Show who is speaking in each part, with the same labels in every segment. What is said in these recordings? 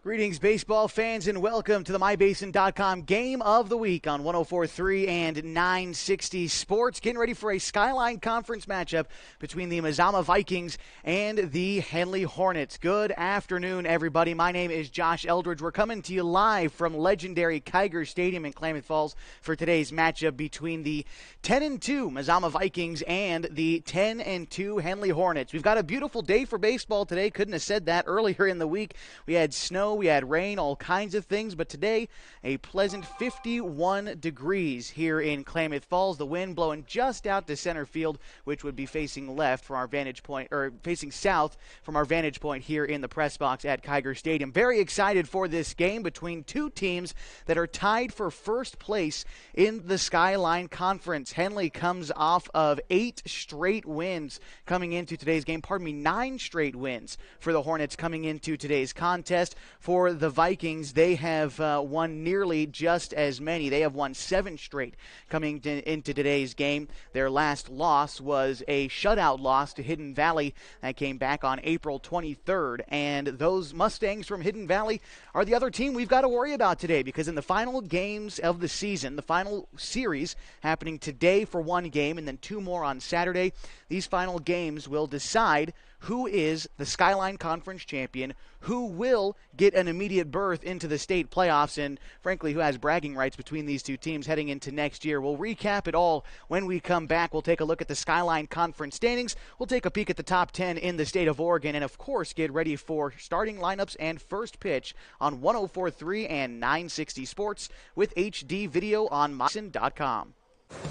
Speaker 1: Greetings, baseball fans, and welcome to the MyBasin.com Game of the Week on 104.3 and 960 Sports. Getting ready for a Skyline Conference matchup between the Mazama Vikings and the Henley Hornets. Good afternoon, everybody. My name is Josh Eldridge. We're coming to you live from legendary Kiger Stadium in Klamath Falls for today's matchup between the 10-2 Mazama Vikings and the 10-2 Henley Hornets. We've got a beautiful day for baseball today. Couldn't have said that earlier in the week. We had snow, we had rain, all kinds of things, but today a pleasant 51 degrees here in Klamath Falls. The wind blowing just out to center field, which would be facing left from our vantage point, or facing south from our vantage point here in the press box at Kiger Stadium. Very excited for this game between two teams that are tied for first place in the Skyline Conference. Henley comes off of 8 straight wins coming into today's game. 9 straight wins for the Hornets coming into today's contest. For the Vikings, they have won nearly just as many. They have won 7 straight coming into today's game. Their last loss was a shutout loss to Hidden Valley that came back on April 23rd. And those Mustangs from Hidden Valley are the other team we've got to worry about today, because in the final games of the season, the final series happening today for 1 game and then 2 more on Saturday, these final games will decide who is the Skyline Conference champion, who will get an immediate berth into the state playoffs, and frankly, who has bragging rights between these two teams heading into next year. We'll recap it all when we come back. We'll take a look at the Skyline Conference standings. We'll take a peek at the top 10 in the state of Oregon, and of course, get ready for starting lineups and first pitch on 104.3 and 960 Sports with HD video on MyBasin.com.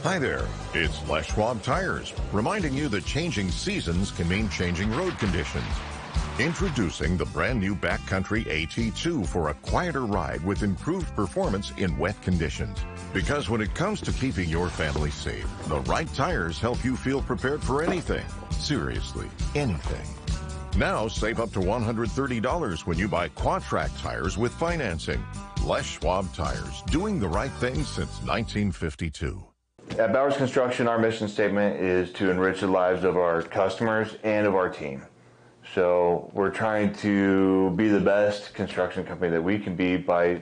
Speaker 2: Hi there, it's Les Schwab Tires, reminding you that changing seasons can mean changing road conditions. Introducing the brand new Backcountry AT2 for a quieter ride with improved performance in wet conditions. Because when it comes to keeping your family safe, the right tires help you feel prepared for anything. Seriously, anything. Now save up to $130 when you buy Quadtrac tires with financing. Les Schwab Tires, doing the right thing since 1952.
Speaker 3: At Bowers Construction, our mission statement is to enrich the lives of our customers and of our team. So we're trying to be the best construction company that we can be by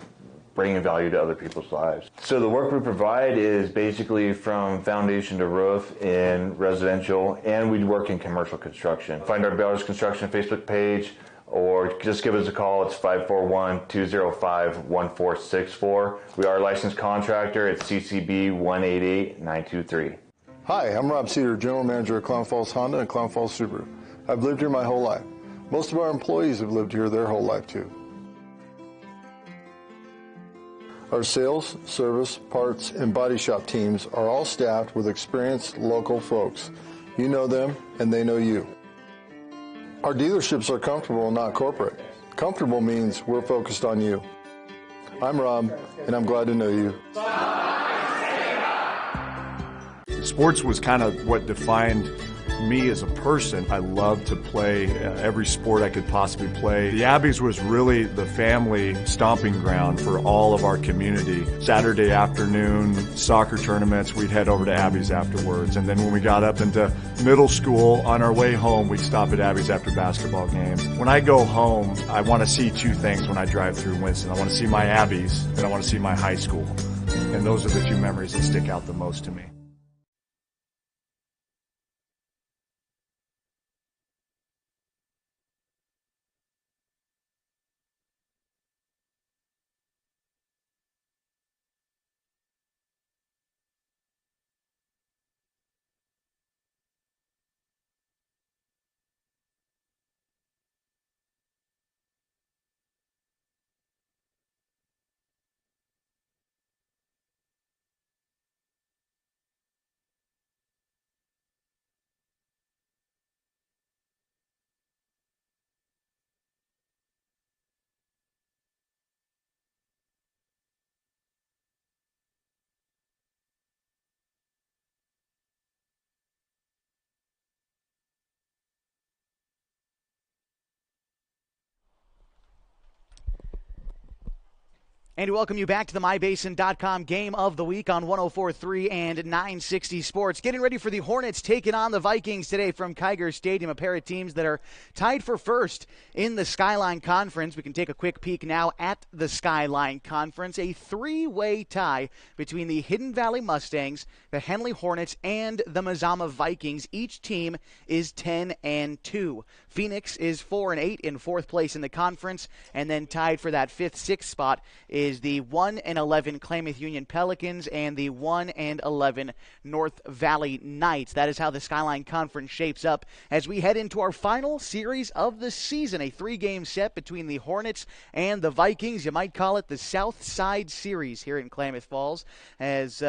Speaker 3: bringing value to other people's lives. So the work we provide is basically from foundation to roof in residential, and we work in commercial construction. Find our Bowers Construction Facebook page, or just give us a call. It's 541-205-1464. We are a licensed contractor at CCB 188923.
Speaker 4: Hi, I'm Rob Cedar, General Manager of Klamath Falls Honda and Klamath Falls Subaru. I've lived here my whole life. Most of our employees have lived here their whole life too. Our sales, service, parts, and body shop teams are all staffed with experienced local folks. You know them and they know you. Our dealerships are comfortable, not corporate. Comfortable means we're focused on you. I'm Rob, and I'm glad to know you.
Speaker 5: Sports was kind of what defined me as a person. I loved to play every sport I could possibly play. The Abbeys was really the family stomping ground for all of our community. Saturday afternoon soccer tournaments, we'd head over to Abbeys afterwards. And then when we got up into middle school, on our way home, we'd stop at Abbeys after basketball games. When I go home, I want to see 2 things when I drive through Winston. I want to see my Abbeys, and I want to see my high school. And those are the 2 memories that stick out the most to me.
Speaker 1: And we welcome you back to the MyBasin.com Game of the Week on 104.3 and 960 Sports. Getting ready for the Hornets taking on the Vikings today from Kiger Stadium, a pair of teams that are tied for first in the Skyline Conference. We can take a quick peek now at the Skyline Conference. A three-way tie between the Hidden Valley Mustangs, the Henley Hornets, and the Mazama Vikings. Each team is 10-2. Phoenix is 4-8 in fourth place in the conference, and then tied for that 5th, 6th spot is the 1-11 Klamath Union Pelicans and the 1-11 North Valley Knights. That is how the Skyline Conference shapes up as we head into our final series of the season, a 3-game set between the Hornets and the Vikings. You might call it the South Side Series here in Klamath Falls, as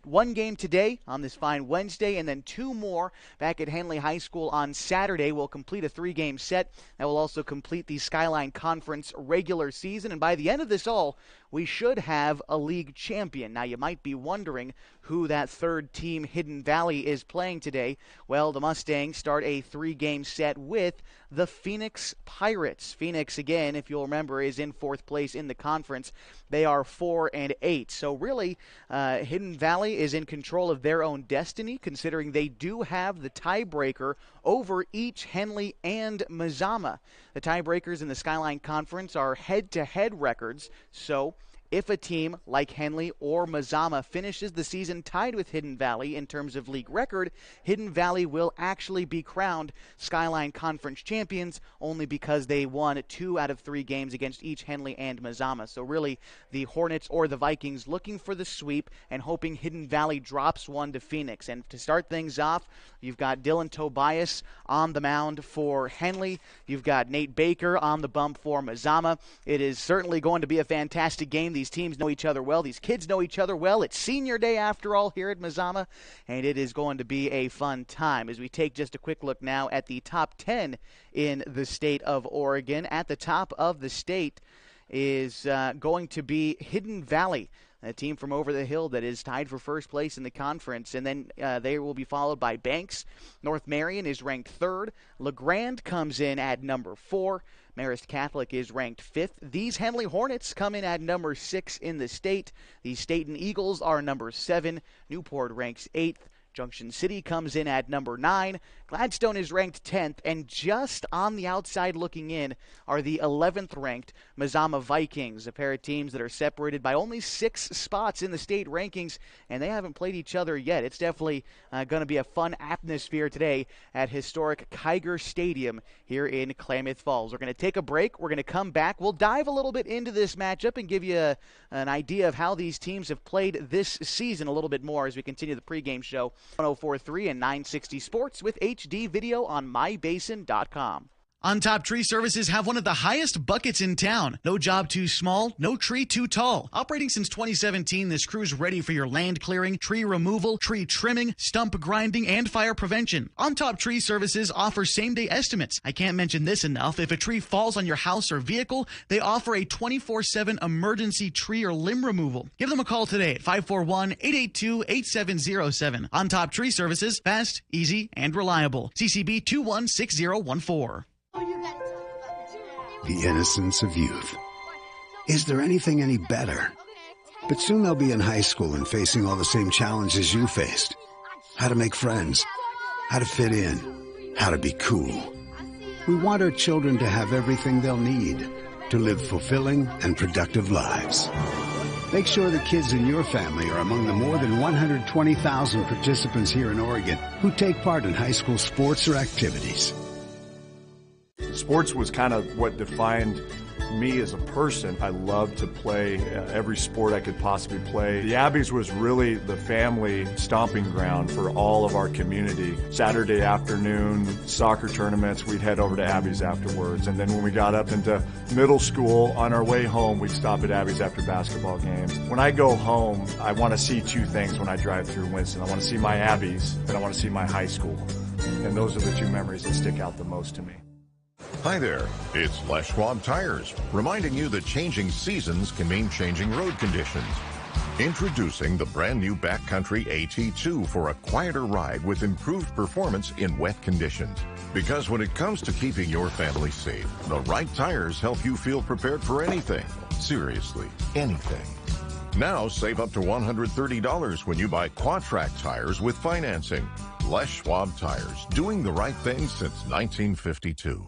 Speaker 1: one game today on this fine Wednesday, and then 2 more back at Henley High School on Saturday will complete a 3-game set that will also complete the Skyline Conference regular season. And by the end of this all, we should have a league champion. Now, you might be wondering who that third team, Hidden Valley, is playing today. Well, the Mustangs start a 3-game set with the Phoenix Pirates. Phoenix, again, if you'll remember, is in 4th place in the conference. They are 4-8. So really, Hidden Valley is in control of their own destiny, considering they do have the tiebreaker over each Henley and Mazama. The tiebreakers in the Skyline Conference are head-to-head records, so if a team like Henley or Mazama finishes the season tied with Hidden Valley in terms of league record, Hidden Valley will actually be crowned Skyline Conference champions only because they won 2 out of 3 games against each Henley and Mazama. So really, the Hornets or the Vikings looking for the sweep and hoping Hidden Valley drops one to Phoenix. And to start things off, you've got Dylan Tobias on the mound for Henley. You've got Nate Baker on the bump for Mazama. It is certainly going to be a fantastic game. These teams know each other well. These kids know each other well. It's senior day after all here at Mazama, and it is going to be a fun time. As we take just a quick look now at the top 10 in the state of Oregon. At the top of the state is going to be Hidden Valley, a team from over the hill that is tied for first place in the conference. And then they will be followed by Banks. North Marion is ranked 3rd. LeGrand comes in at number 4. Marist Catholic is ranked 5th. These Henley Hornets come in at number 6 in the state. The Staten Eagles are number 7. Newport ranks 8th. Junction City comes in at number 9. Gladstone is ranked 10th, and just on the outside looking in are the 11th-ranked Mazama Vikings, a pair of teams that are separated by only 6 spots in the state rankings, and they haven't played each other yet. It's definitely going to be a fun atmosphere today at historic Kiger Stadium here in Klamath Falls. We're going to take a break. We're going to come back. We'll dive a little bit into this matchup and give you an idea of how these teams have played this season a little bit more as we continue the pregame show. 104.3 and 960 Sports with HD video on MyBasin.com.
Speaker 6: On Top Tree Services have one of the highest buckets in town. No job too small, no tree too tall. Operating since 2017, this crew's ready for your land clearing, tree removal, tree trimming, stump grinding, and fire prevention. On Top Tree Services offers same-day estimates. I can't mention this enough. If a tree falls on your house or vehicle, they offer a 24/7 emergency tree or limb removal. Give them a call today at 541-882-8707. On Top Tree Services, fast, easy, and reliable. CCB 216014.
Speaker 7: The innocence of youth. Is there anything any better? But soon they'll be in high school and facing all the same challenges you faced. How to make friends, how to fit in, how to be cool. We want our children to have everything they'll need to live fulfilling and productive lives. Make sure the kids in your family are among the more than 120,000 participants here in Oregon who take part in high school sports or activities.
Speaker 5: Sports was kind of what defined me as a person. I loved to play every sport I could possibly play. The Abbeys was really the family stomping ground for all of our community. Saturday afternoon, soccer tournaments, we'd head over to Abbeys afterwards. And then when we got up into middle school, on our way home, we'd stop at Abbeys after basketball games. When I go home, I want to see 2 things when I drive through Winston. I want to see my Abbeys, and I want to see my high school. And those are the 2 memories that stick out the most to me.
Speaker 2: Hi there, it's Les Schwab Tires, reminding you that changing seasons can mean changing road conditions. Introducing the brand new Backcountry AT2 for a quieter ride with improved performance in wet conditions. Because when it comes to keeping your family safe, the right tires help you feel prepared for anything. Seriously, anything. Now save up to $130 when you buy Quadtrac tires with financing. Les Schwab Tires, doing the right thing since 1952.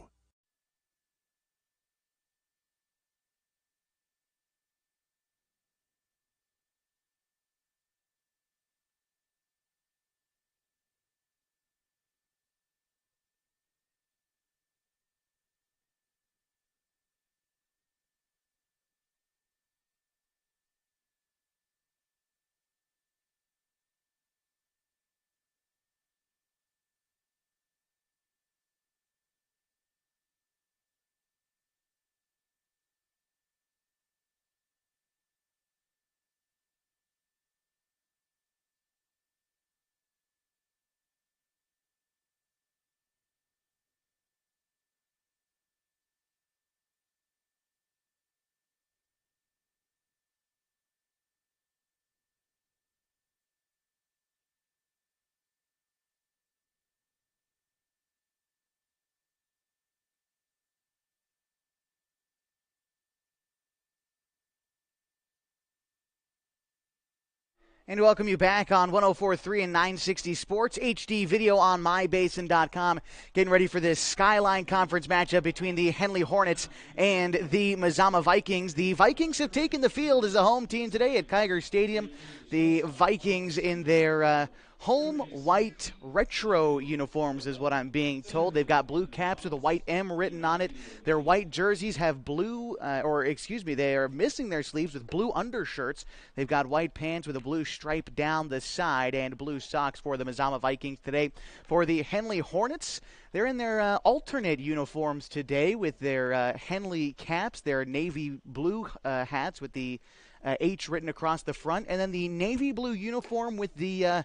Speaker 1: And welcome you back on 104.3 and 960 Sports, HD video on mybasin.com. Getting ready for this Skyline Conference matchup between the Henley Hornets and the Mazama Vikings. The Vikings have taken the field as a home team today at Kiger Stadium. The Vikings in their home white retro uniforms is what I'm being told. They've got blue caps with a white M written on it. Their white jerseys have blue, they are missing their sleeves with blue undershirts. They've got white pants with a blue stripe down the side and blue socks for the Mazama Vikings today. For the Henley Hornets, they're in their alternate uniforms today with their Henley caps, their navy blue hats with the H written across the front, and then the navy blue uniform with the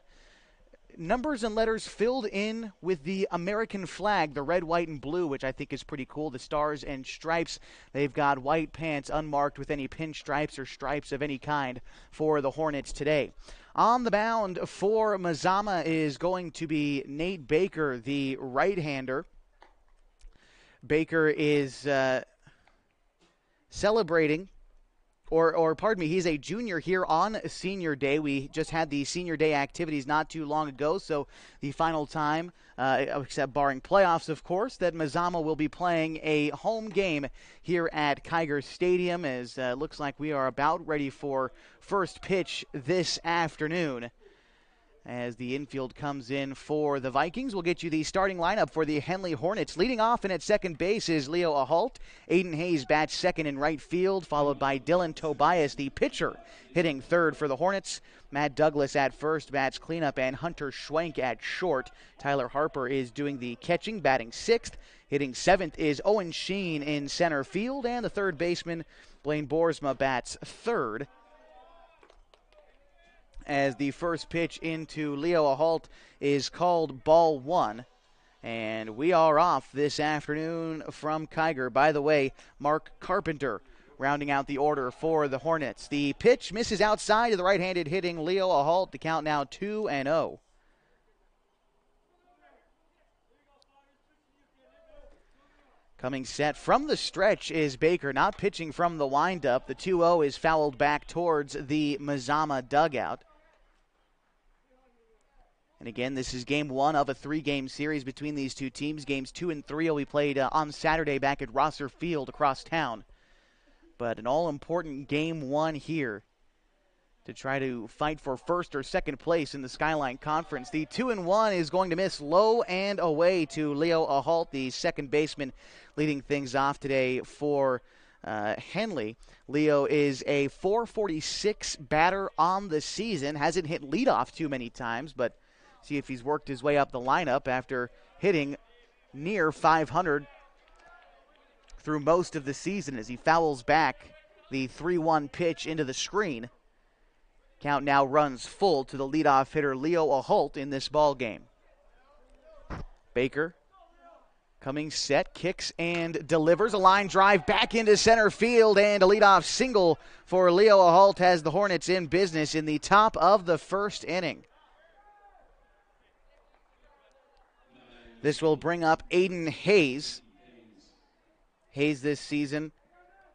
Speaker 1: numbers and letters filled in with the American flag, the red, white, and blue, which I think is pretty cool. The stars and stripes. They've got white pants unmarked with any pinstripes or stripes of any kind for the Hornets today. On the mound for Mazama is going to be Nate Baker, the right-hander. Baker is celebrating. He's a junior here on Senior Day. We just had the Senior Day activities not too long ago, so the final time, except barring playoffs, of course, that Mazama will be playing a home game here at Kiger Stadium, as looks like we are about ready for first pitch this afternoon. As the infield comes in for the Vikings, we'll get you the starting lineup for the Henley Hornets. Leading off and at second base is Leo Ahalt. Aiden Hayes bats second in right field, followed by Dylan Tobias, the pitcher, hitting third for the Hornets. Matt Douglas at first bats cleanup, and Hunter Schwenk at short. Tyler Harper is doing the catching, batting sixth. Hitting seventh is Owen Sheen in center field, and the third baseman, Blaine Boersma, bats third. As the first pitch into Leo Ahalt is called ball one. And we are off this afternoon from Kiger. By the way, Mark Carpenter rounding out the order for the Hornets. The pitch misses outside to the right-handed hitting Leo Ahalt. The count now 2-0. Coming set from the stretch is Baker, not pitching from the windup. The 2-0 is fouled back towards the Mazama dugout. And again, this is game one of a three-game series between these two teams. Games 2 and 3 will be played on Saturday back at Rosser Field across town. But an all-important game one here to try to fight for first or second place in the Skyline Conference. The 2-1 is going to miss low and away to Leo Ahalt, the second baseman, leading things off today for Henley. Leo is a .446 batter on the season. Hasn't hit leadoff too many times, but see if he's worked his way up the lineup after hitting near .500 through most of the season as he fouls back the 3-1 pitch into the screen. Count now runs full to the leadoff hitter Leo Ahalt in this ball game. Baker Coming set, kicks and delivers. A line drive back into center field, and a leadoff single for Leo Aholt has the Hornets in business in the top of the first inning. This will bring up Aiden Hayes. Hayes this season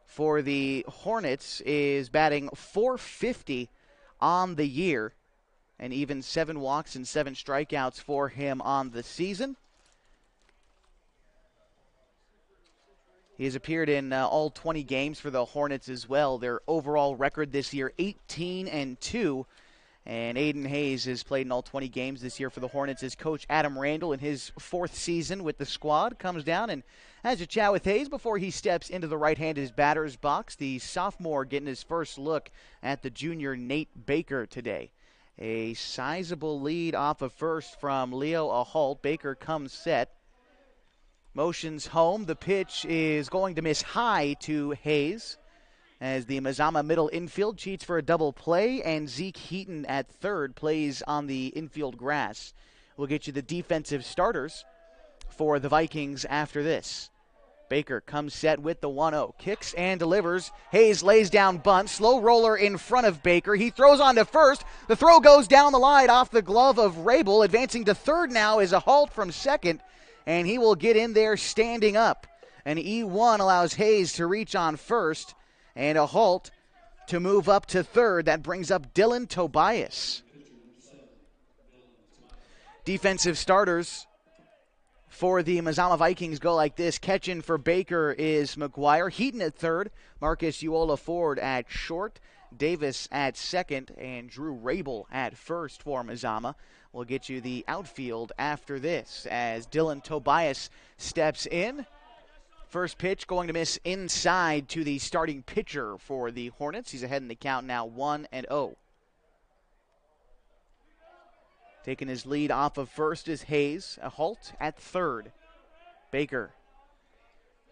Speaker 1: for the Hornets is batting .450 on the year, and even 7 walks and 7 strikeouts for him on the season. He has appeared in all 20 games for the Hornets as well. Their overall record this year, 18-2. And Aiden Hayes has played in all 20 games this year for the Hornets as Coach Adam Randall in his 4th season with the squad comes down and has a chat with Hayes before he steps into the right-handed batter's box. The sophomore getting his first look at the junior Nate Baker today. A sizable lead off of first from Leo Aholt. Baker comes set. Motions home. The pitch is going to miss high to Hayes as the Mazama middle infield cheats for a double play, and Zeke Heaton at third plays on the infield grass. We'll get you the defensive starters for the Vikings after this. Baker comes set with the 1-0. Kicks and delivers. Hayes lays down bunt. Slow roller in front of Baker. He throws on to first. The throw goes down the line off the glove of Rabel. Advancing to third now is Aholt from second, and he will get in there standing up. An E1 allows Hayes to reach on first, and Aholt to move up to third. That brings up Dylan Tobias. Defensive starters for the Mazama Vikings go like this. Catching for Baker is McGuire. Heaton at third. Marcus Uola Ford at short. Davis at second. And Drew Rabel at first for Mazama. We'll get you the outfield after this as Dylan Tobias steps in. First pitch going to miss inside to the starting pitcher for the Hornets. He's ahead in the count now, 1-0. Taking his lead off of first is Hayes. Aholt at third. Baker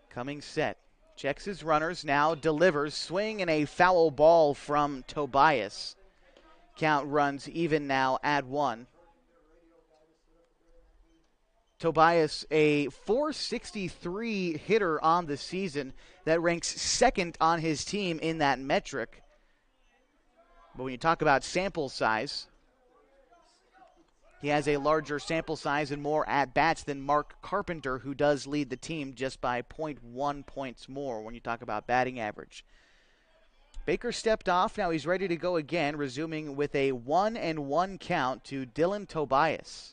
Speaker 1: coming set. Checks his runners, now delivers. Swing and a foul ball from Tobias. Count runs even now at 1. Tobias, a .463 hitter on the season. That ranks second on his team in that metric. But when you talk about sample size, he has a larger sample size and more at-bats than Mark Carpenter, who does lead the team just by 0.1 points more when you talk about batting average. Baker stepped off. Now he's ready to go again, resuming with a 1-1 count to Dylan Tobias.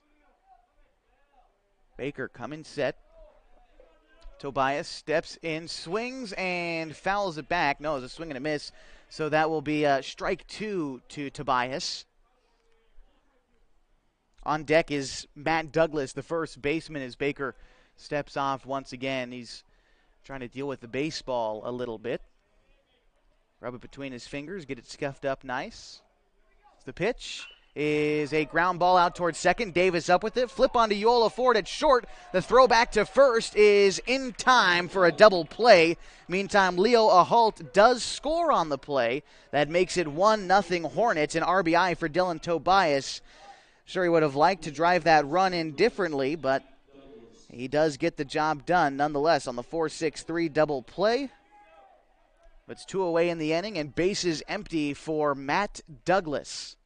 Speaker 1: Baker coming set. Tobias steps in, swings, and fouls it back. No, it's a swing and a miss. So that will be strike 2 to Tobias. On deck is Matt Douglas, the first baseman, as Baker steps off once again. He's trying to deal with the baseball a little bit. Rub it between his fingers, get it scuffed up nice. The pitch is a ground ball out towards second. Davis up with it. Flip onto Uola Ford at short. The throw back to first is in time for a double play. Meantime, Leo Aholt does score on the play. That makes it 1-0 Hornets. An RBI for Dylan Tobias. Sure, he would have liked to drive that run in differently, but he does get the job done nonetheless on the 4-6-3 double play. But it's 2 away in the inning, and bases empty for Matt Douglas.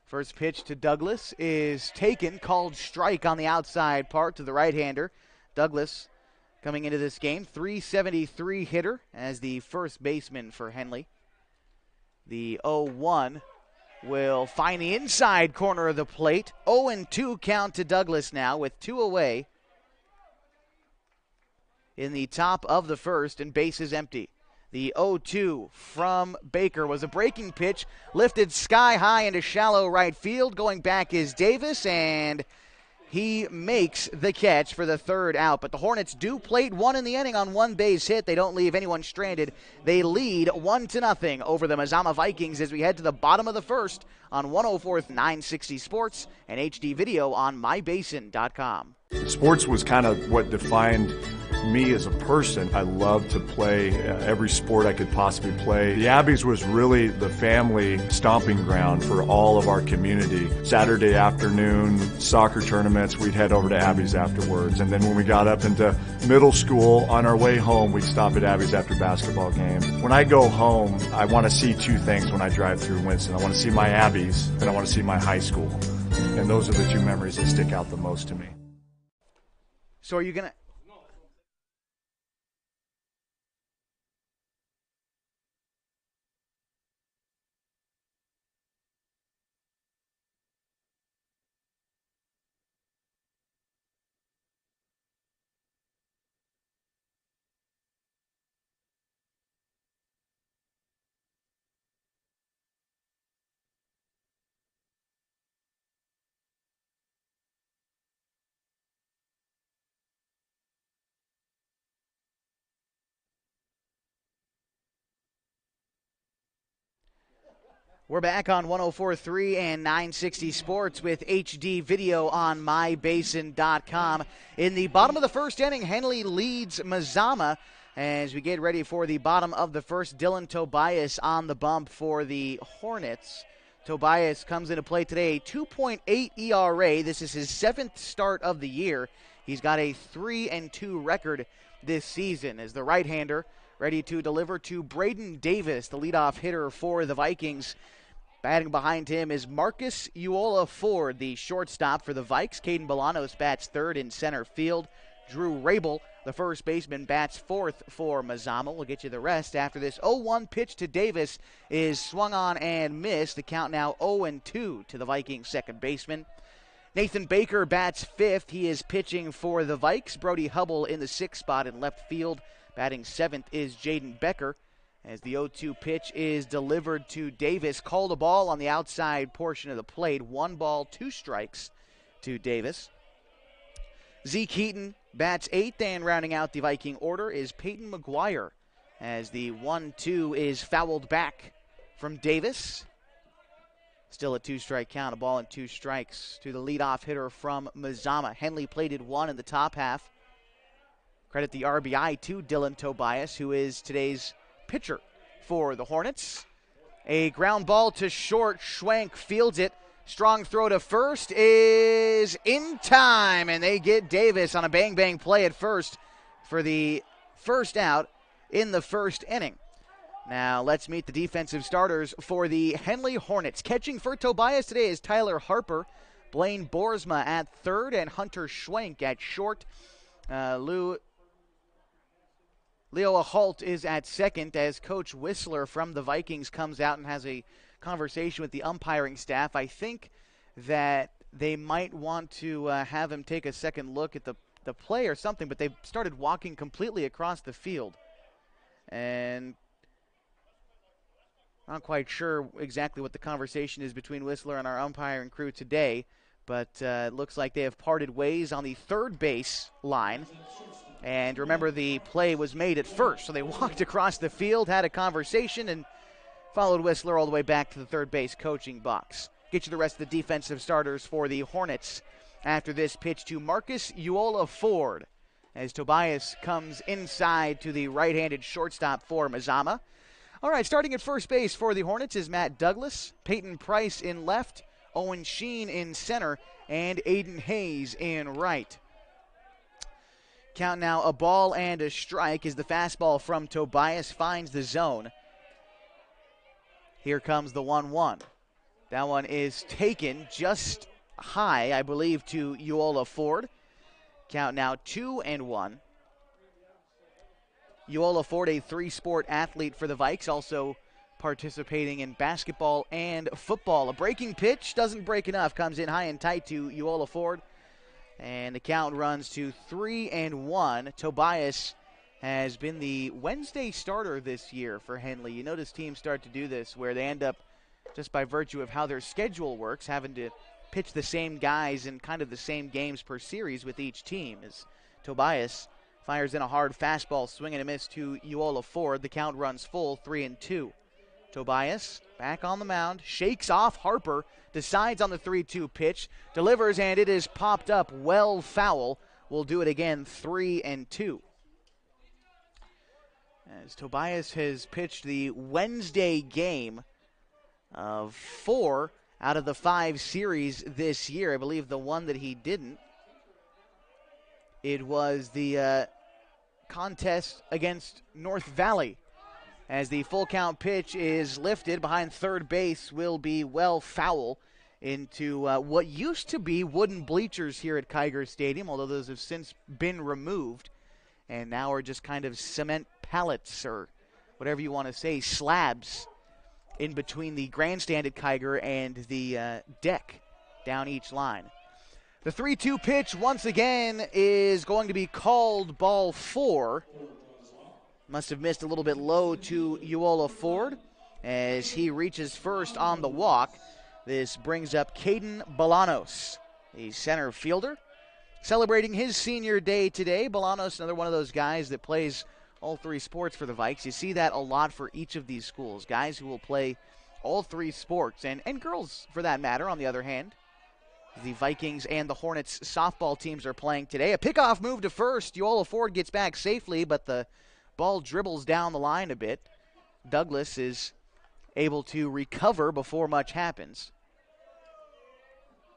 Speaker 1: First pitch to Douglas is taken, called strike on the outside part to the right-hander. Douglas coming into this game, .373 hitter as the first baseman for Henley. The 0-1 will find the inside corner of the plate. 0-2 count to Douglas now with 2 away in the top of the first, and bases empty. The 0-2 from Baker was a breaking pitch, lifted sky high into shallow right field. Going back is Davis, and he makes the catch for the third out. But the Hornets do plate 1 in the inning on 1 base hit. They don't leave anyone stranded. They lead 1-0 over the Mazama Vikings as we head to the bottom of the first on 104th 960 Sports and HD video on mybasin.com.
Speaker 5: Sports was kind of what defined me as a person, I love to play every sport I could possibly play. The Abbeys was really the family stomping ground for all of our community. Saturday afternoon, soccer tournaments, we'd head over to Abbeys afterwards. And then when we got up into middle school, on our way home, we'd stop at Abbeys after basketball games. When I go home, I want to see two things when I drive through Winston. I want to see my Abbeys, and I want to see my high school. And those are the two memories that stick out the most to me.
Speaker 1: So are you going to... We're back on 104.3 and 960 Sports with HD video on mybasin.com. In the bottom of the first inning, Henley leads Mazama as we get ready for the bottom of the first. Dylan Tobias on the bump for the Hornets. Tobias comes into play today, a 2.8 ERA. This is his 7th start of the year. He's got a 3-2 record this season as the right-hander ready to deliver to Braden Davis, the leadoff hitter for the Vikings. Batting behind him is Marcus Uola Ford, the shortstop for the Vikes. Caden Bolanos bats third in center field. Drew Rabel, the first baseman, bats fourth for Mazama. We'll get you the rest after this 0-1 pitch to Davis is swung on and missed. The count now 0-2 to the Vikings second baseman. Nathan Baker bats fifth. He is pitching for the Vikes. Brody Hubble in the sixth spot in left field. Batting seventh is Jaden Becker. As the 0-2 pitch is delivered to Davis. Called a ball on the outside portion of the plate. 1 ball, 2 strikes to Davis. Zeke Heaton bats eighth, and rounding out the Viking order is Peyton McGuire. As the 1-2 is fouled back from Davis. Still a 2-strike count, a ball and 2 strikes to the leadoff hitter from Mazama. Henley plated 1 in the top half. Credit the RBI to Dylan Tobias, who is today's pitcher for the Hornets. A ground ball to short. Schwenk fields it. Strong throw to first is in time, and they get Davis on a bang-bang play at first for the first out in the first inning. Now let's meet the defensive starters for the Henley Hornets. Catching for Tobias today is Tyler Harper, Blaine Boersma at third, and Hunter Schwenk at short. Leo Holt is at second as Coach Whistler from the Vikings comes out and has a conversation with the umpiring staff. I think that they might want to have him take a second look at the play or something, but they've started walking completely across the field. And I'm not quite sure exactly what the conversation is between Whistler and our umpiring crew today, but it looks like they have parted ways on the third base line. And remember, the play was made at first, so they walked across the field, had a conversation, and followed Whistler all the way back to the third base coaching box. Get you the rest of the defensive starters for the Hornets after this pitch to Marcus Uola Ford as Tobias comes inside to the right-handed shortstop for Mazama. All right, starting at first base for the Hornets is Matt Douglas, Peyton Price in left, Owen Sheen in center, and Aiden Hayes in right. Count now a ball and a strike as the fastball from Tobias finds the zone. Here comes the 1-1. That one is taken just high, I believe, to Uola Ford. Count now 2-1. Uola Ford, a 3-sport athlete for the Vikes, also participating in basketball and football. A breaking pitch, doesn't break enough, comes in high and tight to Uola Ford. And the count runs to 3-1. Tobias has been the Wednesday starter this year for Henley. You notice teams start to do this where they end up, just by virtue of how their schedule works, having to pitch the same guys in kind of the same games per series with each team. As Tobias fires in a hard fastball, swing and a miss to Uola Ford. The count runs full, 3-2. Tobias back on the mound, shakes off Harper, decides on the 3-2 pitch, delivers, and it is popped up well foul. We'll do it again, 3-2. as Tobias has pitched the Wednesday game of 4 out of the 5 series this year. I believe the one that he didn't, it was the contest against North Valley, as the full count pitch is lifted behind third base, will be well foul into what used to be wooden bleachers here at Kiger Stadium, although those have since been removed and now are just kind of cement pallets or whatever you want to say, slabs in between the grandstand at Kiger and the deck down each line. The 3-2 pitch once again is going to be called ball 4. Must have missed a little bit low to Uola Ford as he reaches first on the walk. This brings up Caden Bolanos, the center fielder, celebrating his senior day today. Bolanos, another one of those guys that plays all 3 sports for the Vikes. You see that a lot for each of these schools, guys who will play all 3 sports, and girls for that matter, on the other hand. The Vikings and the Hornets softball teams are playing today. A pickoff move to first. Uola Ford gets back safely, but the ball dribbles down the line a bit. Douglas is able to recover before much happens.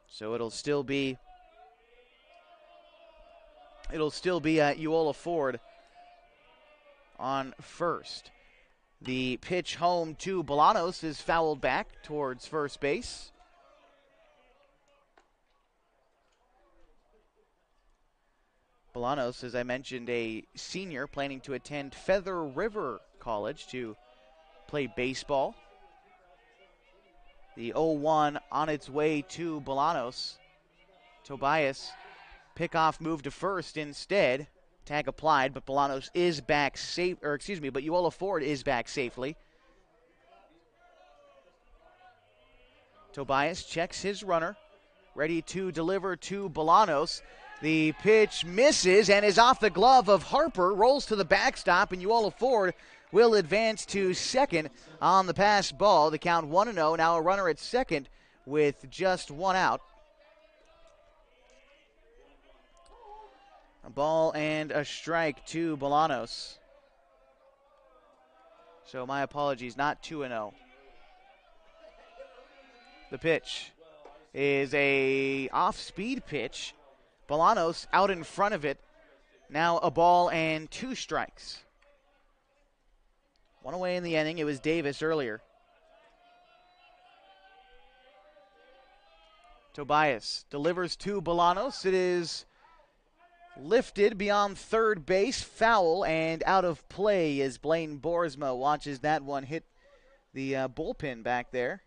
Speaker 1: So it'll still be Uola Ford on first. The pitch home to Bolanos is fouled back towards first base. Bolanos, as I mentioned, a senior planning to attend Feather River College to play baseball. The 0-1 on its way to Bolanos. Tobias, pickoff move to first instead. Tag applied, but Bolanos is back safe, but Uola Ford is back safely. Tobias checks his runner, ready to deliver to Bolanos. The pitch misses and is off the glove of Harper, rolls to the backstop, and Uola Ford will advance to second on the pass ball. The count 1-0. Now a runner at second with just 1 out. A ball and a strike to Bolanos. So my apologies, not 2-0. The pitch is a off-speed pitch. Bolanos out in front of it. Now a ball and 2 strikes. 1 away in the inning. It was Davis earlier. Tobias delivers to Bolanos. It is lifted beyond third base, foul, and out of play as Blaine Boersma watches that one hit the bullpen back there.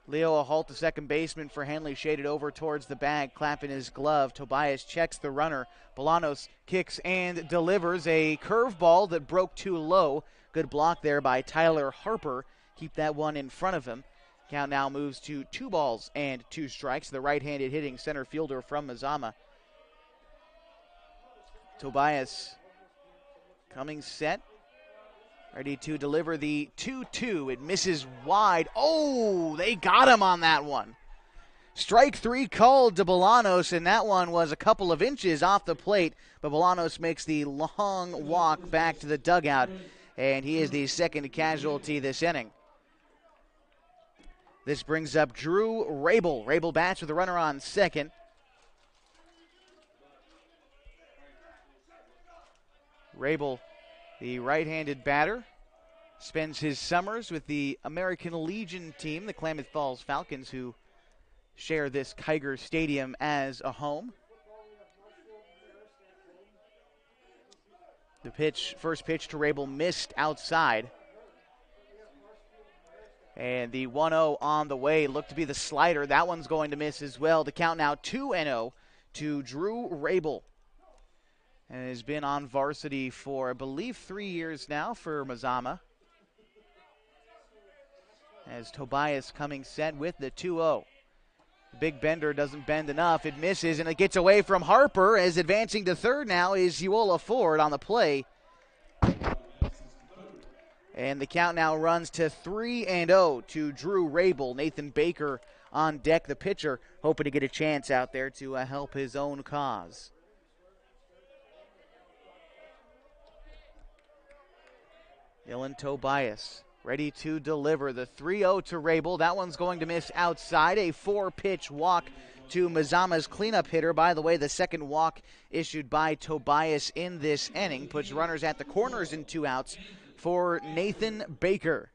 Speaker 1: Leo, a halt, the second baseman for Henley, shaded over towards the bag, clapping his glove. Tobias checks the runner. Bolanos kicks and delivers a curveball that broke too low. Good block there by Tyler Harper. Keep that one in front of him. Count now moves to 2 balls and 2 strikes. The right-handed hitting center fielder from Mazama. Tobias coming set. Ready to deliver the 2-2. It misses wide. Oh, they got him on that one. Strike 3 called to Bolanos, and that one was a couple of inches off the plate, but Bolanos makes the long walk back to the dugout, and he is the second casualty this inning. This brings up Drew Rabel. Rabel bats with a runner on second. Rabel, the right-handed batter, spends his summers with the American Legion team, the Klamath Falls Falcons, who share this Kiger Stadium as a home. The pitch, first pitch to Rabel, missed outside. And the 1-0 on the way looked to be the slider. That one's going to miss as well. The count now 2-0 to Drew Rabel. And has been on varsity for, I believe, 3 years now for Mazama. As Tobias coming set with the 2-0. Big bender doesn't bend enough. It misses, and it gets away from Harper. As advancing to third now is Uola Ford on the play. And the count now runs to 3-0 to Drew Rabel. Nathan Baker on deck. The pitcher hoping to get a chance out there to help his own cause. Dylan Tobias ready to deliver the 3-0 to Rabel. That one's going to miss outside. A 4-pitch walk to Mazama's cleanup hitter. By the way, the second walk issued by Tobias in this inning puts runners at the corners and 2 outs for Nathan Baker.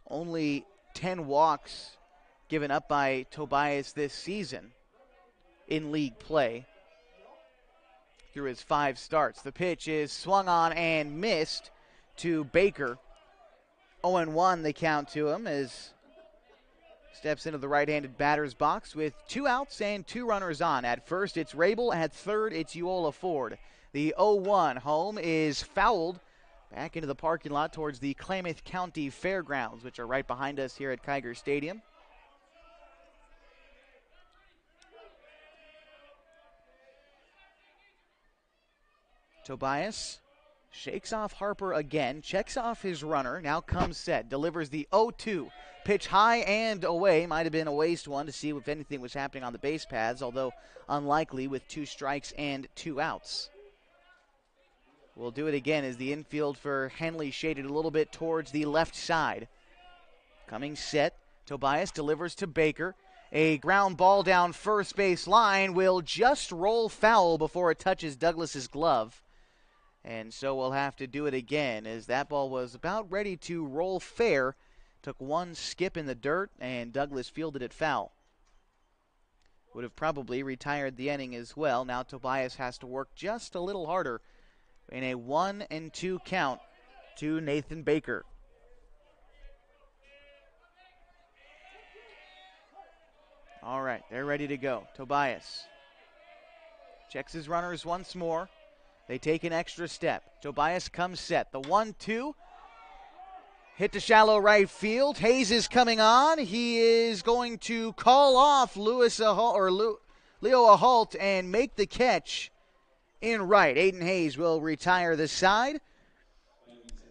Speaker 1: Only 10 walks given up by Tobias this season in league play through his 5 starts. The pitch is swung on and missed to Baker. 0-1 the count to him as steps into the right-handed batter's box with 2 outs and 2 runners on. At first it's Rabel, at third it's Eola Ford. The 0-1 home is fouled back into the parking lot towards the Klamath County Fairgrounds, which are right behind us here at Kiger Stadium. Tobias shakes off Harper again, checks off his runner, now comes set, delivers the 0-2. Pitch high and away, might have been a waste one to see if anything was happening on the base paths, although unlikely with 2 strikes and 2 outs. We'll do it again as the infield for Henley shaded a little bit towards the left side. Coming set, Tobias delivers to Baker. A ground ball down first base line will just roll foul before it touches Douglas's glove. And so we'll have to do it again as that ball was about ready to roll fair. Took 1 skip in the dirt and Douglas fielded it foul. Would have probably retired the inning as well. Now Tobias has to work just a little harder in a 1-2 count to Nathan Baker. All right, they're ready to go. Tobias checks his runners once more. They take an extra step. Tobias comes set. The 1-2 hit to shallow right field. Hayes is coming on. He is going to call off Leo Ahalt and make the catch in right. Aiden Hayes will retire the side.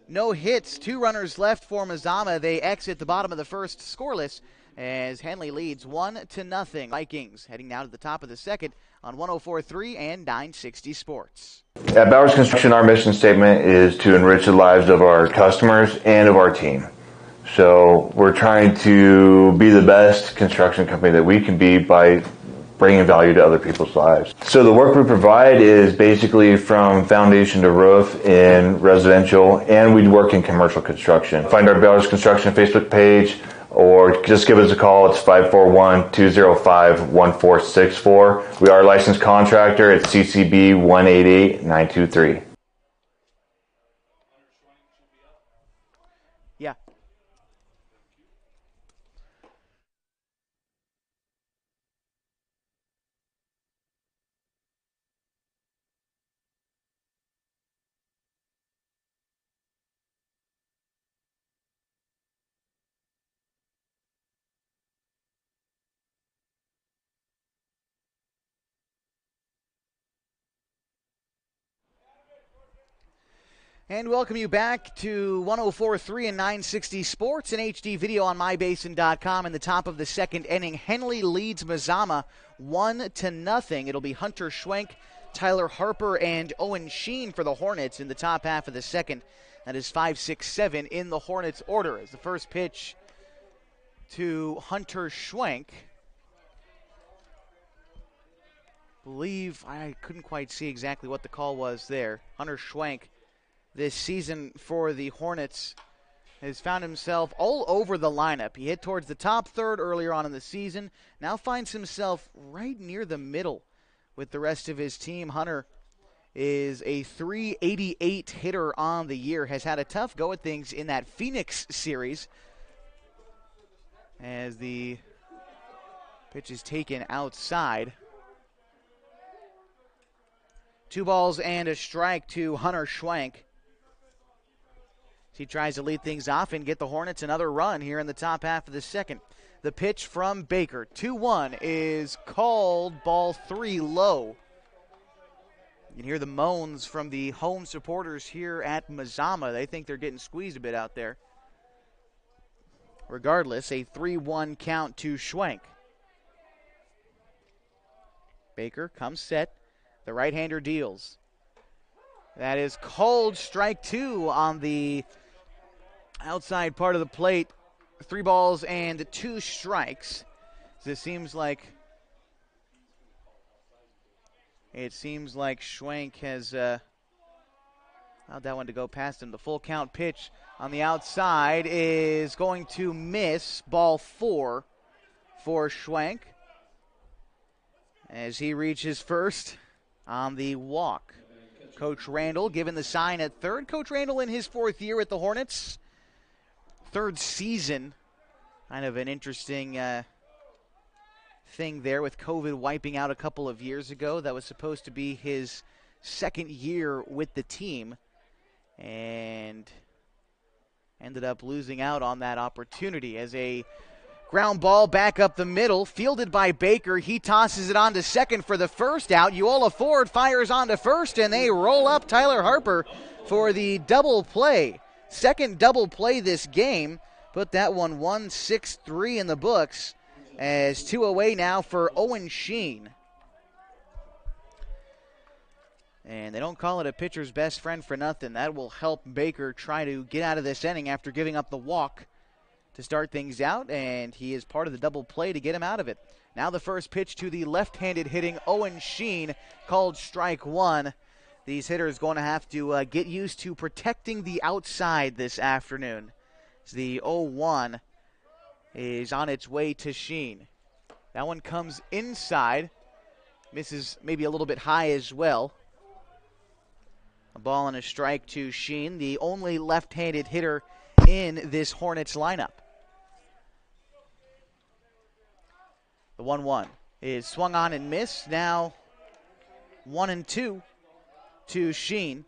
Speaker 1: No hits, 2 runners left for Mazama. They exit the bottom of the first scoreless as Henley leads 1-0. Vikings heading now to the top of the second on 104.3 and 960 Sports.
Speaker 3: At Bowers Construction, our mission statement is to enrich the lives of our customers and of our team. So we're trying to be the best construction company that we can be by bringing value to other people's lives. So the work we provide is basically from foundation to roof in residential, and we work in commercial construction. Find our Bowers Construction Facebook page, or just give us a call. It's 541-205-1464. We are a licensed contractor at CCB 188923.
Speaker 1: Yeah. And welcome you back to 104.3 and 960 Sports and HD video on mybasin.com. In the top of the second inning, Henley leads Mazama 1-0. It'll be Hunter Schwenk, Tyler Harper, and Owen Sheen for the Hornets in the top half of the second. That is 5, 6, 7 in the Hornets order as the first pitch to Hunter Schwenk. I couldn't quite see exactly what the call was there. Hunter Schwenk this season for the Hornets has found himself all over the lineup. He hit towards the top third earlier on in the season. Now finds himself right near the middle with the rest of his team. Hunter is a .388 hitter on the year. Has had a tough go at things in that Phoenix series as the pitch is taken outside. 2 balls and a strike to Hunter Schwenk. He tries to lead things off and get the Hornets another run here in the top half of the second. The pitch from Baker, 2-1, is called ball 3 low. You can hear the moans from the home supporters here at Mazama. They think they're getting squeezed a bit out there. Regardless, a 3-1 count to Schwenk. Baker comes set. The right-hander deals. That is cold. Strike 2 on the outside part of the plate. 3 balls and 2 strikes. It seems like Schwenk has allowed that one to go past him. The full count pitch on the outside is going to miss. Ball 4 for Schwenk as he reaches first on the walk. Coach Randall given the sign at third. Coach Randall in his 4th year at the Hornets. 3rd season. Kind of an interesting thing there with COVID wiping out a couple of years ago. That was supposed to be his 2nd year with the team and ended up losing out on that opportunity as a ground ball back up the middle, fielded by Baker. He tosses it on to second for the first out. Uola Ford fires on to first, and they roll up Tyler Harper for the double play. 2nd double play this game. Put that one 1-6-3 in the books as 2 away now for Owen Sheen. And they don't call it a pitcher's best friend for nothing. That will help Baker try to get out of this inning after giving up the walk to start things out, and he is part of the double play to get him out of it. Now the first pitch to the left-handed hitting Owen Sheen, called strike 1. These hitters going to have to get used to protecting the outside this afternoon. As the 0-1 is on its way to Sheen. That one comes inside, misses maybe a little bit high as well. A ball and a strike to Sheen, the only left-handed hitter in this Hornets lineup. The 1-1 is swung on and missed. Now 1-2 to Sheen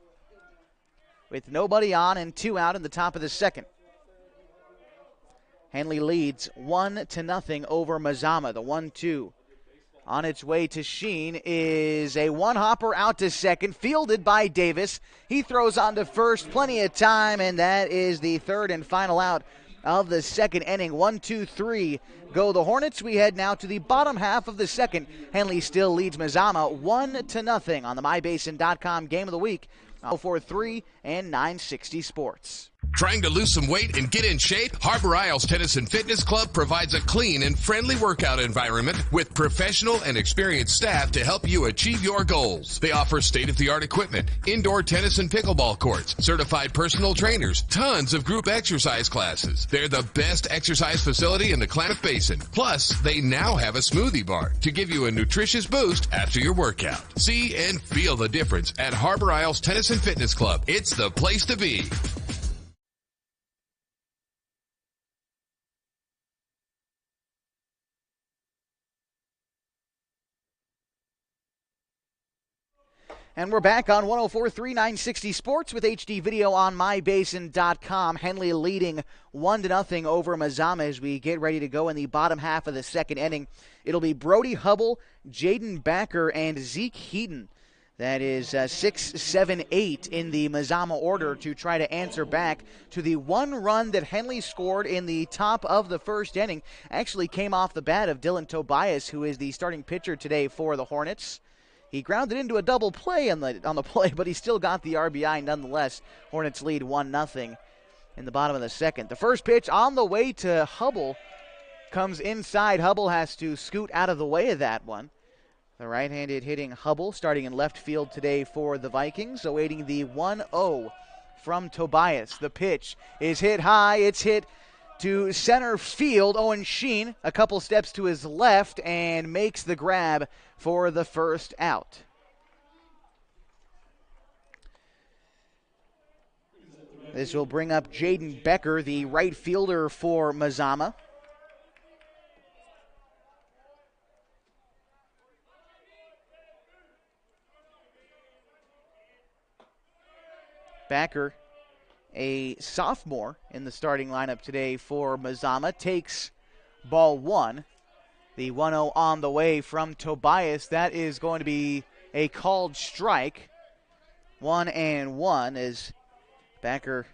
Speaker 1: with nobody on and 2 out in the top of the 2nd. Henley leads 1-0 over Mazama. The 1-2 on its way to Sheen is a one-hopper out to second, fielded by Davis. He throws on to first, plenty of time, and that is the 3rd and final out of the 2nd inning. 1-2-3 go the Hornets. We head now to the bottom half of the 2nd. Henley still leads Mazama 1-0 on the MyBasin.com Game of the Week. 043 and 960 Sports.
Speaker 8: Trying to lose some weight and get in shape? Harbor Isles Tennis and Fitness Club provides a clean and friendly workout environment with professional and experienced staff to help you achieve your goals. They offer state-of-the-art equipment, indoor tennis and pickleball courts, certified personal trainers, tons of group exercise classes. They're the best exercise facility in the Klamath Basin. Plus, they now have a smoothie bar to give you a nutritious boost after your workout. See and feel the difference at Harbor Isles Tennis and Fitness Club. It's the place to be.
Speaker 1: And we're back on 104.3 960 Sports with HD video on MyBasin.com. Henley leading 1-0 over Mazama as we get ready to go in the bottom half of the 2nd inning. It'll be Brody Hubble, Jaden Backer, and Zeke Heaton. That is 6, 7, 8 in the Mazama order to try to answer back to the one run that Henley scored in the top of the 1st inning. Actually came off the bat of Dylan Tobias, who is the starting pitcher today for the Hornets. He grounded into a double play on the play, but he still got the RBI nonetheless. Hornets lead 1-0 in the bottom of the 2nd. The first pitch on the way to Hubble comes inside. Hubble has to scoot out of the way of that one. The right-handed hitting Hubble starting in left field today for the Vikings, awaiting the 1-0 from Tobias. The pitch is hit high. It's hit to center field. Owen Sheen a couple steps to his left and makes the grab for the first out. This will bring up Jaden Becker, the right fielder for Mazama. Becker, a sophomore in the starting lineup today for Mazama, takes ball 1. The 1-0 on the way from Tobias. That is going to be a called strike. 1-1 as Backer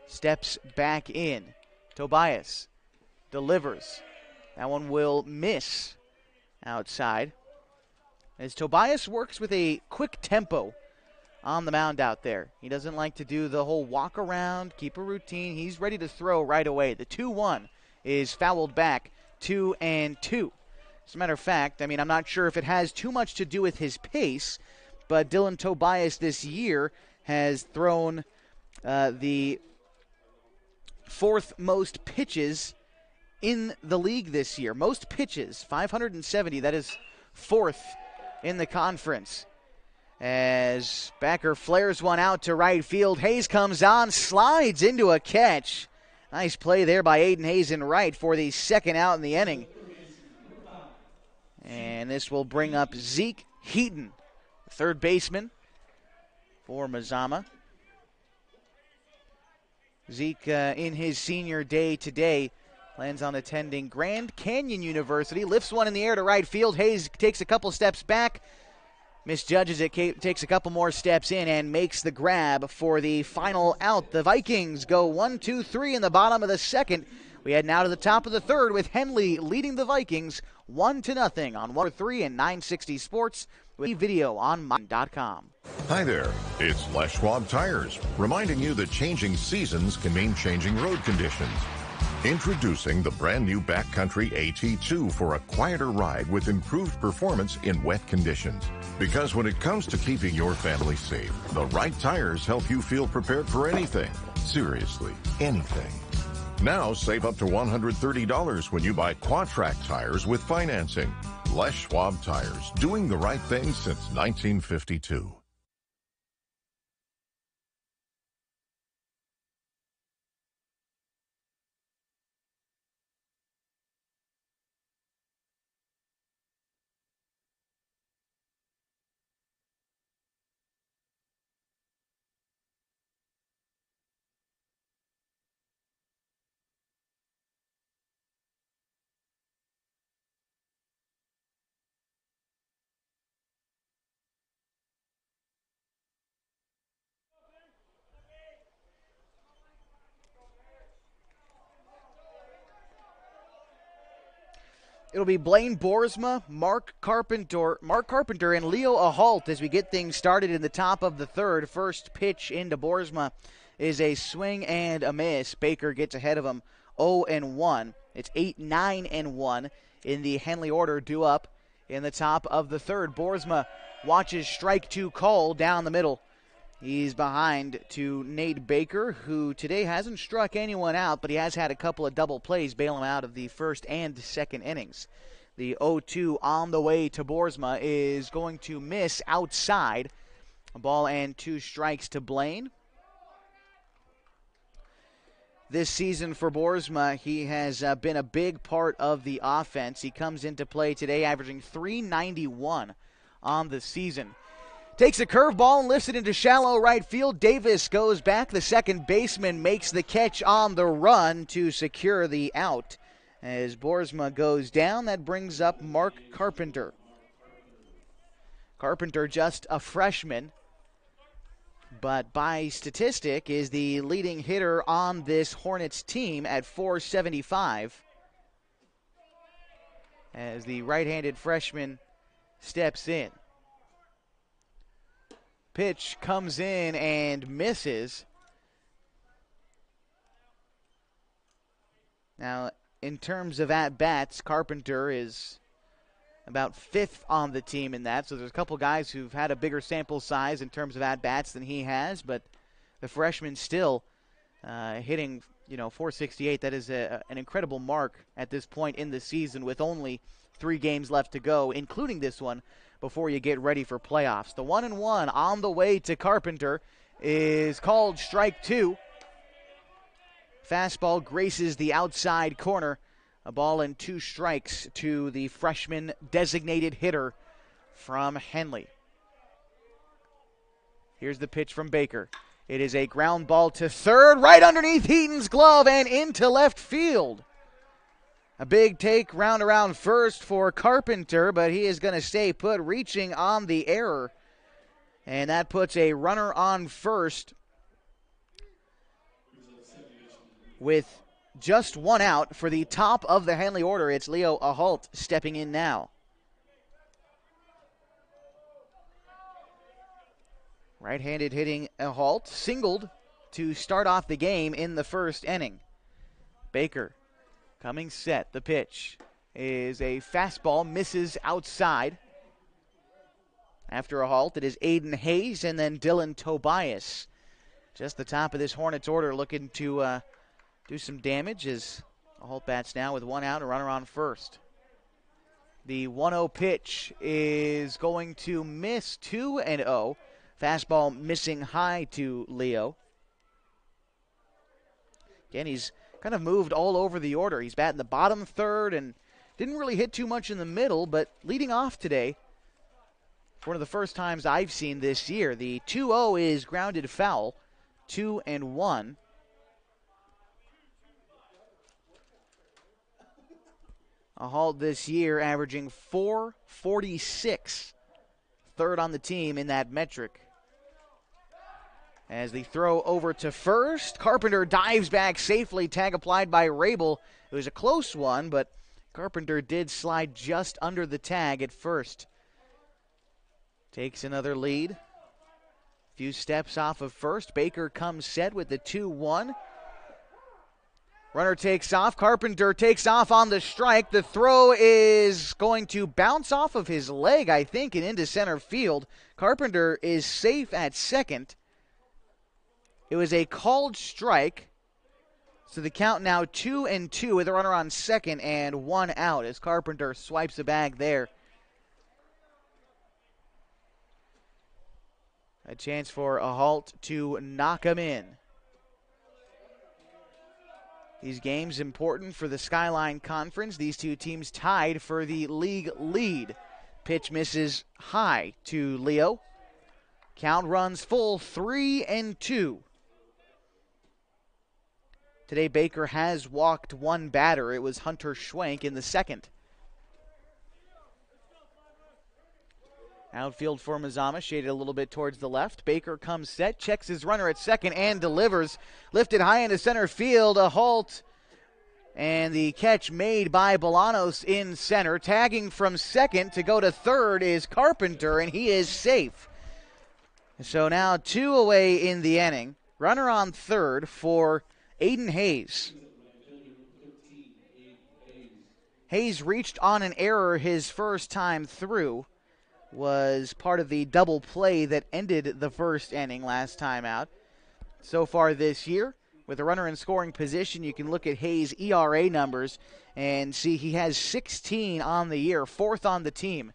Speaker 1: steps back in. Tobias delivers. That one will miss outside. As Tobias works with a quick tempo on the mound out there. He doesn't like to do the whole walk around, keep a routine. He's ready to throw right away. The 2-1 is fouled back, 2-2. As a matter of fact, I'm not sure if it has too much to do with his pace, but Dylan Tobias this year has thrown the fourth most pitches in the league this year. Most pitches, 570. That is fourth in the conference. As Backer flares one out to right field, Hayes comes on, slides into a catch. Nice play there by Aiden Hayes in right for the second out in the inning. And this will bring up Zeke Heaton, third baseman for Mazama. Zeke, in his senior day today, plans on attending Grand Canyon University. Lifts one in the air to right field. Hayes takes a couple steps back, misjudges it, takes a couple more steps in, and makes the grab for the final out. The Vikings go 1-2-3 in the bottom of the second. We head now to the top of the third with Henley leading the Vikings 1-0 on 103 and 960 Sports with video on mine.com.
Speaker 2: Hi there, it's Les Schwab Tires, reminding you that changing seasons can mean changing road conditions. Introducing the brand new Backcountry AT2 for a quieter ride with improved performance in wet conditions. Because when it comes to keeping your family safe, the right tires help you feel prepared for anything. Seriously, anything. Now save up to $130 when you buy Quadtrac tires with financing. Les Schwab Tires, doing the right thing since 1952.
Speaker 1: It'll be Blaine Boersma, Mark Carpenter, and Leo Ahalt as we get things started in the top of the third. First pitch into Boersma is a swing and a miss. Baker gets ahead of him 0-1. It's 8-9-1 in the Henley order due up in the top of the third. Boersma watches strike two call down the middle. He's behind to Nate Baker, who today hasn't struck anyone out, but he has had a couple of double plays bail him out of the first and second innings. The 0-2 on the way to Boersma is going to miss outside. A ball and two strikes to Blaine. This season for Boersma, he has been a big part of the offense. He comes into play today averaging .391 on the season. Takes a curveball and lifts it into shallow right field. Davis goes back. The second baseman makes the catch on the run to secure the out. As Boersma goes down, that brings up Mark Carpenter. Carpenter, just a freshman, but by statistic is the leading hitter on this Hornets team at .475. As the right-handed freshman steps in. Pitch comes in and misses. Now, in terms of at-bats, Carpenter is about fifth on the team in that. So there's a couple guys who've had a bigger sample size in terms of at-bats than he has. But the freshman still hitting, .468. That is an incredible mark at this point in the season with only 3 games left to go, including this one, before you get ready for playoffs. The 1-1 on the way to Carpenter is called strike two. Fastball graces the outside corner. A ball and 2 strikes to the freshman designated hitter from Henley. Here's the pitch from Baker. It is a ground ball to third, right underneath Heaton's glove and into left field. A big take round around first for Carpenter, but he is going to stay put, reaching on the error. And that puts a runner on first with just one out. For the top of the Henley order, it's Leo Ahalt stepping in now. Right-handed hitting Ahalt singled to start off the game in the first inning. Baker coming set. The pitch is a fastball, misses outside. After Ahalt, it is Aiden Hayes and then Dylan Tobias. Just the top of this Hornets order looking to do some damage as Ahalt bats now with one out, a runner on first. The 1-0 pitch is going to miss 2-0. Fastball missing high to Leo. Again, he's kind of moved all over the order. He's batting the bottom third and didn't really hit too much in the middle, but leading off today, for one of the first times I've seen this year, the 2-0 is grounded foul, 2-1. Ahalt this year averaging .446, third on the team in that metric. As the throw over to first, Carpenter dives back safely, tag applied by Rabel. It was a close one, but Carpenter did slide just under the tag at first. Takes another lead. Few steps off of first. Baker comes set with the 2-1. Runner takes off. Carpenter takes off on the strike. The throw is going to bounce off of his leg, I think, and into center field. Carpenter is safe at second. It was a called strike. So the count now 2-2 with a runner on second and one out as Carpenter swipes a bag there. A chance for Ahalt to knock him in. These games important for the Skyline Conference. These two teams tied for the league lead. Pitch misses high to Leo. Count runs full, 3-2. Today Baker has walked one batter. It was Hunter Schwenk in the second. Outfield for Mazama, shaded a little bit towards the left. Baker comes set, checks his runner at second, and delivers. Lifted high into center field, Ahalt. And the catch made by Bolanos in center. Tagging from second to go to third is Carpenter, and he is safe. So now 2 away in the inning. Runner on third for Aiden Hayes. Hayes reached on an error his first time through. Was part of the double play that ended the first inning last time out. So far this year, with a runner in scoring position, you can look at Hayes' ERA numbers and see he has 16 on the year, fourth on the team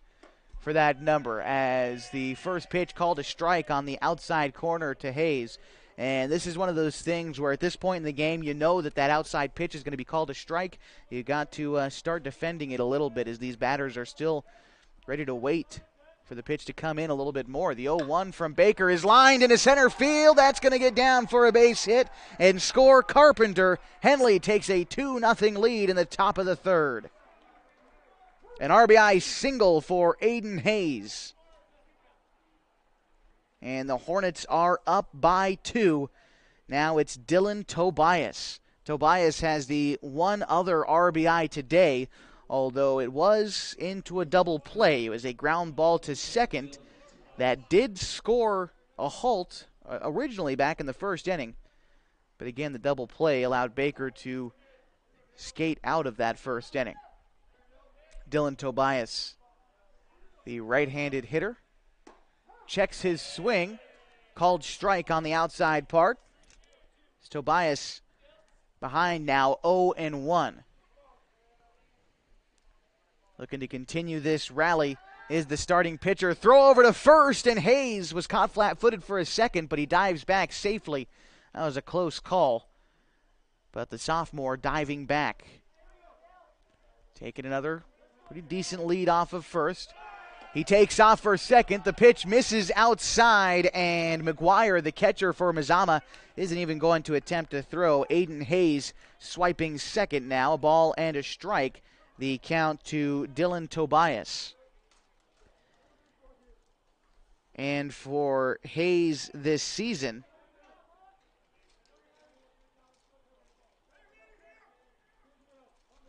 Speaker 1: for that number, as the first pitch called a strike on the outside corner to Hayes. And this is one of those things where at this point in the game, you know that that outside pitch is going to be called a strike. You got to start defending it a little bit as these batters are still ready to wait for the pitch to come in a little bit more. The 0-1 from Baker is lined into center field. That's going to get down for a base hit and score Carpenter. Henley takes a 2-0 lead in the top of the third. An RBI single for Aiden Hayes. And the Hornets are up by 2. Now it's Dylan Tobias. Tobias has the one other RBI today, although it was into a double play. It was a ground ball to second that did score Ahalt originally back in the first inning. But again, the double play allowed Baker to skate out of that first inning. Dylan Tobias, the right-handed hitter, checks his swing, called strike on the outside part. It's Tobias behind now 0-1. Looking to continue this rally is the starting pitcher. Throw over to first, and Hayes was caught flat-footed for a second, but he dives back safely. That was a close call. But the sophomore diving back. Taking another pretty decent lead off of first. He takes off for second. The pitch misses outside, and McGuire, the catcher for Mazama, isn't even going to attempt to throw. Aiden Hayes swiping second now. A ball and a strike. The count to Dylan Tobias. And for Hayes this season,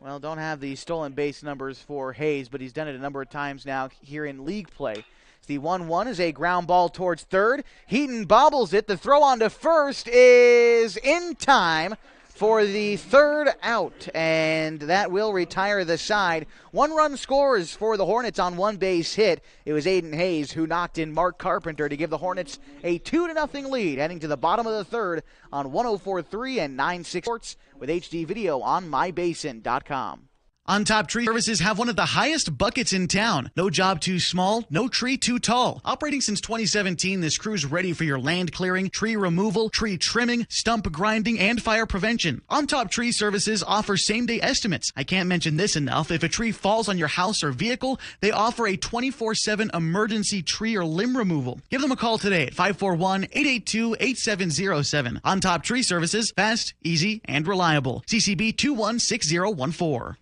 Speaker 1: well, don't have the stolen base numbers for Hayes, but he's done it a number of times now here in league play. The 1-1 is a ground ball towards third. Heaton bobbles it. The throw on to first is in time for the third out, and that will retire the side. 1-run scores for the Hornets on one base hit. It was Aiden Hayes who knocked in Mark Carpenter to give the Hornets a 2-0 lead, heading to the bottom of the third on 104.3 and 960 Sports with HD video on mybasin.com.
Speaker 6: On Top Tree Services have one of the highest buckets in town. No job too small, no tree too tall. Operating since 2017, this crew's ready for your land clearing, tree removal, tree trimming, stump grinding, and fire prevention. On Top Tree Services offers same-day estimates. I can't mention this enough. If a tree falls on your house or vehicle, they offer a 24/7 emergency tree or limb removal. Give them a call today at 541-882-8707. On Top Tree Services, fast, easy, and reliable. CCB 216014.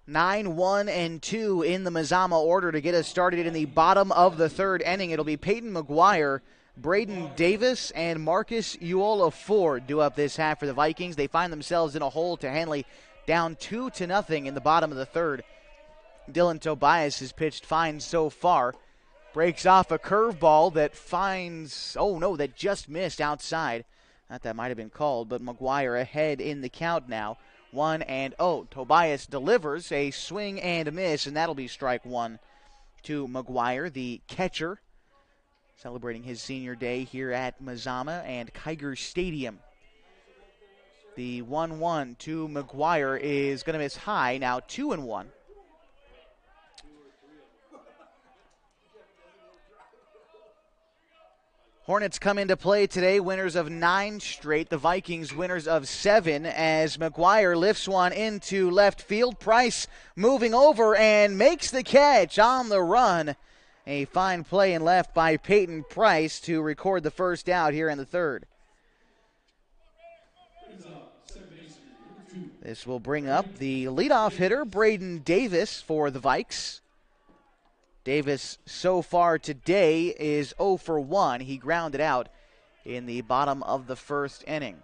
Speaker 1: Nine, 1, and 2 in the Mazama order to get us started in the bottom of the third inning. It'll be Peyton McGuire, Braden Davis, and Marcus Uola Ford do up this half for the Vikings. They find themselves in a hole to Henley, down 2-0 in the bottom of the third. Dylan Tobias has pitched fine so far. Breaks off a curveball that that just missed outside. Thought that might have been called, but McGuire ahead in the count now. 1-0. Tobias delivers a swing and a miss, and that'll be strike one to McGuire, the catcher, celebrating his senior day here at Mazama and Kiger Stadium. The 1-1 to McGuire is going to miss high, now 2-1. Hornets come into play today, winners of 9 straight. The Vikings winners of 7 as McGuire lifts one into left field. Price moving over and makes the catch on the run. A fine play in left by Peyton Price to record the first out here in the third. This will bring up the leadoff hitter, Braden Davis, for the Vikes. Davis so far today is 0 for 1. He grounded out in the bottom of the first inning.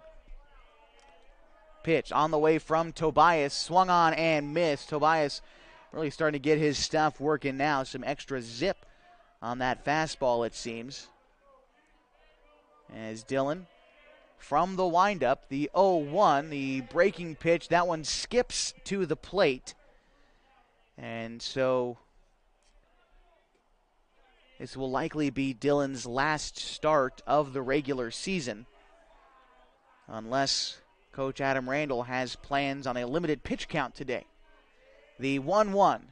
Speaker 1: Pitch on the way from Tobias, swung on and missed. Tobias really starting to get his stuff working now. Some extra zip on that fastball, it seems. As Dylan from the windup, the 0-1, the breaking pitch, that one skips to the plate. And so this will likely be Dylan's last start of the regular season, unless Coach Adam Randall has plans on a limited pitch count today. The 1-1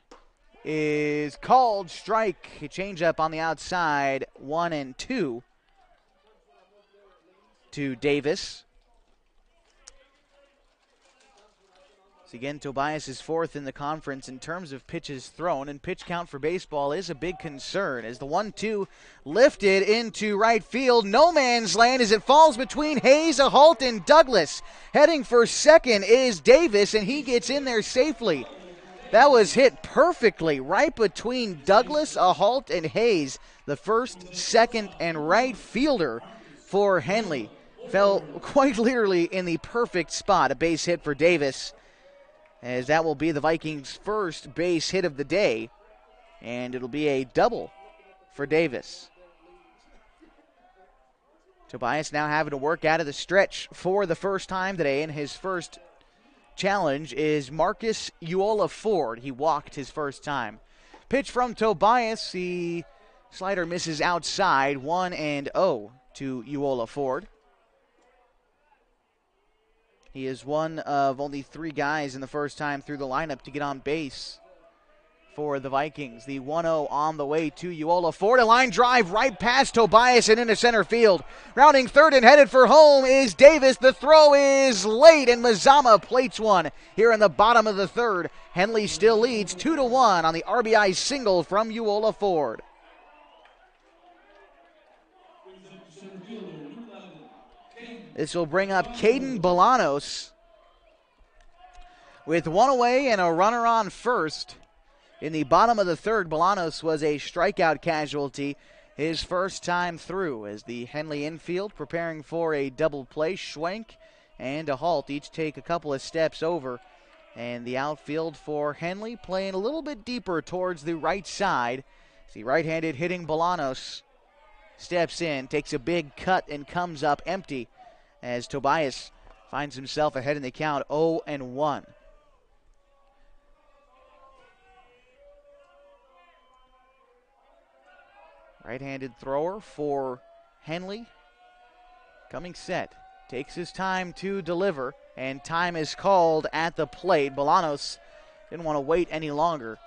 Speaker 1: is called strike. A changeup on the outside, 1-2 to Davis. So again, Tobias is 4th in the conference in terms of pitches thrown, and pitch count for baseball is a big concern as the 1-2 lifted into right field. No man's land as it falls between Hayes, Ahalt, and Douglas. Heading for second is Davis, and he gets in there safely. That was hit perfectly right between Douglas, Ahalt, and Hayes. The first, second, and right fielder for Henley fell quite literally in the perfect spot. A base hit for Davis, as that will be the Vikings' first base hit of the day, and it'll be a double for Davis. Tobias now having to work out of the stretch for the first time today, and his first challenge is Marcus Uola Ford. He walked his first time. Pitch from Tobias, the slider misses outside, 1-0 to Uola Ford. He is one of only 3 guys in the first time through the lineup to get on base for the Vikings. The 1-0 on the way to Uola Ford. A line drive right past Tobias and into center field. Rounding third and headed for home is Davis. The throw is late, and Mazama plates one here in the bottom of the third. Henley still leads 2-1 on the RBI single from Uola Ford. This will bring up Caden Bolanos with one away and a runner on first. In the bottom of the third, Bolanos was a strikeout casualty his first time through as the Henley infield preparing for a double play. Schwenk and a halt each take a couple of steps over. And the outfield for Henley playing a little bit deeper towards the right side. The right-handed hitting Bolanos steps in, takes a big cut, and comes up empty as Tobias finds himself ahead in the count 0-1. Right-handed thrower for Henley. Coming set. Takes his time to deliver, and time is called at the plate. Bolanos didn't want to wait any longer.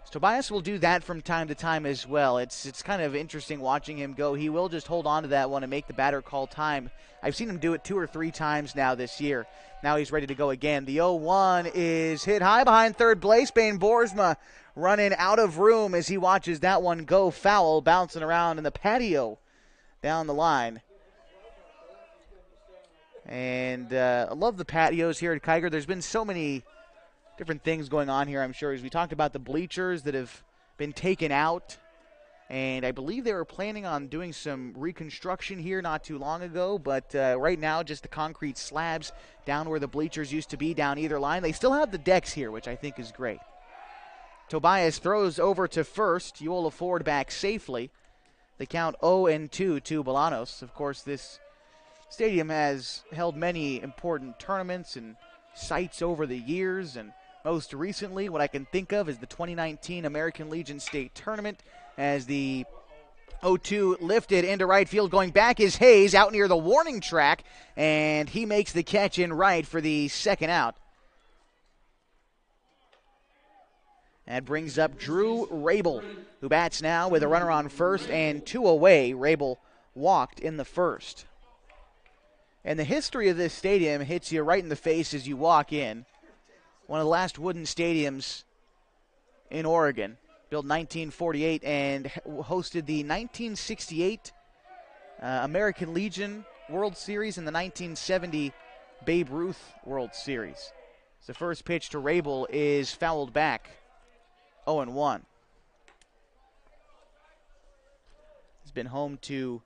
Speaker 1: So Tobias will do that from time to time as well. It's kind of interesting watching him go. He will just hold on to that one and make the batter call time. I've seen him do it 2 or 3 times now this year. Now he's ready to go again. The 0-1 is hit high behind third base. Bane Boersma running out of room as he watches that one go foul, bouncing around in the patio down the line. And I love the patios here at Kiger. There's been so many different things going on here, I'm sure. As we talked about the bleachers that have been taken out, and I believe they were planning on doing some reconstruction here not too long ago, but right now just the concrete slabs down where the bleachers used to be down either line. They still have the decks here, which I think is great. Tobias throws over to first. Uola Ford back safely. The count 0-2 to Bolanos. Of course, this stadium has held many important tournaments and sites over the years, and most recently what I can think of is the 2019 American Legion State Tournament, as the 0-2 lifted into right field. Going back is Hayes out near the warning track, and he makes the catch in right for the second out. That brings up Drew Rabel, who bats now with a runner on first and 2 away. Rabel walked in the first. And the history of this stadium hits you right in the face as you walk in. One of the last wooden stadiums in Oregon, built 1948 and hosted the 1968 American Legion World Series and the 1970 Babe Ruth World Series. The first pitch to Rabel is fouled back. 0-1. He's been home to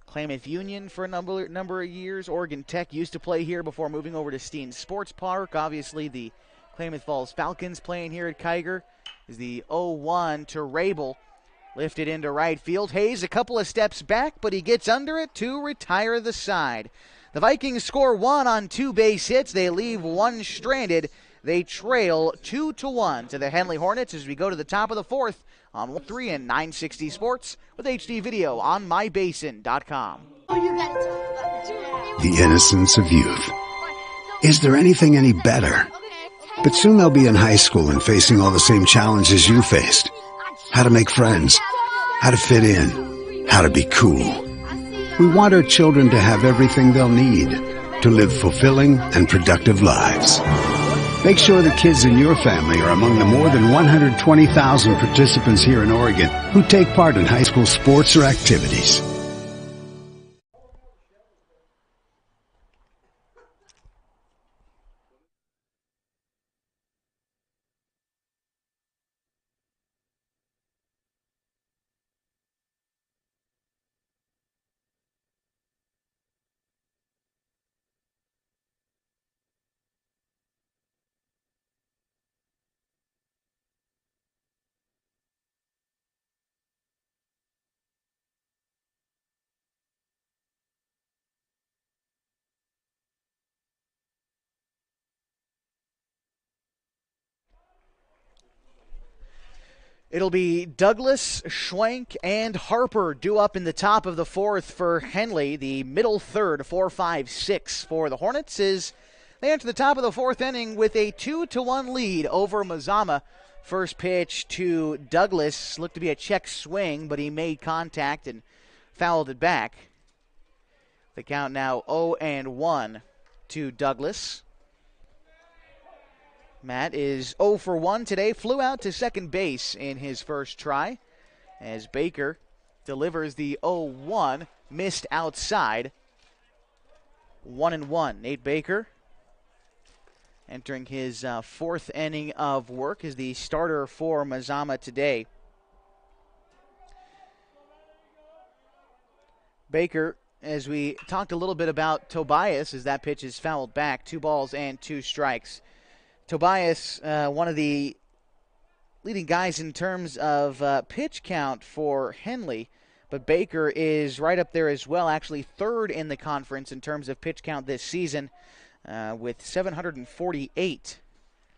Speaker 1: Klamath Union for a number of years. Oregon Tech used to play here before moving over to Steen Sports Park. Obviously, the Klamath Falls Falcons playing here at Kiger. Is the 0-1 to Rabel. Lifted into right field. Hayes a couple of steps back, but he gets under it to retire the side. The Vikings score 1 on 2 base hits. They leave 1 stranded. They trail 2-1 to the Henley Hornets as we go to the top of the 4th on 3 and 960 Sports with HD video on mybasin.com.
Speaker 7: The innocence of youth. Is there anything any better? But soon they'll be in high school and facing all the same challenges you faced. How to make friends, how to fit in, how to be cool. We want our children to have everything they'll need to live fulfilling and productive lives. Make sure the kids in your family are among the more than 120,000 participants here in Oregon who take part in high school sports or activities.
Speaker 1: It'll be Douglas, Schwenk, and Harper due up in the top of the 4th for Henley. The middle third, 4-5-6 for the Hornets, is they enter the top of the 4th inning with a 2-1 lead over Mazama. First pitch to Douglas looked to be a check swing, but he made contact and fouled it back. The count now 0-1 to Douglas. Matt is 0 for 1 today. Flew out to second base in his first try as Baker delivers the 0-1. Missed outside. 1-1. Nate Baker entering his fourth inning of work as the starter for Mazama today. Baker, as we talked a little bit about Tobias, as that pitch is fouled back, 2 balls and 2 strikes. Tobias, one of the leading guys in terms of pitch count for Henley, but Baker is right up there as well, actually third in the conference in terms of pitch count this season, with 748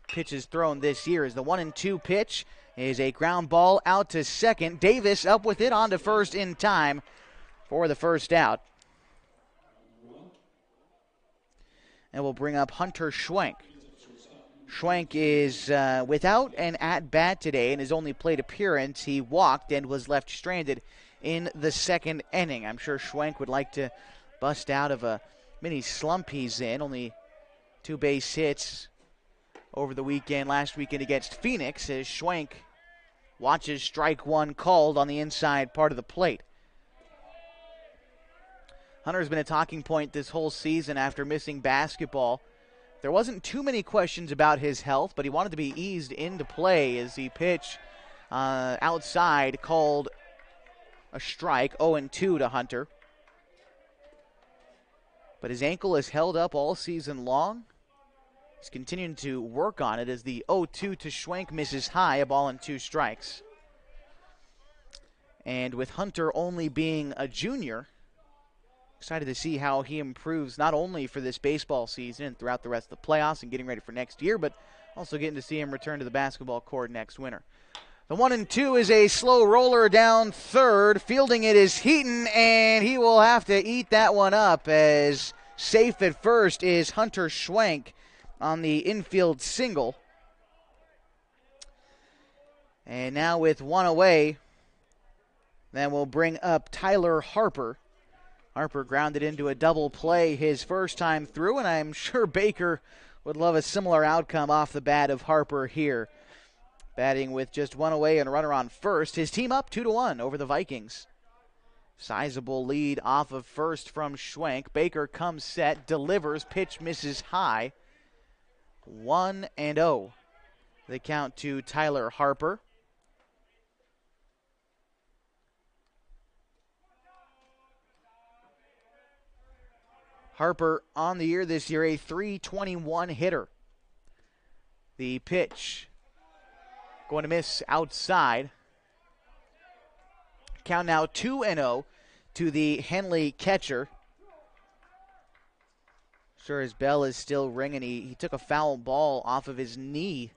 Speaker 1: pitches thrown this year. As the 1-2 pitch is a ground ball out to second. Davis up with it onto first in time for the first out. And we'll bring up Hunter Schwenk. Schwenk is without an at-bat today in his only plate appearance. He walked and was left stranded in the second inning. I'm sure Schwenk would like to bust out of a mini slump he's in. Only 2 base hits over the weekend, last weekend against Phoenix, as Schwenk watches strike 1 called on the inside part of the plate. Hunter's been a talking point this whole season after missing basketball. There wasn't too many questions about his health, but he wanted to be eased into play as the pitch outside called a strike, 0-2 to Hunter. But his ankle is held up all season long. He's continuing to work on it as the 0-2 to Schwenk misses high, a ball and 2 strikes. And with Hunter only being a junior, excited to see how he improves not only for this baseball season and throughout the rest of the playoffs and getting ready for next year, but also getting to see him return to the basketball court next winter. The 1-2 is a slow roller down third. Fielding it is Heaton, and he will have to eat that one up as safe at first is Hunter Schwenk on the infield single. And now with 1 away, then we'll bring up Tyler Harper. Harper grounded into a double play his first time through, and I'm sure Baker would love a similar outcome off the bat of Harper here. Batting with just 1 away and a runner on first. His team up 2-1 over the Vikings. Sizable lead off of first from Schwenk. Baker comes set, delivers, pitch misses high. 1-0. The count to Tyler Harper. Harper on the year this year, a .321 hitter. The pitch going to miss outside. Count now 2-0 to the Henley catcher. Sure, his bell is still ringing. He took a foul ball off of his knee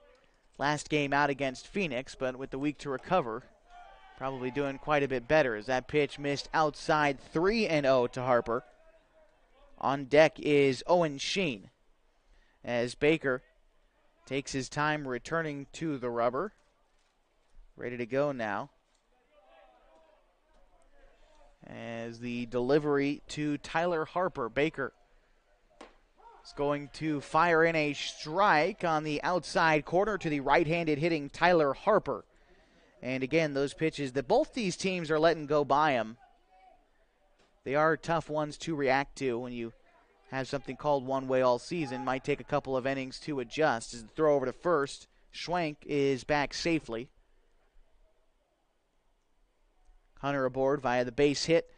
Speaker 1: last game out against Phoenix, but with the week to recover, probably doing quite a bit better as that pitch missed outside. 3-0 to Harper. On deck is Owen Sheen as Baker takes his time returning to the rubber. Ready to go now. As the delivery to Tyler Harper. Baker is going to fire in a strike on the outside corner to the right-handed hitting Tyler Harper. And again, those pitches that both these teams are letting go by him, they are tough ones to react to when you have something called one way all season. Might take a couple of innings to adjust. As the throw over to first, Schwenk is back safely. Hunter aboard via the base hit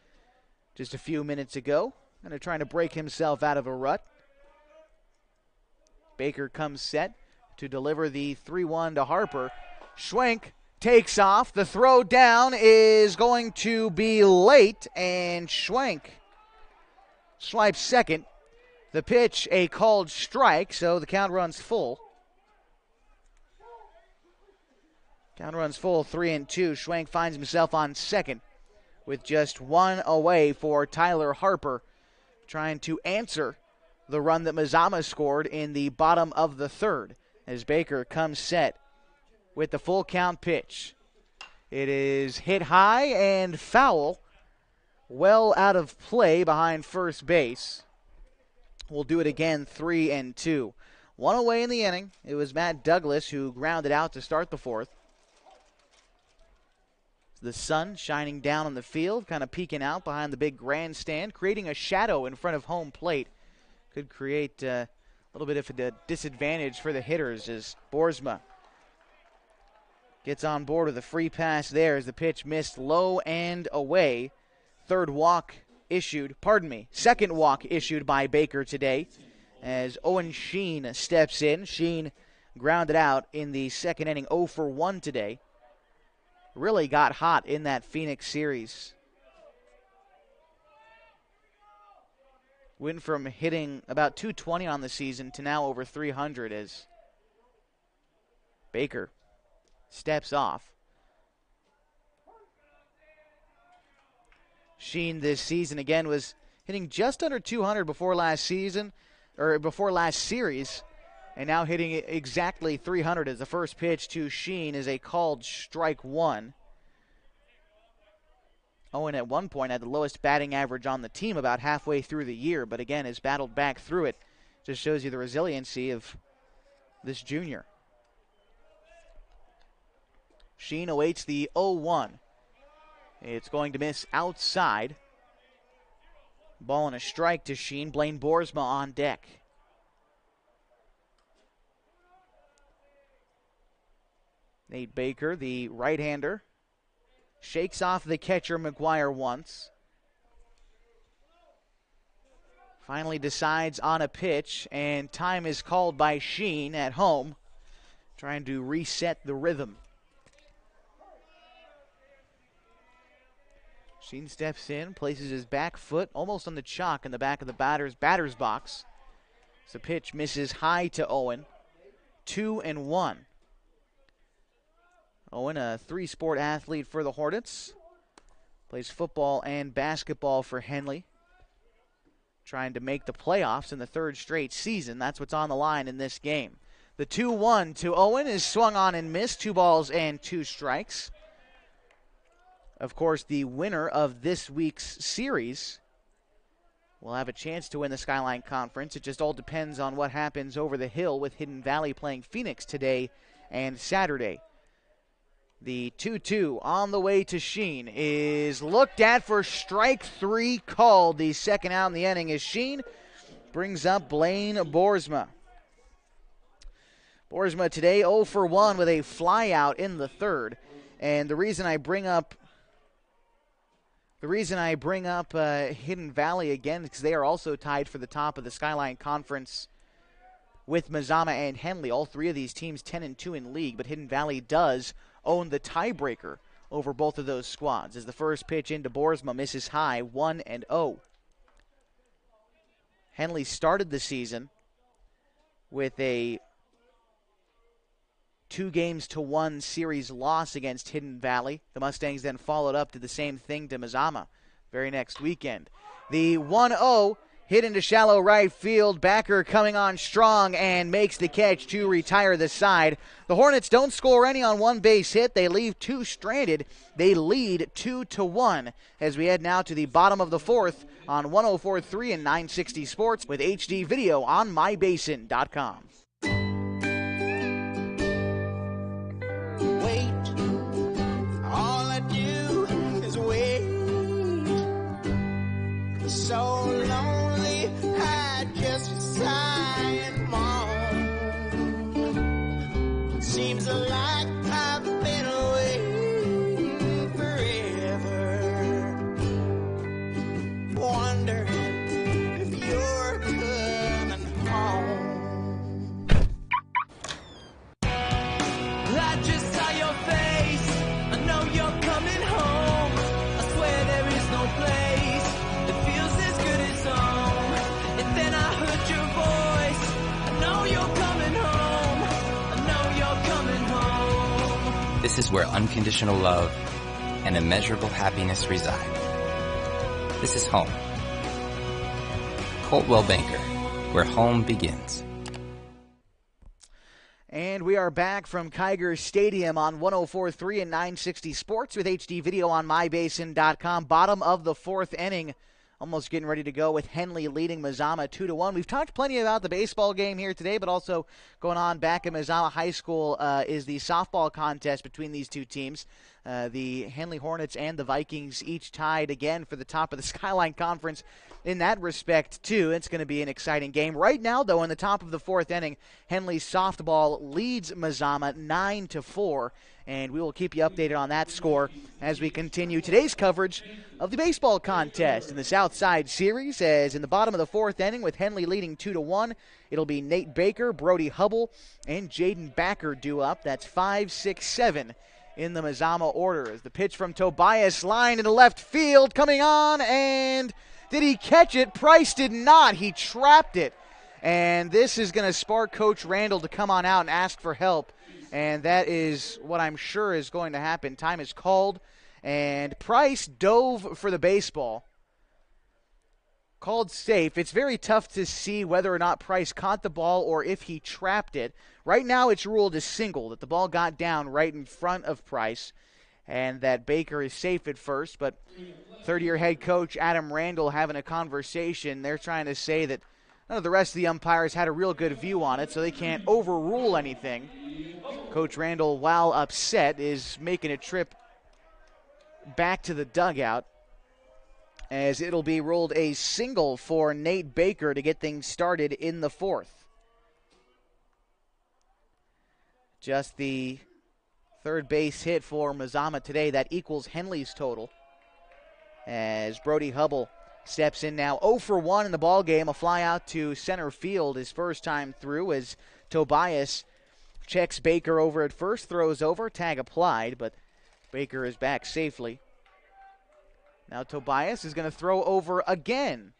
Speaker 1: just a few minutes ago. Kind of trying to break himself out of a rut. Baker comes set to deliver the 3-1 to Harper. Schwenk takes off. The throw down is going to be late, and Schwenk swipes second. The pitch, a called strike, so the count runs full. Count runs full, 3-2. Schwenk finds himself on second with just 1 away for Tyler Harper, trying to answer the run that Mazama scored in the bottom of the third as Baker comes set with the full count pitch. It is hit high and foul, well out of play behind first base. We'll do it again, 3-2. One away in the inning. It was Matt Douglas who grounded out to start the fourth. The sun shining down on the field, kind of peeking out behind the big grandstand, creating a shadow in front of home plate. Could create a little bit of a disadvantage for the hitters as Boersma gets on board with a free pass there as the pitch missed low and away. Second walk issued by Baker today as Owen Sheen steps in. Sheen grounded out in the second inning, 0 for 1 today. Really got hot in that Phoenix series. Went from hitting about 220 on the season to now over 300 as Baker steps off. Sheen this season again was hitting just under 200 before last series, and now hitting exactly 300 as the first pitch to Sheen is a called strike one. Owen at one point had the lowest batting average on the team about halfway through the year, but again has battled back through it. Just shows you the resiliency of this junior. Sheen awaits the 0-1. It's going to miss outside. Ball and a strike to Sheen. Blaine Boersma on deck. Nate Baker, the right-hander, shakes off the catcher McGuire once. Finally decides on a pitch, and time is called by Sheen at home, trying to reset the rhythm. Sheen steps in, places his back foot almost on the chalk in the back of the batter's box. So the pitch misses high to Owen. 2-1. Owen, a three-sport athlete for the Hornets. Plays football and basketball for Henley. Trying to make the playoffs in the third straight season. That's what's on the line in this game. The 2-1 to Owen is swung on and missed. 2 balls and 2 strikes. Of course, the winner of this week's series will have a chance to win the Skyline Conference. It just all depends on what happens over the hill with Hidden Valley playing Phoenix today and Saturday. The 2-2 on the way to Sheen is looked at for strike 3 called. The second out in the inning as Sheen brings up Blaine Boersma. Boersma today 0 for 1 with a fly out in the third. And the reason I bring up Hidden Valley again is because they are also tied for the top of the Skyline Conference with Mazama and Henley. All three of these teams 10-2 in league, but Hidden Valley does own the tiebreaker over both of those squads as the first pitch into Boersma misses high, 1-0. Henley started the season with a 2-1 series loss against Hidden Valley. The Mustangs then followed up to the same thing to Mazama very next weekend. The 1-0 hit into shallow right field. Backer coming on strong and makes the catch to retire the side. The Hornets don't score any on one base hit. They leave 2 stranded. They lead 2-1 as we head now to the bottom of the fourth on 104.3 and 960 Sports with HD video on mybasin.com.
Speaker 9: So lonely, I just sigh and moan. Seems like I've been away forever. Wondering if you're coming home. I just saw your face. I know you're coming home. I swear there is no place.
Speaker 10: This is where unconditional love and immeasurable happiness reside. This is home. Coltwell Banker, where home begins.
Speaker 1: And And we are back from Kiger Stadium on 104.3 and 960 Sports with HD video on mybasin.com. Bottom of the fourth inning. Almost getting ready to go with Henley leading Mazama 2-1. We've talked plenty about the baseball game here today, but also going on back at Mazama High School is the softball contest between these two teams. The Henley Hornets and the Vikings each tied again for the top of the Skyline Conference in that respect, too. It's going to be an exciting game. Right now, though, in the top of the fourth inning, Henley softball leads Mazama 9-4. And we will keep you updated on that score as we continue today's coverage of the baseball contest in the Southside Series. As in the bottom of the fourth inning with Henley leading 2-1, it'll be Nate Baker, Brody Hubble, and Jaden Backer due up. That's 5, 6, 7 in the Mazama order. As the pitch from Tobias line into left field coming on, and did he catch it? Price did not. He trapped it. And this is going to spark Coach Randall to come on out and ask for help. And that is what I'm sure is going to happen. Time is called, and Price dove for the baseball. Called safe. It's very tough to see whether or not Price caught the ball or if he trapped it. Right now it's ruled a single, that the ball got down right in front of Price, and that Baker is safe at first. But third-year head coach Adam Randall having a conversation. They're trying to say that none of the rest of the umpires had a real good view on it, so they can't overrule anything. Coach Randall, while upset, is making a trip back to the dugout as it'll be ruled a single for Nate Baker to get things started in the fourth. Just the third base hit for Mazama today. That equals Henley's total. As Brody Hubble steps in now 0 for 1 in the ballgame. A fly out to center field his first time through as Tobias checks Baker over at first, throws over, tag applied, but Baker is back safely. Now Tobias is going to throw over again.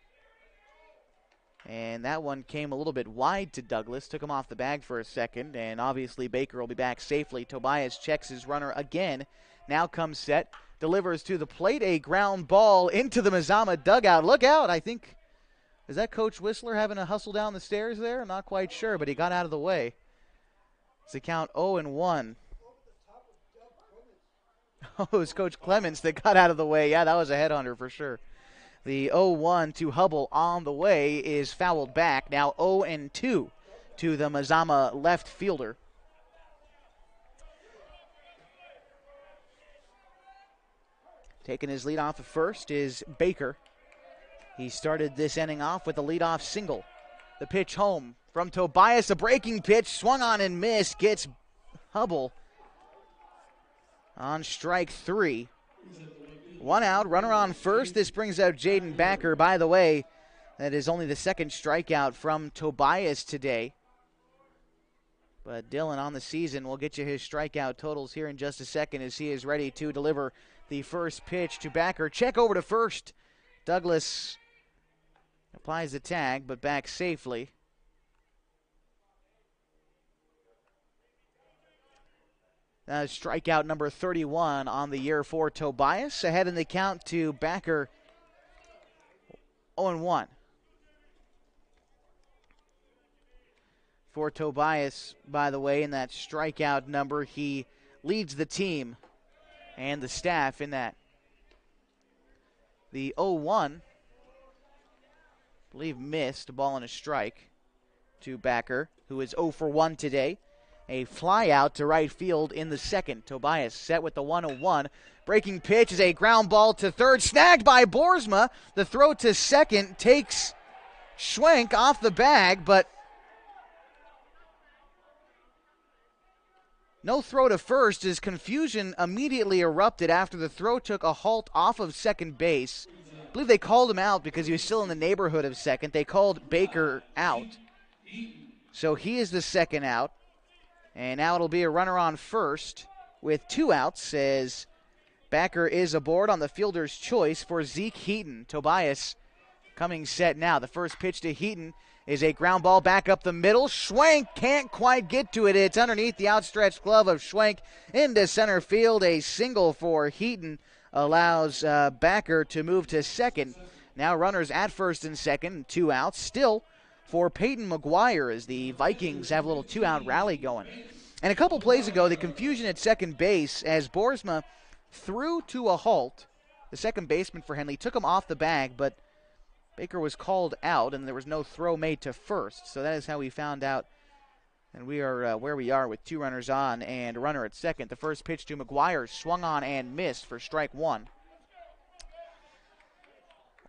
Speaker 1: And that one came a little bit wide to Douglas, took him off the bag for a second, and obviously Baker will be back safely. Tobias checks his runner again, now comes set, delivers to the plate, a ground ball into the Mazama dugout. Look out, I think, is that Coach Whistler having a hustle down the stairs there? I'm not quite sure, but he got out of the way. It's a count 0-1. Oh, it was Coach Clements that got out of the way. Yeah, that was a headhunter for sure. The 0-1 to Hubble on the way is fouled back. Now 0-2 to the Mazama left fielder. Taking his lead off at first is Baker. He started this inning off with a leadoff single. The pitch home from Tobias, a breaking pitch, swung on and missed, gets Hubble on strike 3. 1 out, runner on first. This brings out Jaden Backer. By the way, that is only the second strikeout from Tobias today. But Dylan on the season will get you his strikeout totals here in just a second as he is ready to deliver the first pitch to Backer. Check over to first. Douglas applies the tag, but back safely. Strikeout number 31 on the year for Tobias. Ahead in the count to Backer, 0-1. For Tobias, by the way, in that strikeout number, he leads the team and the staff in that. The 0-1, I believe, missed a ball and a strike to Backer, who is 0 for 1 today. A fly out to right field in the second. Tobias set with the 1-0-1. Breaking pitch is a ground ball to third. Snagged by Boersma. The throw to second takes Schwenk off the bag, but no throw to first as confusion immediately erupted after the throw took a halt off of second base. I believe they called him out because he was still in the neighborhood of second. They called Baker out. So he is the second out. And now it'll be a runner on first with 2 outs as Backer is aboard on the fielder's choice for Zeke Heaton. Tobias coming set now. The first pitch to Heaton is a ground ball back up the middle. Schwenk can't quite get to it. It's underneath the outstretched glove of Schwenk into center field. A single for Heaton allows Backer to move to second. Now runners at first and second, 2 outs. Still for Peyton McGuire as the Vikings have a little 2-out rally going. And a couple plays ago, the confusion at second base as Boersma threw to a halt. The second baseman for Henley took him off the bag, but Baker was called out, and there was no throw made to first. So that is how we found out. And we are where we are with 2 runners on and a runner at second. The first pitch to McGuire swung on and missed for strike 1.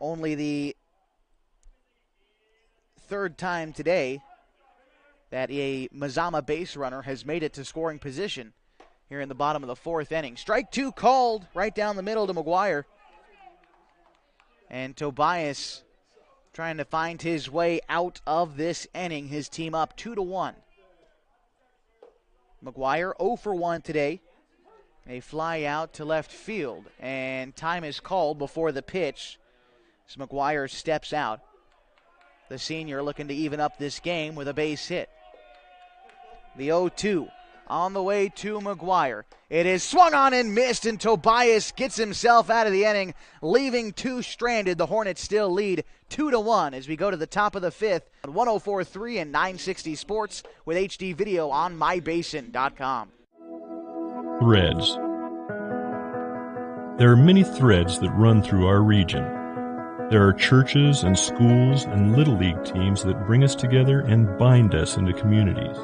Speaker 1: Only the third time today that a Mazama base runner has made it to scoring position here in the bottom of the 4th inning. Strike 2 called right down the middle to McGuire. And Tobias trying to find his way out of this inning. His team up 2-1. McGuire 0 for 1 today. A fly out to left field. And time is called before the pitch as McGuire steps out. The senior looking to even up this game with a base hit. The 0-2 on the way to McGuire. It is swung on and missed, and Tobias gets himself out of the inning, leaving 2 stranded. The Hornets still lead 2-1 as we go to the top of the 5th on 104.3 and 960 Sports with HD video on mybasin.com.
Speaker 11: Threads. There are many threads that run through our region. There are churches and schools and Little League teams that bring us together and bind us into communities.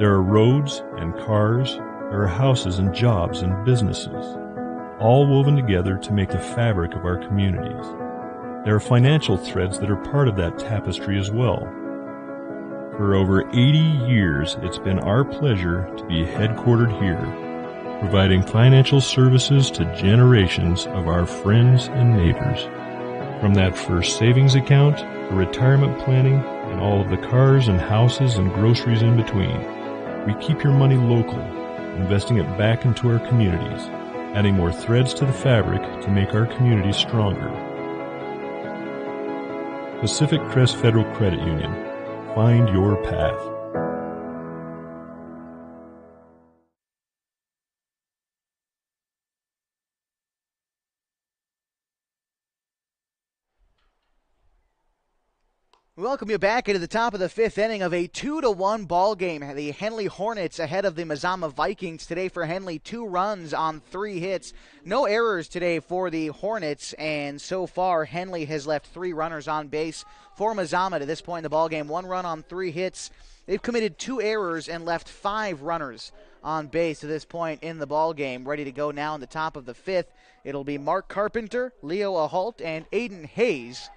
Speaker 11: There are roads and cars, there are houses and jobs and businesses, all woven together to make the fabric of our communities. There are financial threads that are part of that tapestry as well. For over 80 years, it's been our pleasure to be headquartered here, providing financial services to generations of our friends and neighbors. From that first savings account, to retirement planning, and all of the cars and houses and groceries in between. We keep your money local, investing it back into our communities, adding more threads to the fabric to make our communities stronger. Pacific Crest Federal Credit Union. Find your path.
Speaker 1: We welcome you back into the top of the 5th inning of a 2-1 ball game. The Henley Hornets ahead of the Mazama Vikings today for Henley. 2 runs on 3 hits. No errors today for the Hornets, and so far Henley has left 3 runners on base for Mazama to this point in the ball game. 1 run on 3 hits. They've committed 2 errors and left 5 runners on base to this point in the ball game. Ready to go now in the top of the 5th. It'll be Mark Carpenter, Leo Ahalt, and Aiden Hayes.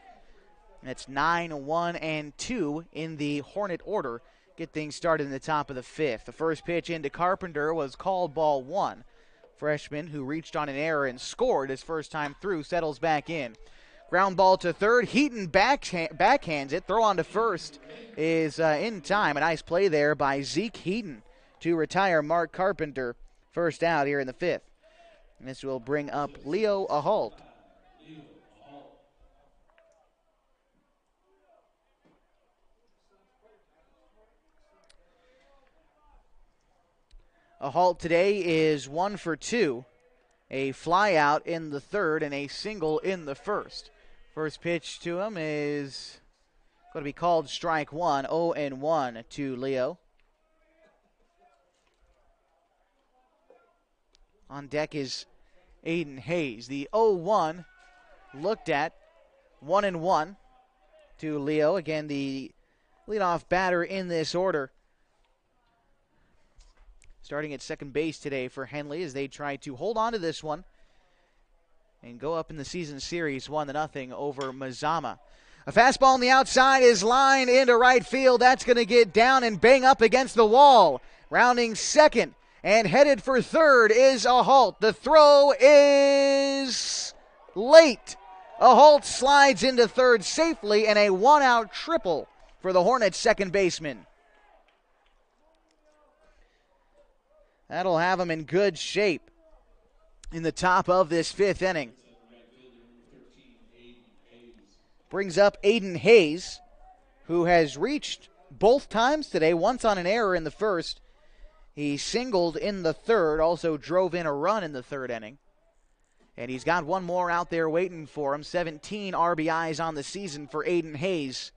Speaker 1: That's 9, 1, and 2 in the Hornet order. Get things started in the top of the 5th. The first pitch into Carpenter was called ball 1. Freshman who reached on an error and scored his first time through settles back in. Ground ball to third. Heaton backhands it. Throw on to first is in time. A nice play there by Zeke Heaton to retire Mark Carpenter. First out here in the 5th. And this will bring up Leo Ahalt. Ahalt today is 1 for 2. A fly out in the 3rd and a single in the 1st. First pitch to him is going to be called strike 1. 0-1 to Leo. On deck is Aiden Hayes. The 0-1 looked at. 1-1 to Leo. Again, the leadoff batter in this order. Starting at second base today for Henley as they try to hold on to this one and go up in the season series 1-0 over Mazama. A fastball on the outside is lined into right field. That's going to get down and bang up against the wall. Rounding second and headed for third is Ahalt. The throw is late. Ahalt slides into third safely and a 1-out triple for the Hornets second baseman. That'll have him in good shape in the top of this 5th inning. Brings up Aiden Hayes, who has reached both times today, once on an error in the 1st. He singled in the 3rd, also drove in a run in the 3rd inning. And he's got one more out there waiting for him. 17 RBIs on the season for Aiden Hayes.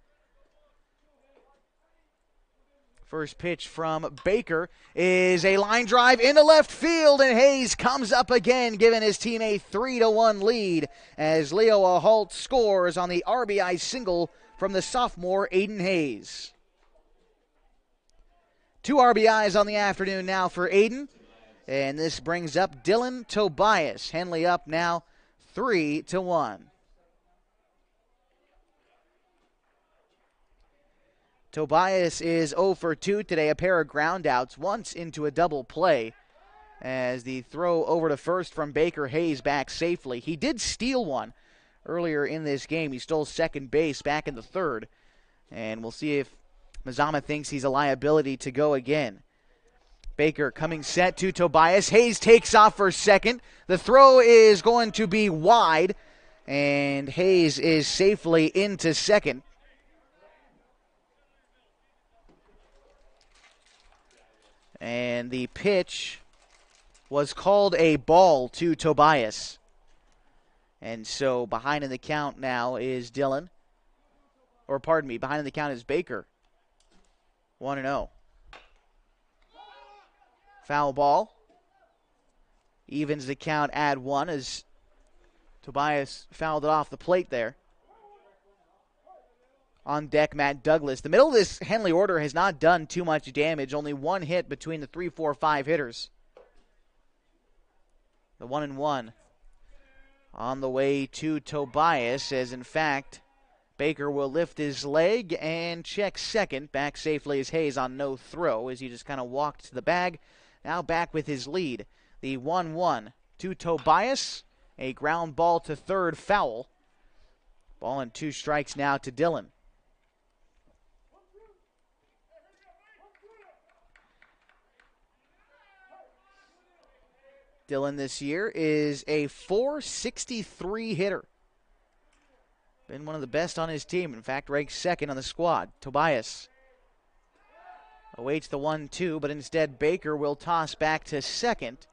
Speaker 1: First pitch from Baker is a line drive into left field, and Hayes comes up again, giving his team a 3-1 lead as Leo Ahalt scores on the RBI single from the sophomore Aiden Hayes. 2 RBIs on the afternoon now for Aiden, and this brings up Dylan Tobias. Henley up now 3-1. Tobias is 0 for 2 today, a pair of groundouts, once into a double play as the throw over to first from Baker Hayes back safely. He did steal one earlier in this game. He stole second base back in the third, and we'll see if Mazama thinks he's a liability to go again. Baker coming set to Tobias. Hayes takes off for second. The throw is going to be wide, and Hayes is safely into second. And the pitch was called a ball to Tobias. And so behind in the count now is Dylan. Or pardon me, behind in the count is Baker. 1-0. Foul ball. Evens the count at 1 as Tobias fouled it off the plate there. On deck, Matt Douglas. The middle of this Henley order has not done too much damage. Only 1 hit between the 3, 4, 5 hitters. The 1-1 on the way to Tobias, as in fact Baker will lift his leg and check second. Back safely as Hayes on no throw as he just kind of walked to the bag. Now back with his lead. The 1-1 to Tobias. A ground ball to third, foul. Ball and 2 strikes now to Dylan. Dylan this year is a .463 hitter. Been one of the best on his team. In fact, ranks second on the squad. Tobias awaits the 1-2, but instead Baker will toss back to second.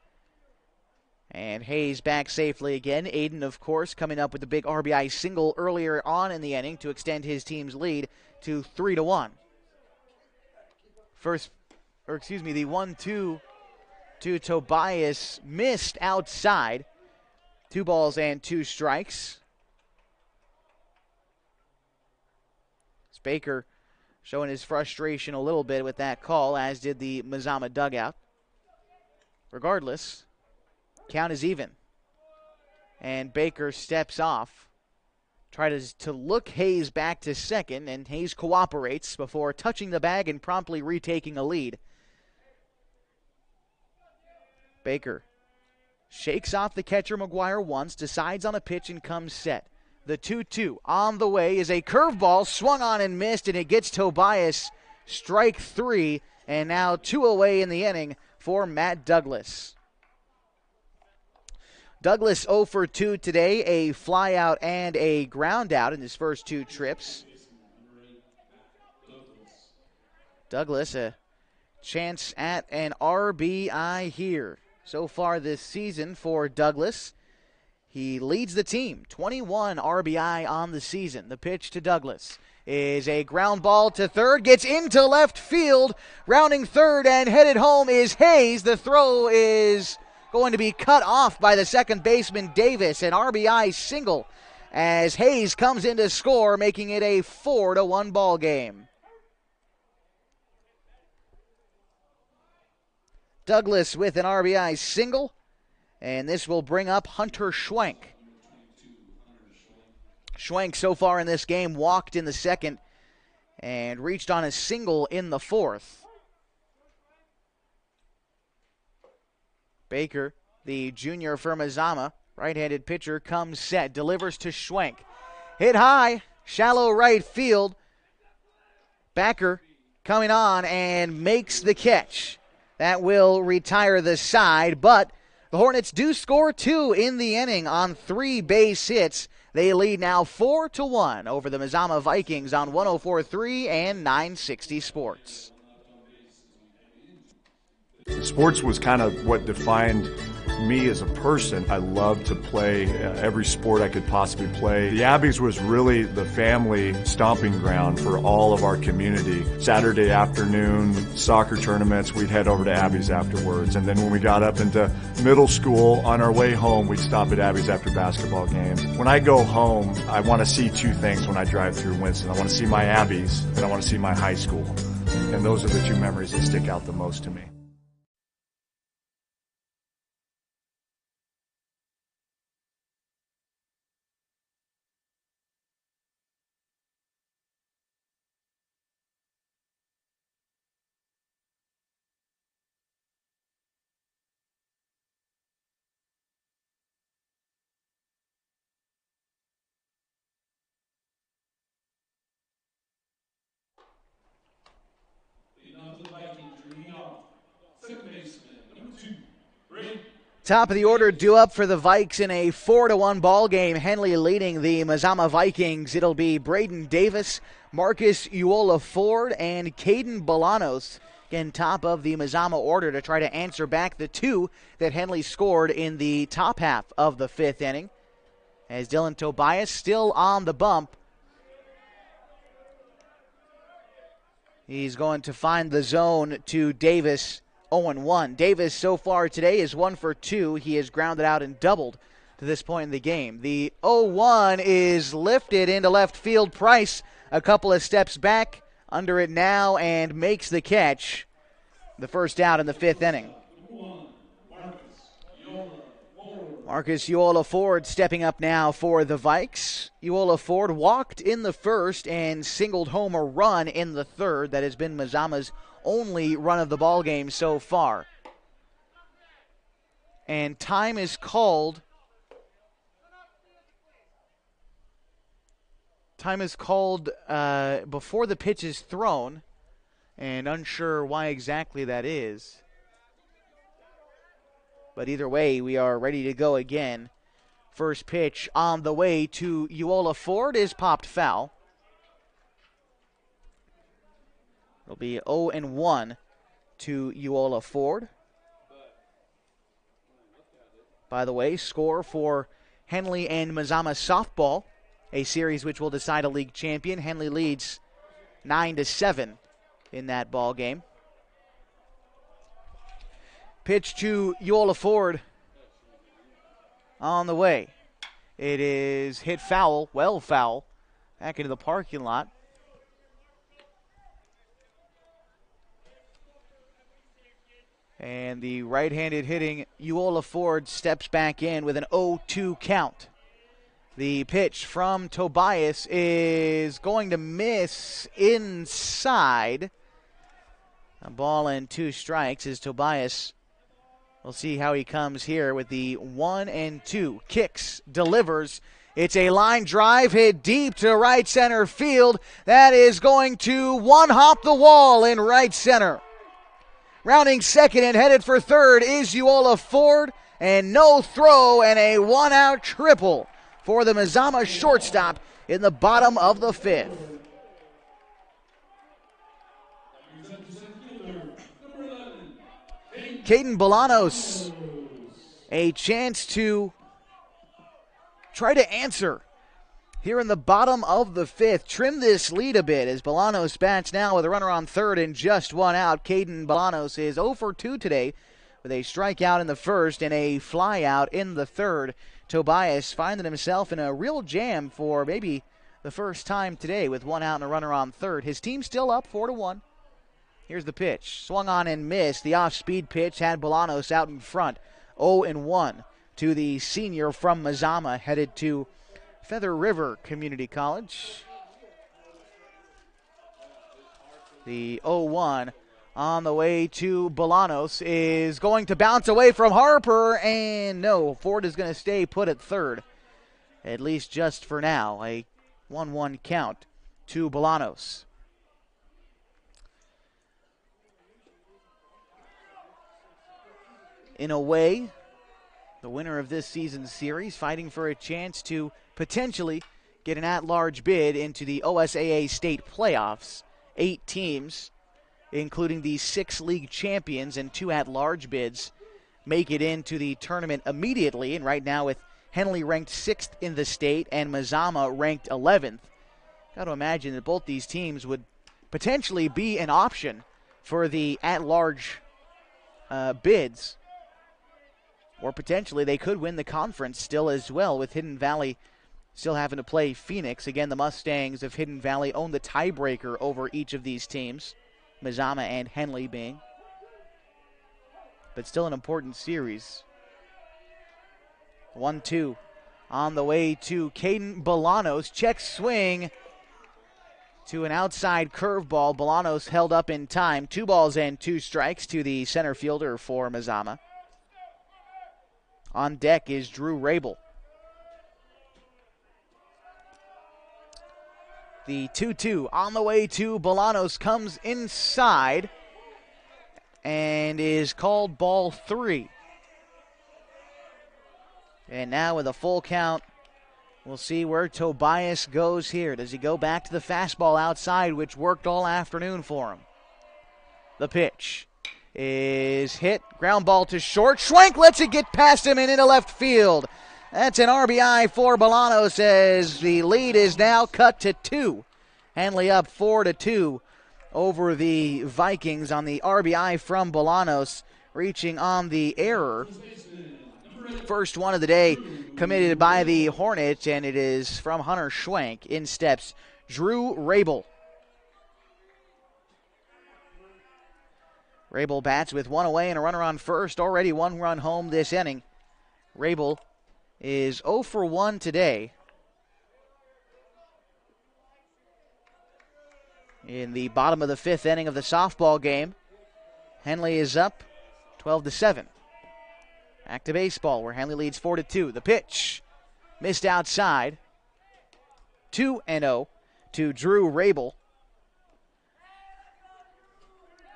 Speaker 1: And Hayes back safely again. Aiden, of course, coming up with the big RBI single earlier on in the inning to extend his team's lead to 3-1. The 1-2 to Tobias missed outside. 2 balls and 2 strikes. It's Baker showing his frustration a little bit with that call, as did the Mazama dugout. Regardless, count is even. And Baker steps off. Tries to look Hayes back to second, and Hayes cooperates before touching the bag and promptly retaking a lead. Baker shakes off the catcher McGuire once, decides on a pitch and comes set. The 2-2 on the way is a curveball, swung on and missed, and it gets Tobias strike 3, and now 2 away in the inning for Matt Douglas. Douglas 0 for 2 today, a flyout and a ground out in his first 2 trips. Douglas, a chance at an RBI here so far this season for Douglas. He leads the team, 21 RBI on the season. The pitch to Douglas is a ground ball to third, gets into left field, rounding third and headed home is Hayes. The throw is going to be cut off by the second baseman Davis, an RBI single as Hayes comes in to score, making it a 4-1 ball game. Douglas with an RBI single, and this will bring up Hunter Schwenk. Schwenk so far in this game walked in the second and reached on a single in the fourth. Baker, the junior for Mazama, right-handed pitcher, comes set, delivers to Schwenk. Hit high, shallow right field. Backer coming on and makes the catch. That will retire the side, but the Hornets do score 2 in the inning on 3 base hits. They lead now 4-1 over the Mazama Vikings on 104.3 and 960 Sports.
Speaker 5: Sports was kind of what defined me as a person. I loved to play every sport I could possibly play. The Abbeys was really the family stomping ground for all of our community. Saturday afternoon, soccer tournaments, we'd head over to Abbeys afterwards. And then when we got up into middle school, on our way home, we'd stop at Abbeys after basketball games. When I go home, I want to see two things when I drive through Winston. I want to see my Abbeys, and I want to see my high school. And those are the two memories that stick out the most to me.
Speaker 1: Top of the order due up for the Vikes in a 4-1 ball game. Henley leading the Mazama Vikings. It'll be Braden Davis, Marcus Uola Ford, and Caden Bolanos. Again, top of the Mazama order to try to answer back the two that Henley scored in the top half of the fifth inning. As Dylan Tobias still on the bump. He's going to find the zone to Davis. 0-1. Davis so far today is 1 for 2. He has grounded out and doubled to this point in the game. The 0-1 is lifted into left field. Price a couple of steps back, under it now, and makes the catch. The first out in the fifth inning. Marcus Uola Ford stepping up now for the Vikes. Uola Ford walked in the first and singled home a run in the third. That has been Mazama's only run of the ball game so far. And time is called. Time is called before the pitch is thrown, and unsure why exactly that is. But either way, we are ready to go again. First pitch on the way to Uola Ford is popped foul. It'll be 0-1 to Uola Ford. By the way, score for Henley and Mazama softball, a series which will decide a league champion. Henley leads 9-7 in that ball game. Pitch to Uola Ford on the way. It is hit foul, well foul, back into the parking lot. And the right-handed hitting Uola Ford steps back in with an 0-2 count. The pitch from Tobias is going to miss inside. A ball and 2 strikes as Tobias. We'll see how he comes here with the 1-2. Kicks, delivers. It's a line drive hit deep to right center field. That is going to one-hop the wall in right center. Rounding second and headed for third is Uola Ford. And no throw and a one-out triple for the Mazama shortstop in the bottom of the fifth. Caden Bolanos, a chance to try to answer here in the bottom of the fifth. Trim this lead a bit as Bolanos bats now with a runner on third and just one out. Caden Bolanos is 0 for 2 today with a strikeout in the first and a flyout in the third. Tobias finding himself in a real jam for maybe the first time today with one out and a runner on third. His team still up 4-1. Here's the pitch. Swung on and missed. The off-speed pitch had Bolanos out in front. 0-1 to the senior from Mazama, headed to Feather River Community College. The 0-1 on the way to Bolanos is going to bounce away from Harper, and no, Ford is going to stay put at third, at least just for now. A 1-1 count to Bolanos. In a way, the winner of this season's series fighting for a chance to potentially get an at-large bid into the OSAA state playoffs. 8 teams including the 6 league champions and 2 at-large bids, make it into the tournament immediately. And right now, with Henley ranked 6th in the state and Mazama ranked 11th, got to imagine that both these teams would potentially be an option for the at-large bids. Or potentially they could win the conference still as well, with Hidden Valley still having to play Phoenix. Again, the Mustangs of Hidden Valley own the tiebreaker over each of these teams, Mazama and Henley being. But still an important series. 1-2 on the way to Caden Bolanos. Check swing to an outside curveball. Bolanos held up in time. 2 balls and 2 strikes to the center fielder for Mazama. On deck is Drew Rabel. The 2-2 on the way to Bolanos comes inside and is called ball 3. And now with a full count, we'll see where Tobias goes here. Does he go back to the fastball outside, which worked all afternoon for him? The pitch is hit. Ground ball to short. Schwenk lets it get past him and into left field. That's an RBI for Bolanos as the lead is now cut to 2. Henley up 4-2 over the Vikings on the RBI from Bolanos, reaching on the error. First one of the day committed by the Hornets, and it is from Hunter Schwenk. In steps Drew Rabel. Rabel bats with 1 away and a runner on first. Already 1 run home this inning. Rabel is 0 for 1 today. In the bottom of the 5th inning of the softball game, Henley is up 12-7. Back to baseball, where Henley leads 4-2. The pitch missed outside. 2-0 to Drew Rabel.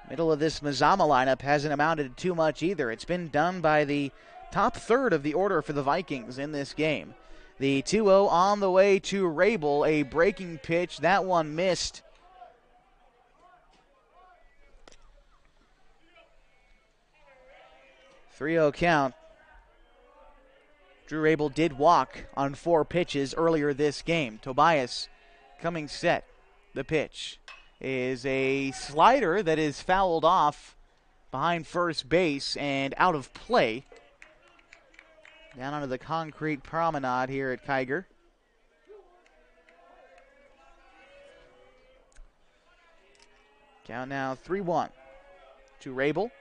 Speaker 1: Middle of this Mazama lineup hasn't amounted to too much either. It's been done by the top third of the order for the Vikings in this game. The 2-0 on the way to Rabel, a breaking pitch. That one missed. .3-0 count. Drew Rabel did walk on 4 pitches earlier this game. Tobias coming set. The pitch is a slider that is fouled off behind first base and out of play. Down onto the concrete promenade here at Kiger. Count now 3-1 to Rabel.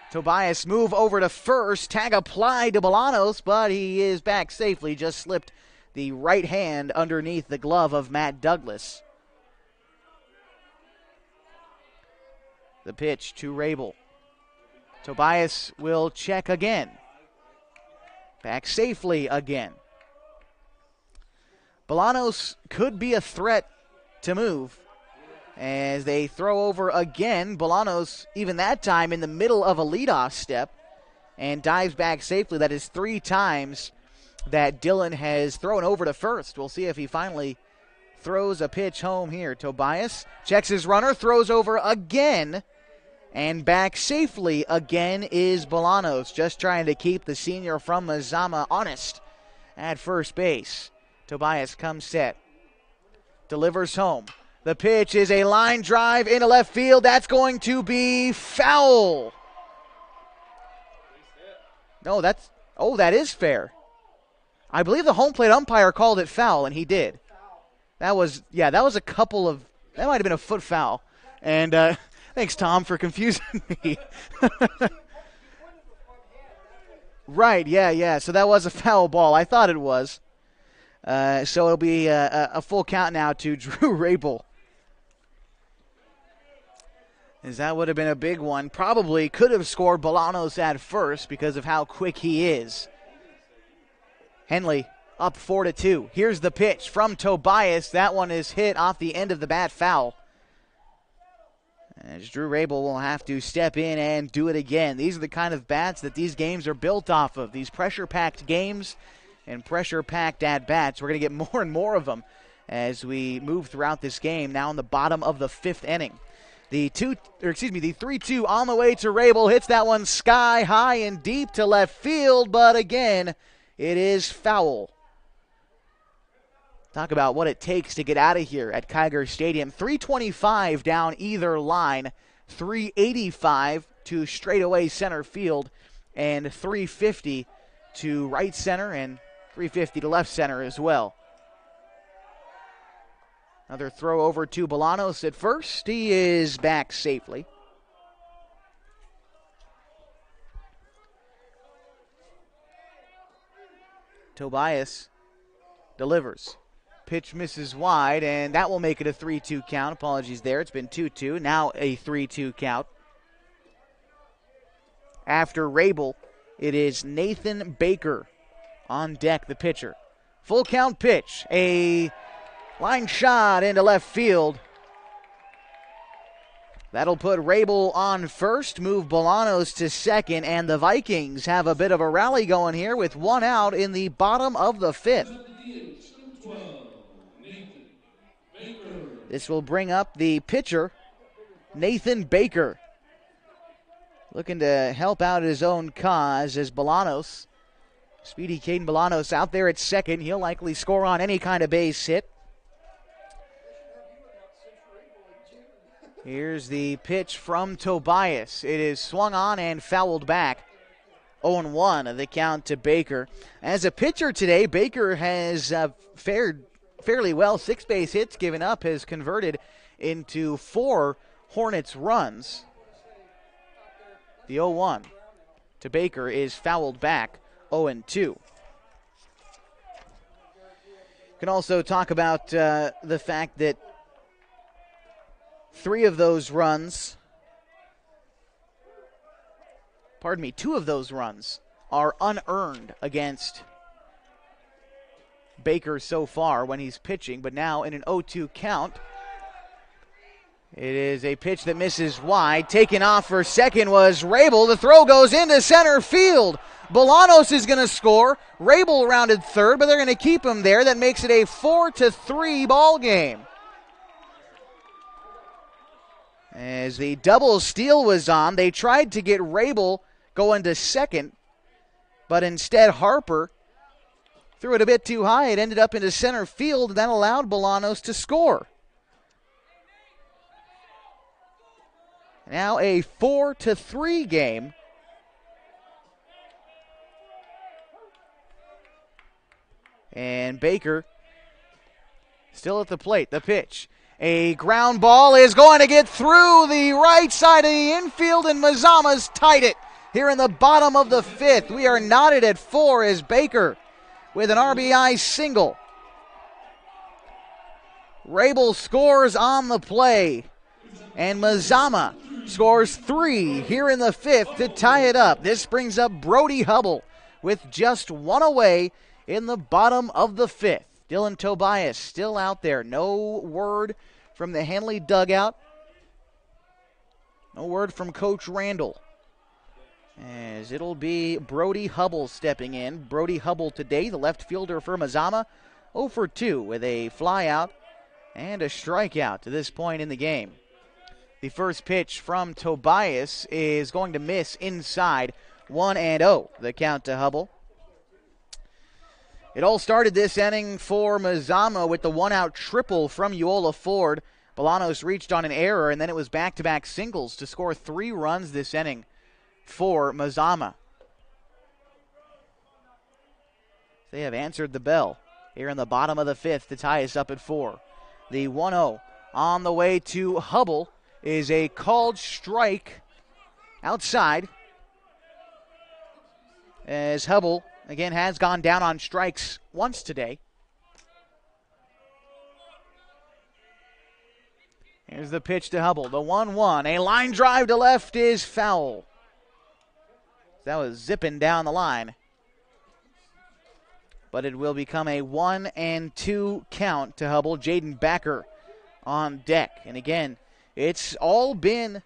Speaker 1: Tobias move over to first. Tag applied to Bolanos, but he is back safely. Just slipped the right hand underneath the glove of Matt Douglas. The pitch to Rabel. Tobias will check again. Back safely again. Bolanos could be a threat to move as they throw over again. Bolanos, even that time, in the middle of a leadoff step and dives back safely. That is 3 times that Dillon has thrown over to first. We'll see if he finally throws a pitch home here. Tobias checks his runner, throws over again, and back safely again is Bolanos, just trying to keep the senior from Mazama honest at first base. Tobias comes set, delivers home. The pitch is a line drive into left field. That's going to be foul. No, that is fair. I believe the home plate umpire called it foul, and he did. That was a couple of, that might have been a foot foul. And thanks, Tom, for confusing me. Right, yeah. So that was a foul ball. I thought it was. So it'll be a full count now to Drew Rabel. As that would have been a big one. Probably could have scored Bolanos at first because of how quick he is. Henley up 4-2. Here's the pitch from Tobias. That one is hit off the end of the bat, foul. As Drew Rabel will have to step in and do it again. These are the kind of bats that these games are built off of. These pressure-packed games and pressure-packed at-bats. We're going to get more and more of them as we move throughout this game. Now in the bottom of the 5th inning. The 3-2 on the way to Rabel. Hits that one sky high and deep to left field, but again, it is foul. Talk about what it takes to get out of here at Kiger Stadium. 325 down either line, 385 to straightaway center field, and 350 to right center, and 350 to left center as well. Another throw over to Bolanos at first. He is back safely. Tobias delivers. Pitch misses wide, and that will make it a 3-2 count. Apologies there. It's been 2-2. Now a 3-2 count. After Rabel, it is Nathan Baker on deck, the pitcher. Full count pitch. A line shot into left field. That'll put Rabel on first, move Bolanos to second, and the Vikings have a bit of a rally going here with one out in the bottom of the fifth. This will bring up the pitcher, Nathan Baker, looking to help out his own cause as Bolanos, speedy Caden Bolanos out there at second. He'll likely score on any kind of base hit. Here's the pitch from Tobias. It is swung on and fouled back. 0-1 the count to Baker. As a pitcher today, Baker has fared fairly well. 6 base hits given up, has converted into 4 Hornets runs. The 0-1 to Baker is fouled back, 0-2. Can also talk about the fact that 2 of those runs are unearned against Baker so far when he's pitching, but now in an 0-2 count, it is a pitch that misses wide. Taken off for second was Rabel. The throw goes into center field. Bolanos is going to score. Rabel rounded third, but they're going to keep him there. That makes it a 4-3 ball game. As the double steal was on, they tried to get Rabel going to second, but instead Harper threw it a bit too high. It ended up into center field, and that allowed Bolanos to score. Now a 4-3 game. And Baker still at the plate. The pitch. A ground ball is going to get through the right side of the infield, and Mazama's tied it here in the bottom of the fifth. We are knotted at 4 as Baker with an RBI single. Rabel scores on the play, and Mazama scores 3 here in the fifth to tie it up. This brings up Brody Hubble with just 1 away in the bottom of the fifth. Dylan Tobias still out there. No word from the Henley dugout. No word from Coach Randall. As it'll be Brody Hubble stepping in. Brody Hubble today, the left fielder for Mazama, 0 for 2 with a fly out and a strikeout to this point in the game. The first pitch from Tobias is going to miss inside. 1-0 the count to Hubble. It all started this inning for Mazama with the 1-out triple from Uola Ford. Bolanos reached on an error, and then it was back-to-back singles to score 3 runs this inning for Mazama. They have answered the bell here in the bottom of the fifth to tie us up at 4. The 1-0 on the way to Hubble is a called strike outside, as Hubble again has gone down on strikes once today. Here's the pitch to Hubble, the 1-1. A line drive to left is foul. That was zipping down the line. But it will become a 1-2 count to Hubble. Jaden Backer on deck. And again, it's all been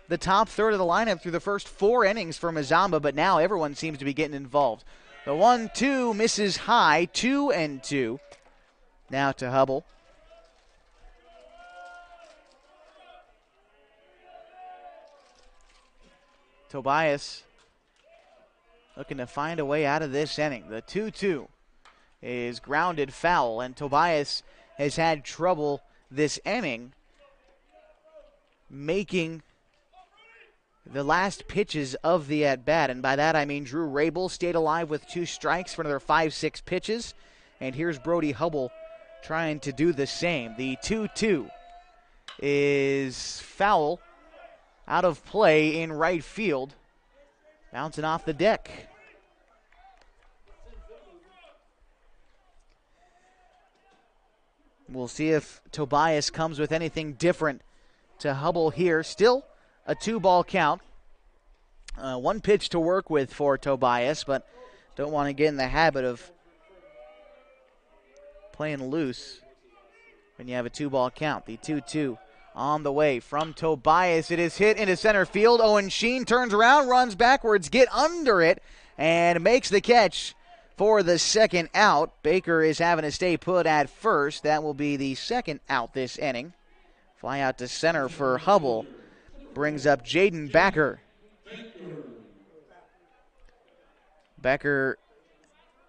Speaker 1: the top third of the lineup through the first 4 innings for Mazama, but now everyone seems to be getting involved. The 1-2 misses high, 2-2. Now to Hubble. Tobias looking to find a way out of this inning. The 2-2 is grounded foul, and Tobias has had trouble this inning making the last pitches of the at-bat. And by that I mean Drew Rabel stayed alive with 2 strikes for another 5-6 pitches. And here's Brody Hubble trying to do the same. The 2-2 is foul, out of play in right field, bouncing off the deck. We'll see if Tobias comes with anything different to Hubble here. Still a 2-ball count. 1 pitch to work with for Tobias, but don't want to get in the habit of playing loose when you have a 2-ball count. The 2-2 on the way from Tobias. It is hit into center field. Owen Sheen turns around, runs backwards, get under it, and makes the catch for the second out. Baker is having to stay put at first. That will be the second out this inning. Fly out to center for Hubble. Brings up Jaden Backer. Backer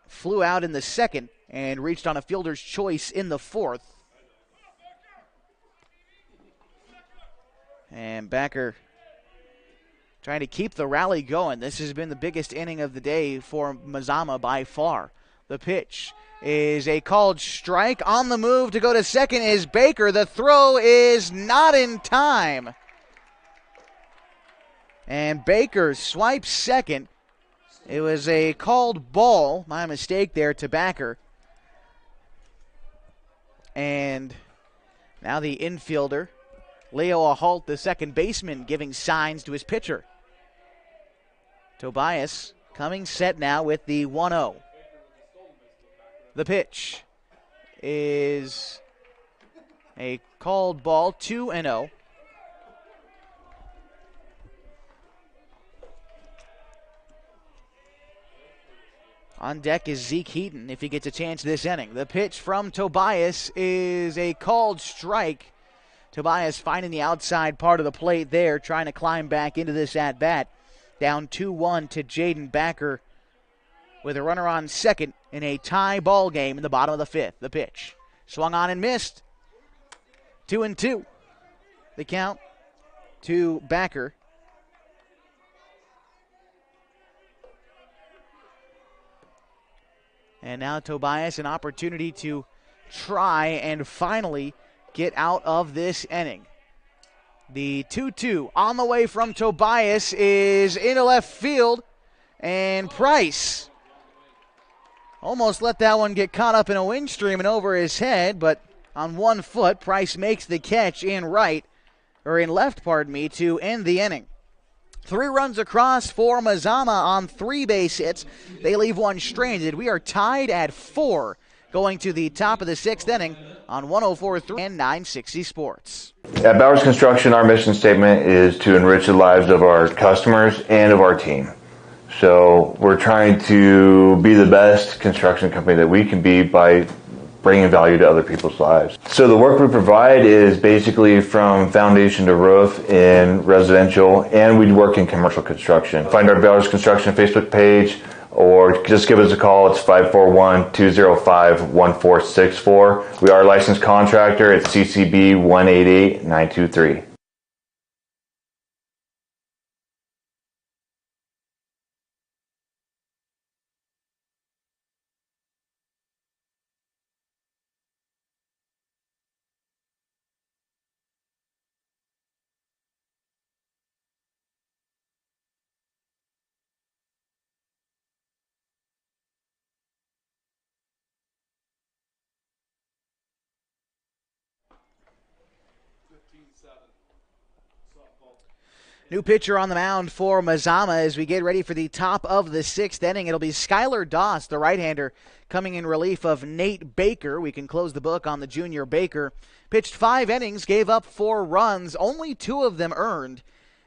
Speaker 1: flew out in the second and reached on a fielder's choice in the fourth. And Backer trying to keep the rally going. This has been the biggest inning of the day for Mazama by far. The pitch is a called strike. On the move to go to second is Baker. The throw is not in time. And Baker swipes second. It was a called ball. My mistake there to Backer. And now the infielder, Leo Ahalt, the second baseman, giving signs to his pitcher. Tobias coming set now with the 1-0. The pitch is a called ball, 2-0. On deck is Zeke Heaton if he gets a chance this inning. The pitch from Tobias is a called strike. Tobias finding the outside part of the plate there, trying to climb back into this at-bat. Down 2-1 to Jaden Backer with a runner on second in a tie ball game in the bottom of the fifth. The pitch swung on and missed. 2-2. The count to Backer. And now Tobias, an opportunity to try and finally get out of this inning. The 2-2 on the way from Tobias is into left field, and Price almost let that one get caught up in a wind stream and over his head, but on 1 foot, Price makes the catch in left, to end the inning. 3 runs across for Mazama on 3 base hits. They leave 1 stranded. We are tied at 4 going to the top of the 6th inning on 104.3 and 960 Sports.
Speaker 3: At Bowers Construction, our mission statement is to enrich the lives of our customers and of our team. So we're trying to be the best construction company that we can be by bringing value to other people's lives. So the work we provide is basically from foundation to roof in residential, and we work in commercial construction. Find our Bowers Construction Facebook page, or just give us a call. It's 541-205-1464. We are a licensed contractor at CCB 188923.
Speaker 1: New pitcher on the mound for Mazama as we get ready for the top of the 6th inning. It'll be Skylar Doss, the right-hander, coming in relief of Nate Baker. We can close the book on the junior Baker. Pitched 5 innings, gave up 4 runs, only 2 of them earned.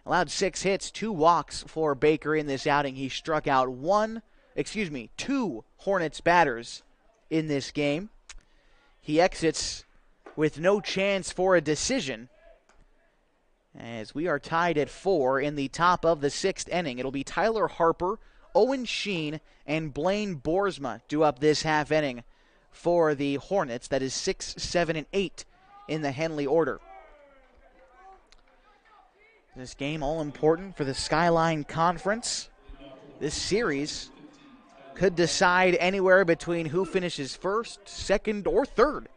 Speaker 1: Allowed 6 hits, 2 walks for Baker in this outing. He struck out 2 Hornets batters in this game. He exits with no chance for a decision. as we are tied at 4 in the top of the 6th inning. It'll be Tyler Harper, Owen Sheen, and Blaine Boersma due up this half inning for the Hornets. That is 6, 7, and 8 in the Henley order. This game all important for the Skyline Conference. This series could decide anywhere between who finishes first, second, or third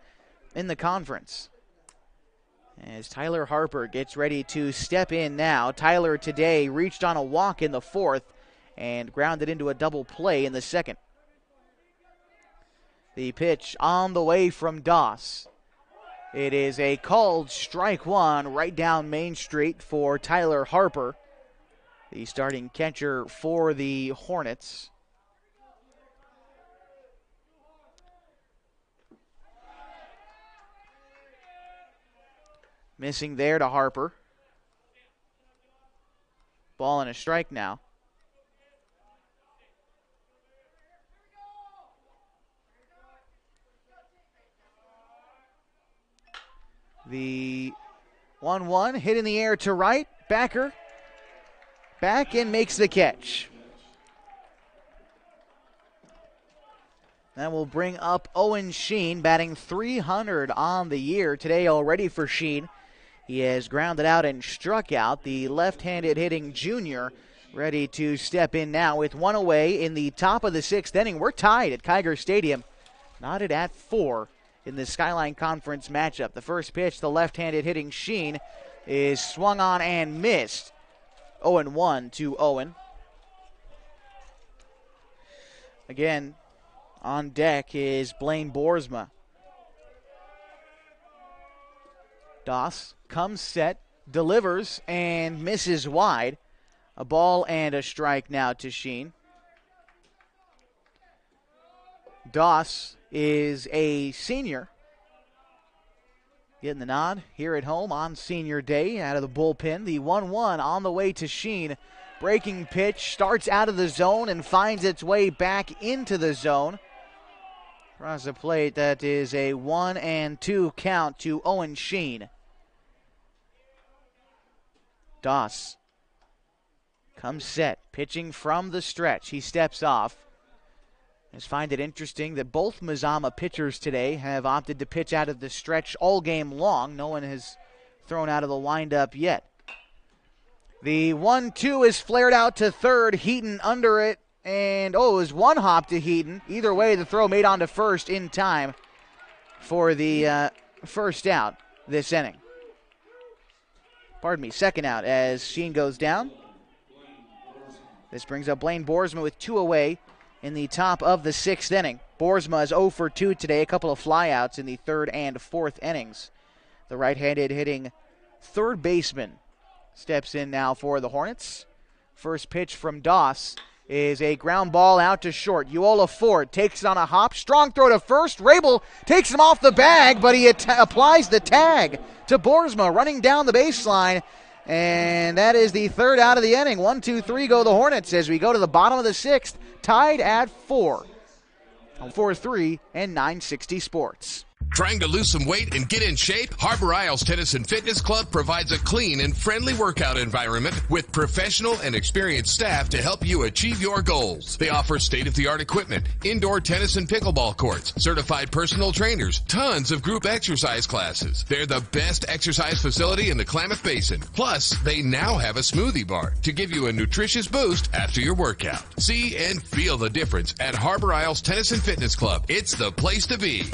Speaker 1: in the conference. As Tyler Harper gets ready to step in now. Tyler today reached on a walk in the 4th and grounded into a double play in the 2nd. The pitch on the way from Doss. It is a called strike 1 right down Main Street for Tyler Harper, the starting catcher for the Hornets. Missing there to Harper. Ball and a strike now. The 1-1 hit in the air to right. Backer back and makes the catch. That will bring up Owen Sheen, batting .300 on the year today already for Sheen. He has grounded out and struck out. The left-handed hitting junior ready to step in now with 1 away in the top of the 6th inning. We're tied at Kiger Stadium, knotted at 4 in the Skyline Conference matchup. The first pitch, the left-handed hitting Sheen, is swung on and missed. 0-1 to Owen. Again, on deck is Blaine Boersma. Doss comes set, delivers, and misses wide. A ball and a strike now to Sheen. Doss is a senior. Getting the nod here at home on senior day out of the bullpen. The 1-1 on the way to Sheen. Breaking pitch starts out of the zone and finds its way back into the zone. Across the plate, that is a 1-2 count to Owen Sheen. Doss comes set, pitching from the stretch. He steps off. Just find it interesting that both Mazama pitchers today have opted to pitch out of the stretch all game long. No one has thrown out of the windup yet. The 1-2 is flared out to third. Heaton under it. And, it was one hop to Heaton. Either way, the throw made onto first in time for the first out this inning. Second out as Sheen goes down. This brings up Blaine Boersma with 2 away in the top of the 6th inning. Boersma is 0 for 2 today, a couple of flyouts in the 3rd and 4th innings. The right-handed hitting third baseman steps in now for the Hornets. First pitch from Doss is a ground ball out to short. Uola Ford takes it on a hop. Strong throw to first. Rabel takes him off the bag, but he applies the tag to Boersma running down the baseline. And that is the 3rd out of the inning. 1, 2, 3 go the Hornets as we go to the bottom of the 6th, tied at 4. On 4-3 and 960 Sports.
Speaker 8: Trying to lose some weight and get in shape? Harbor Isles Tennis and Fitness Club provides a clean and friendly workout environment with professional and experienced staff to help you achieve your goals. They offer state-of-the-art equipment, indoor tennis and pickleball courts, certified personal trainers, tons of group exercise classes. They're the best exercise facility in the Klamath Basin. Plus, they now have a smoothie bar to give you a nutritious boost after your workout. See and feel the difference at Harbor Isles Tennis and Fitness Club. It's the place to be.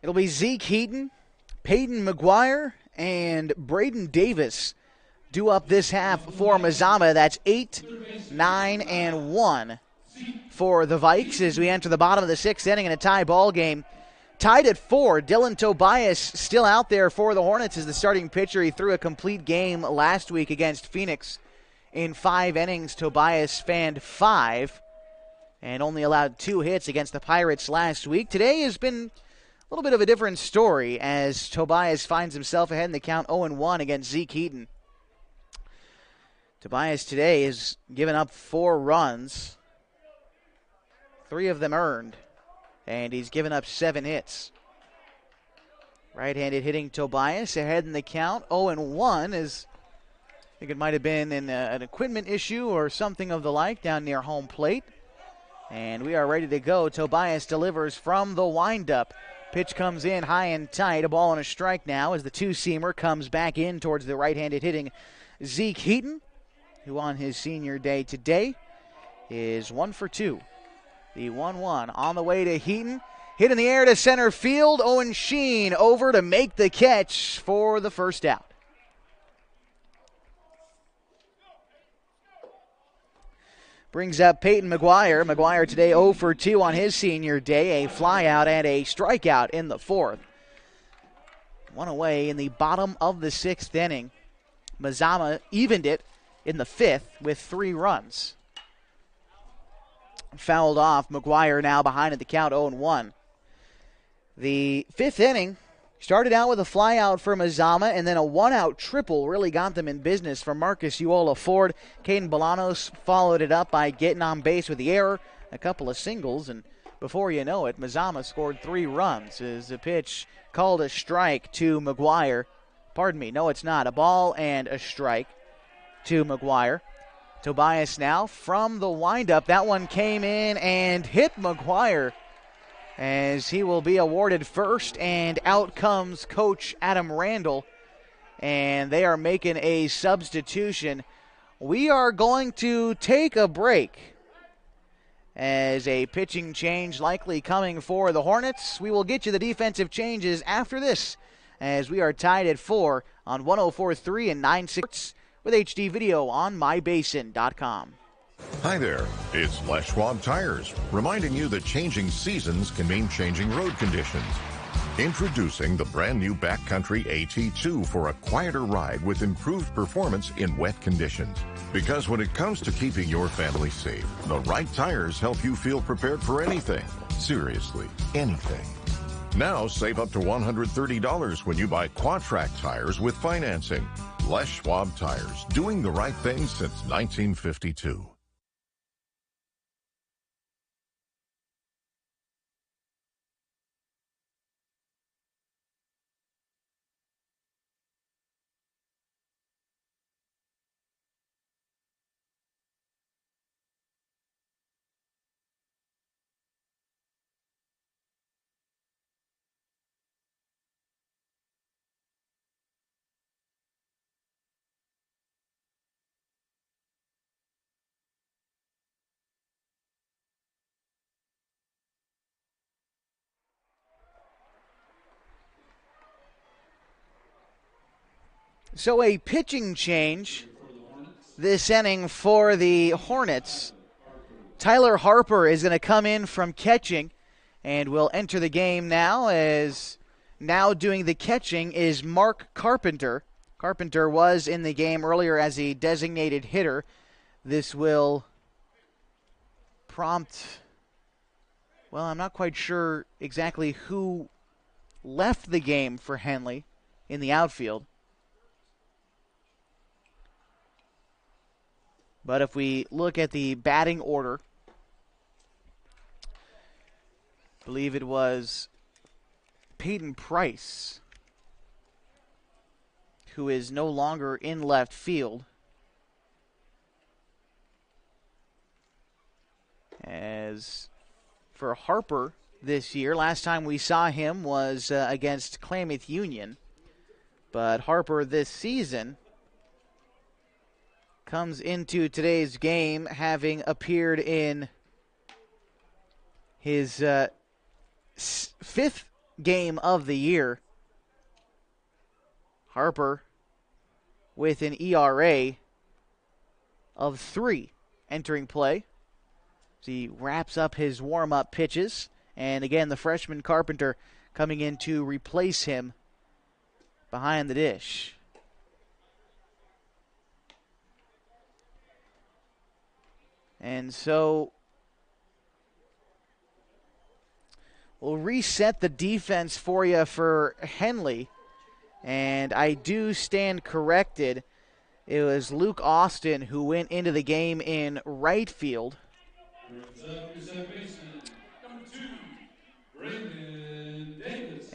Speaker 1: It'll be Zeke Heaton, Peyton McGuire, and Braden Davis due up this half for Mazama. That's 8, 9, and 1 for the Vikes as we enter the bottom of the 6th inning in a tie ball game. Tied at 4, Dylan Tobias still out there for the Hornets as the starting pitcher. He threw a complete game last week against Phoenix. In 5 innings, Tobias fanned 5 and only allowed 2 hits against the Pirates last week. Today has been a little bit of a different story as Tobias finds himself ahead in the count 0-1 against Zeke Heaton. Tobias today has given up 4 runs, 3 of them earned, and he's given up 7 hits. Right-handed hitting Tobias ahead in the count 0-1 as I think it might have been an equipment issue or something of the like down near home plate. And we are ready to go. Tobias delivers from the windup. Pitch comes in high and tight. A ball and a strike now as the two-seamer comes back in towards the right-handed hitting Zeke Heaton, who on his senior day today is 1 for 2. The 1-1 on the way to Heaton. Hit in the air to center field. Owen Sheen over to make the catch for the first out. Brings up Peyton McGuire. McGuire today 0 for 2 on his senior day. A flyout and a strikeout in the 4th. 1 away in the bottom of the 6th inning. Mazama evened it in the 5th with 3 runs. Fouled off. McGuire now behind at the count 0-1. The 5th inning started out with a flyout for Mazama, and then a 1-out triple really got them in business from Marcus Uola Ford. Caden Bolanos followed it up by getting on base with the error, a couple of singles, and before you know it, Mazama scored 3 runs as the pitch called a strike to McGuire. Pardon me, no it's not. A ball and a strike to McGuire. Tobias now from the windup. That one came in and hit McGuire as he will be awarded first, and out comes Coach Adam Randall, and they are making a substitution. We are going to take a break as a pitching change likely coming for the Hornets. We will get you the defensive changes after this as we are tied at 4 on 104.3 and 960 with HD video on mybasin.com.
Speaker 2: Hi there, it's Les Schwab Tires, reminding you that changing seasons can mean changing road conditions. Introducing the brand new Backcountry AT2 for a quieter ride with improved performance in wet conditions. Because when it comes to keeping your family safe, the right tires help you feel prepared for anything. Seriously, anything. Now save up to $130 when you buy Quadtrac tires with financing. Les Schwab Tires, doing the right thing since 1952.
Speaker 1: So a pitching change this inning for the Hornets. Tyler Harper is going to come in from catching and will enter the game now, as now doing the catching is Mark Carpenter. Carpenter was in the game earlier as a designated hitter. This will prompt, well, I'm not quite sure exactly who left the game for Henley in the outfield. But if we look at the batting order, I believe it was Peyton Price, who is no longer in left field. As for Harper this year, last time we saw him was against Klamath Union. But Harper this season comes into today's game having appeared in his 5th game of the year. Harper with an ERA of 3 entering play. as he wraps up his warm-up pitches. And again, the freshman Carpenter coming in to replace him behind the dish. And so we'll reset the defense for you for Henley. And I do stand corrected. It was Luke Austin who went into the game in right field.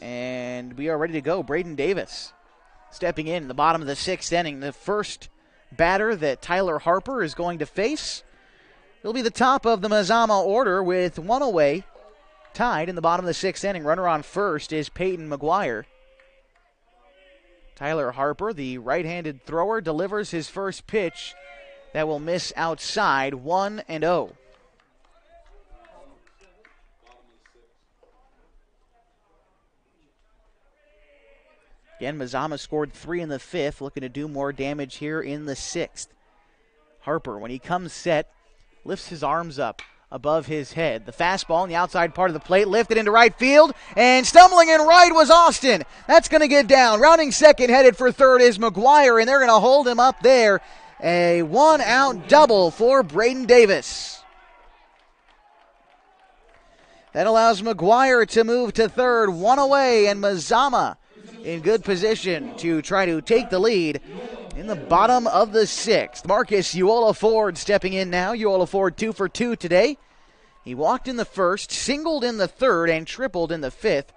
Speaker 1: And we are ready to go. Braden Davis stepping in the bottom of the 6th inning. The first batter that Tyler Harper is going to face. He'll be the top of the Mazama order with one away. Tied in the bottom of the 6th inning. Runner on first is Peyton McGuire. Tyler Harper, the right-handed thrower, delivers his first pitch that will miss outside, 1-0. Again, Mazama scored 3 in the 5th, looking to do more damage here in the 6th. Harper, when he comes set, lifts his arms up above his head. The fastball on the outside part of the plate, lifted into right field, and stumbling in right was Austin. That's going to get down. Rounding second, headed for third is McGuire, and they're going to hold him up there. A one-out double for Braden Davis. That allows McGuire to move to third, one away, and Mazama in good position to try to take the lead in the bottom of the 6th. Marcus Uola Ford stepping in now. Uola Ford 2 for 2 today. He walked in the first, singled in the third, and tripled in the 5th.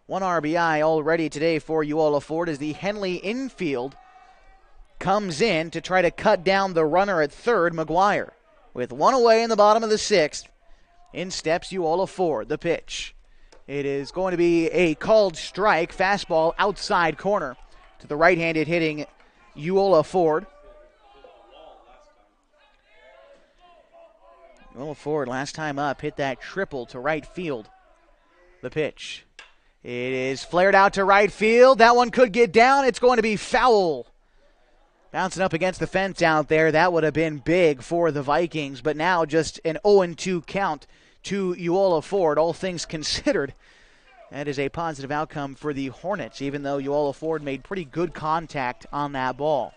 Speaker 1: 1 RBI already today for Uola Ford as the Henley infield comes in to try to cut down the runner at third, McGuire. With one away in the bottom of the 6th, in steps Uola Ford. The pitch. It is going to be a called strike, fastball outside corner to the right-handed hitting Uola Ford. Uola Ford, last time up, hit that triple to right field. The pitch. It is flared out to right field. That one could get down. It's going to be foul. Bouncing up against the fence out there. That would have been big for the Vikings, but now just an 0-2 count to Uola Ford. All things considered, that is a positive outcome for the Hornets, even though Uola Ford made pretty good contact on that ball.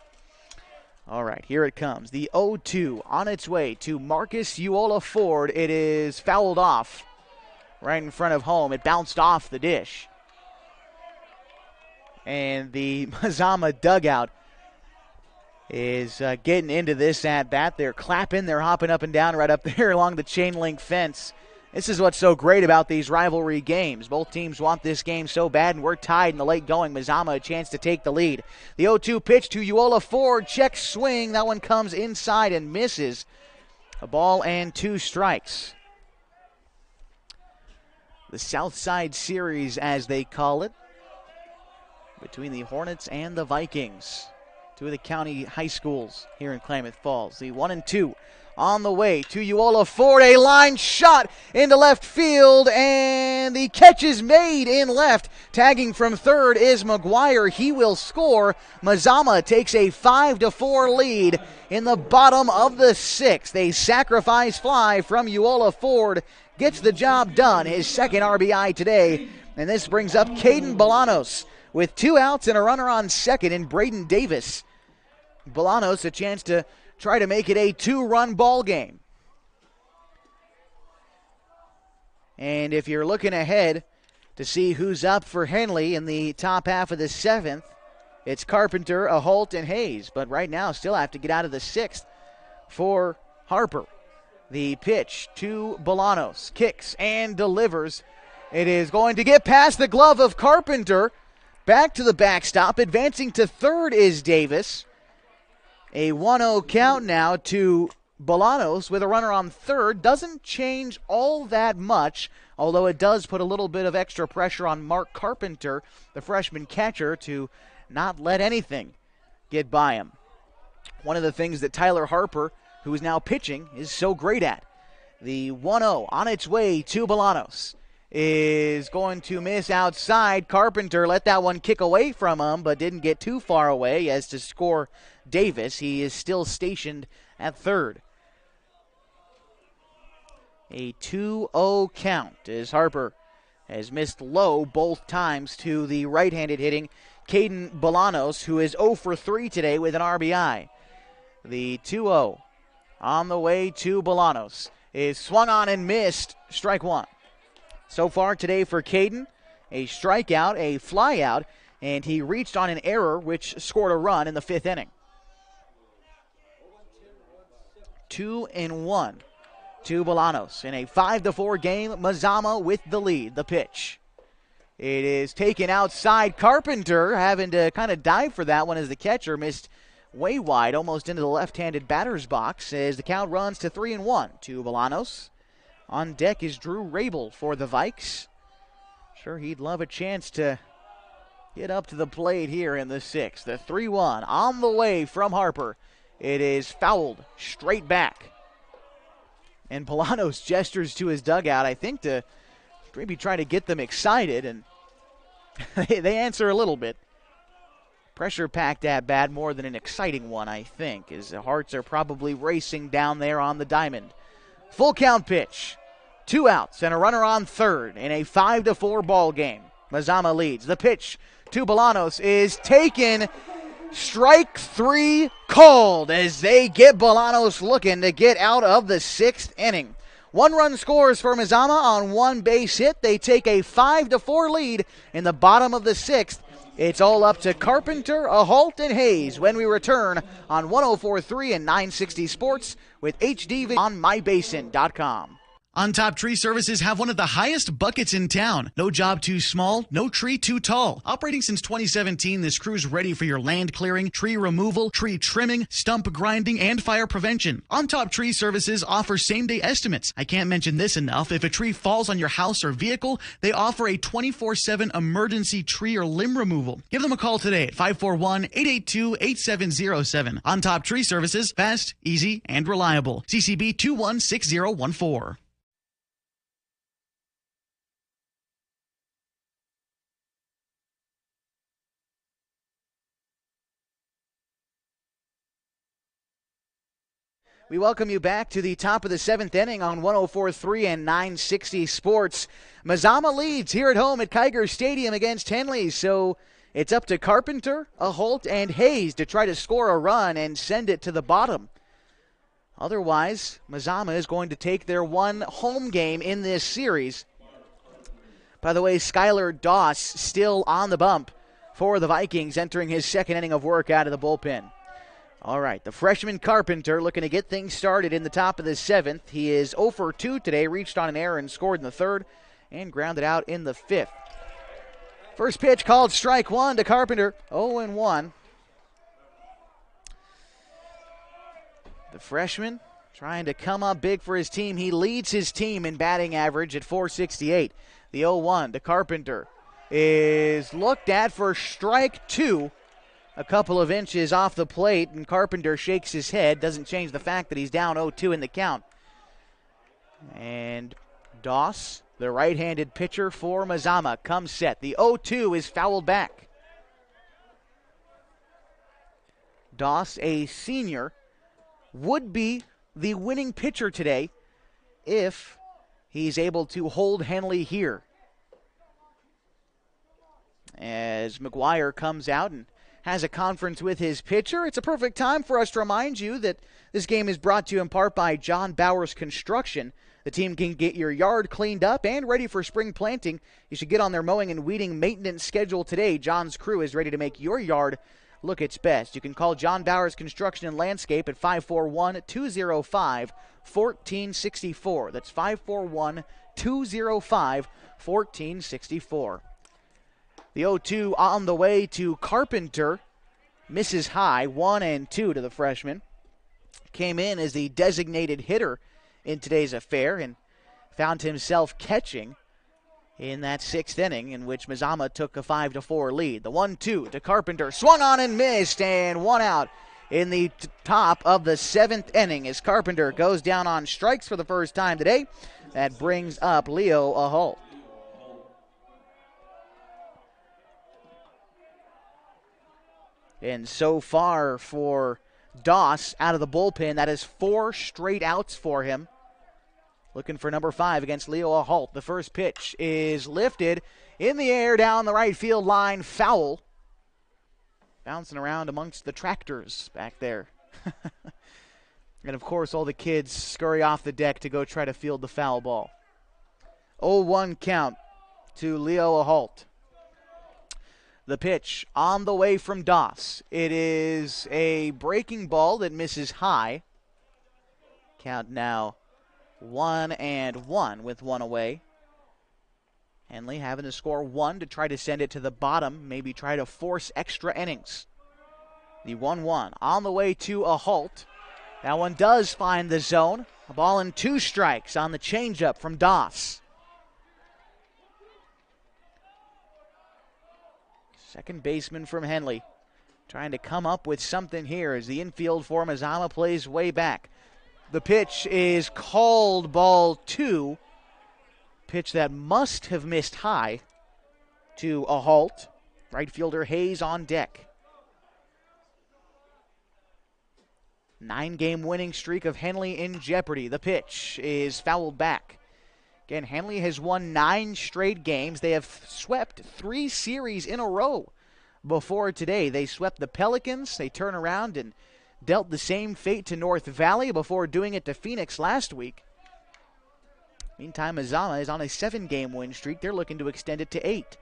Speaker 1: All right, here it comes. The 0-2 on its way to Marcus Uola Ford. It is fouled off right in front of home. It bounced off the dish. And the Mazama dugout is getting into this at-bat. They're clapping, they're hopping up and down right up there along the chain link fence. This is what's so great about these rivalry games. Both teams want this game so bad, and we're tied in the late going. Mazama a chance to take the lead. The 0-2 pitch to Uola Ford. Check swing. That one comes inside and misses. A ball and 2 strikes. The Southside Series, as they call it, between the Hornets and the Vikings. 2 of the county high schools here in Klamath Falls. The 1-2 on the way to Uola Ford. A line shot into left field, and the catch is made in left. Tagging from third is McGuire. He will score. Mazama takes a 5-4 lead in the bottom of the 6th. A sacrifice fly from Uola Ford gets the job done. His second RBI today, and this brings up Caden Bolanos with 2 outs and a runner on second in Braden Davis. Bolanos a chance to try to make it a 2-run ball game. And if you're looking ahead to see who's up for Henley in the top half of the 7th, it's Carpenter, Holt, and Hayes. But right now still have to get out of the 6th for Harper. The pitch to Bolanos. Kicks and delivers. It is going to get past the glove of Carpenter. Back to the backstop. Advancing to third is Davis. A 1-0 count now to Bolanos with a runner on third. Doesn't change all that much, although it does put a little bit of extra pressure on Mark Carpenter, the freshman catcher, to not let anything get by him. One of the things that Tyler Harper, who is now pitching, is so great at. The 1-0 on its way to Bolanos is going to miss outside. Carpenter let that one kick away from him, but didn't get too far away as to score Davis. He is still stationed at third. A 2-0 count as Harper has missed low both times to the right-handed hitting Caden Bolanos, who is 0 for 3 today with an RBI. The 2-0 on the way to Bolanos is swung on and missed, strike one. So far today for Caden, a strikeout, a flyout, and he reached on an error which scored a run in the 5th inning. 2-1 to Bolanos. In a 5-4 game, Mazama with the lead. The pitch. It is taken outside. Carpenter having to kind of dive for that one as the catcher missed way wide, almost into the left-handed batter's box as the count runs to 3-1 to Bolanos. On deck is Drew Rabel for the Vikes. Sure, he'd love a chance to get up to the plate here in the 6th. The 3-1 on the way from Harper. It is fouled straight back. And Bolanos gestures to his dugout, I think, to maybe try to get them excited, and they answer a little bit. Pressure-packed at bat, more than an exciting one, I think, as the hearts are probably racing down there on the diamond. Full count pitch. 2 outs and a runner on third in a 5-4 ball game. Mazama leads. The pitch to Bolanos is taken. Strike 3 called as they get Bolanos looking to get out of the 6th inning. 1 run scores for Mazama on 1 base hit. They take a 5-4 lead in the bottom of the 6th. It's all up to Carpenter, Ault, and Hayes when we return on 104.3 and 960 Sports with HD on mybasin.com.
Speaker 6: On Top Tree Services have one of the highest buckets in town. No job too small, no tree too tall. Operating since 2017, this crew's ready for your land clearing, tree removal, tree trimming, stump grinding, and fire prevention. On Top Tree Services offers same-day estimates. I can't mention this enough. If a tree falls on your house or vehicle, they offer a 24/7 emergency tree or limb removal. Give them a call today at 541-882-8707. On Top Tree Services, fast, easy, and reliable. CCB 216014.
Speaker 1: We welcome you back to the top of the 7th inning on 104.3 and 960 Sports. Mazama leads here at home at Kiger Stadium against Henley, so it's up to Carpenter, Ault, and Hayes to try to score a run and send it to the bottom. Otherwise, Mazama is going to take their 1 home game in this series. By the way, Skylar Doss still on the bump for the Vikings, entering his 2nd inning of work out of the bullpen. All right, the freshman Carpenter looking to get things started in the top of the 7th. He is 0 for 2 today, reached on an error and scored in the 3rd, and grounded out in the 5th. First pitch called strike 1 to Carpenter, 0-1. The freshman trying to come up big for his team. He leads his team in batting average at .468. The 0-1 to Carpenter is looked at for strike 2. A couple of inches off the plate, and Carpenter shakes his head. Doesn't change the fact that he's down 0-2 in the count. And Doss, the right-handed pitcher for Mazama, comes set. The 0-2 is fouled back. Doss, a senior, would be the winning pitcher today if he's able to hold Henley here. As McGuire comes out and has a conference with his pitcher. It's a perfect time for us to remind you that this game is brought to you in part by John Bowers Construction. The team can get your yard cleaned up and ready for spring planting. You should get on their mowing and weeding maintenance schedule today. John's crew is ready to make your yard look its best. You can call John Bowers Construction and Landscape at 541-205-1464. That's 541-205-1464. The 0-2 on the way to Carpenter. Misses high, 1-2 to the freshman. Came in as the designated hitter in today's affair and found himself catching in that 6th inning in which Mazama took a 5-4 lead. The 1-2 to Carpenter. Swung on and missed, and 1 out in the top of the 7th inning as Carpenter goes down on strikes for the first time today. That brings up Leo Ault. And so far for Doss out of the bullpen, that is 4 straight outs for him. looking for number 5 against Leo Ahalt. The first pitch is lifted in the air down the right field line, foul. Bouncing around amongst the tractors back there. And, of course, all the kids scurry off the deck to go try to field the foul ball. 0-1 count to Leo Ahalt. The pitch on the way from Doss. It is a breaking ball that misses high. Count now 1-1 with one away. Henley having to score 1 to try to send it to the bottom, maybe try to force extra innings. The 1-1 on the way to a halt. That one does find the zone. A ball and 2 strikes on the changeup from Doss. Second baseman from Henley trying to come up with something here as the infield for Mazama plays way back. The pitch is called ball 2. Pitch that must have missed high to a halt. Right fielder Hayes on deck. 9-game winning streak of Henley in jeopardy. The pitch is fouled back. Again, Henley has won 9 straight games. They have swept 3 series in a row before today. They swept the Pelicans. They turn around and dealt the same fate to North Valley before doing it to Phoenix last week. Meantime, Mazama is on a 7-game win streak. They're looking to extend it to 8.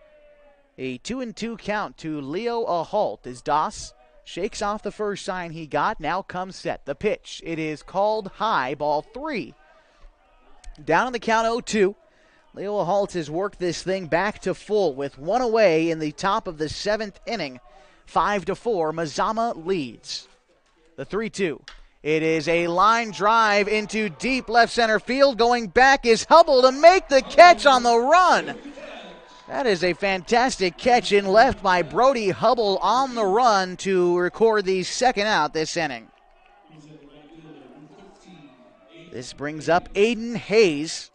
Speaker 1: A 2-2 count to Leo Ahalt as Doss shakes off the first sign he got. Now comes set. The pitch. It is called high, ball 3. Down on the count 0-2. Leo Ahalt has worked this thing back to full with 1 away in the top of the 7th inning. 5-4, Mazama leads. The 3-2. It is a line drive into deep left center field. Going back is Hubble to make the catch on the run. That is a fantastic catch in left by Brody Hubble on the run to record the second out this inning. This brings up Aiden Hayes.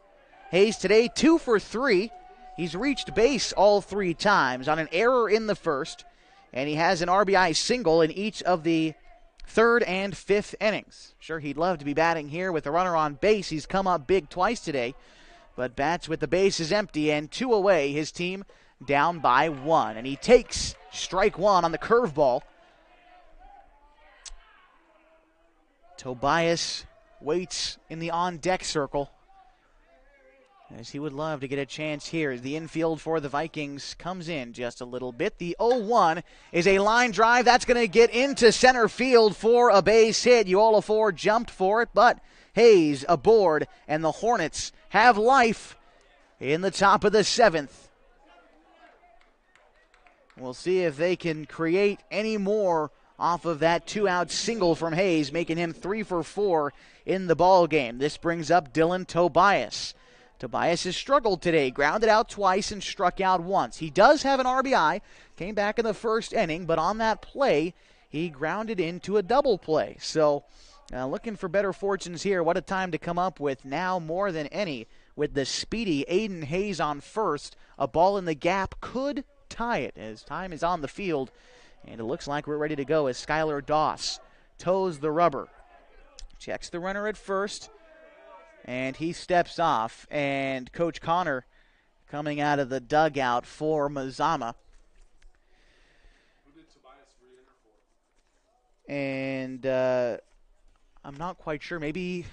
Speaker 1: Hayes today 2 for 3. He's reached base all 3 times on an error in the first, and he has an RBI single in each of the 3rd and 5th innings. Sure, he'd love to be batting here with a runner on base. He's come up big twice today, but bats with the bases empty and 2 away. His team down by 1, and he takes strike 1 on the curveball. Tobias waits in the on-deck circle, as he would love to get a chance here. The infield for the Vikings comes in just a little bit. The 0-1 is a line drive. That's going to get into center field for a base hit. Uolafor jumped for it, but Hayes aboard, and the Hornets have life in the top of the 7th. We'll see if they can create any more off of that 2-out single from Hayes, making him 3 for 4 in the ball game. This brings up Dylan Tobias. Tobias has struggled today, grounded out twice and struck out once. He does have an RBI, came back in the first inning, but on that play, he grounded into a double play. So looking for better fortunes here. What a time to come up with now more than any with the speedy Aiden Hayes on first. A ball in the gap could tie it as time is on the field, and it looks like we're ready to go as Skylar Doss toes the rubber. Checks the runner at first, and he steps off, and Coach Connor coming out of the dugout for Mazama. And I'm not quite sure. Maybe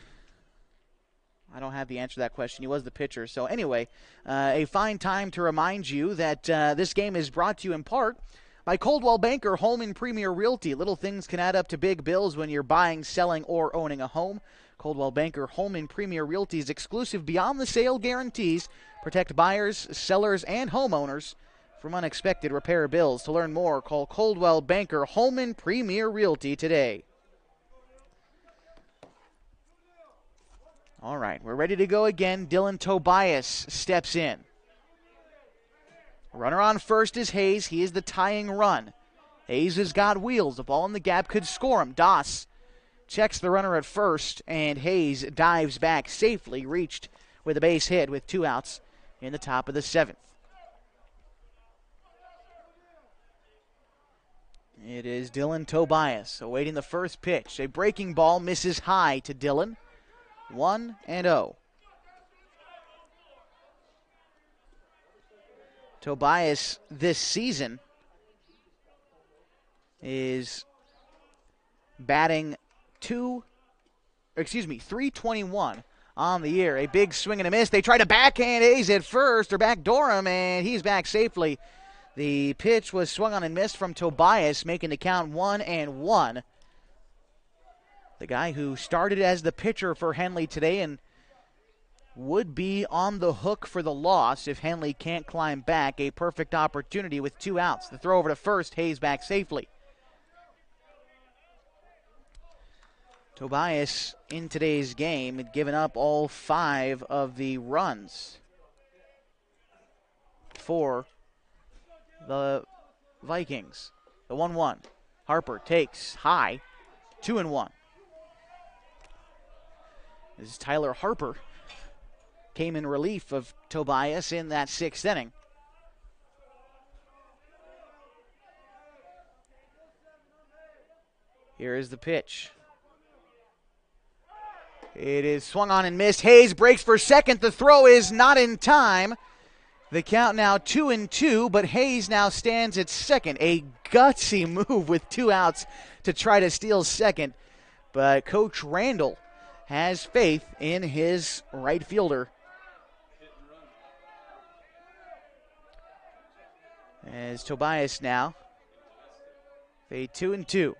Speaker 1: I don't have the answer to that question. He was the pitcher. So anyway, a fine time to remind you that this game is brought to you in part by Coldwell Banker Home and Premier Realty. Little things can add up to big bills when you're buying, selling, or owning a home. Coldwell Banker Home and Premier Realty's exclusive beyond the sale guarantees protect buyers, sellers, and homeowners from unexpected repair bills. To learn more, call Coldwell Banker Home and Premier Realty today. All right, we're ready to go again. Dylan Tobias steps in. Runner on first is Hayes. He is the tying run. Hayes has got wheels. The ball in the gap could score him. Doss checks the runner at first, and Hayes dives back safely, reached with a base hit with 2 outs in the top of the 7th. It is Dylan Tobias awaiting the first pitch. A breaking ball misses high to Dylan. 1-0. Tobias this season is batting 321 on the year. A big swing and a miss. They try to backhand Hayes at first, or backdoor him, and he's back safely. The pitch was swung on and missed from Tobias, making the count 1-1. The guy who started as the pitcher for Henley today and would be on the hook for the loss if Henley can't climb back. A perfect opportunity with 2 outs. The throw over to first, Hayes back safely. Tobias in today's game had given up all 5 of the runs for the Vikings. The 1-1. Harper takes high. 2-1. This is Tyler Harper. Came in relief of Tobias in that 6th inning. Here is the pitch. It is swung on and missed. Hayes breaks for second. The throw is not in time. The count now 2-2, but Hayes now stands at second. A gutsy move with 2 outs to try to steal second. But Coach Randall has faith in his right fielder. As Tobias now, a 2-2.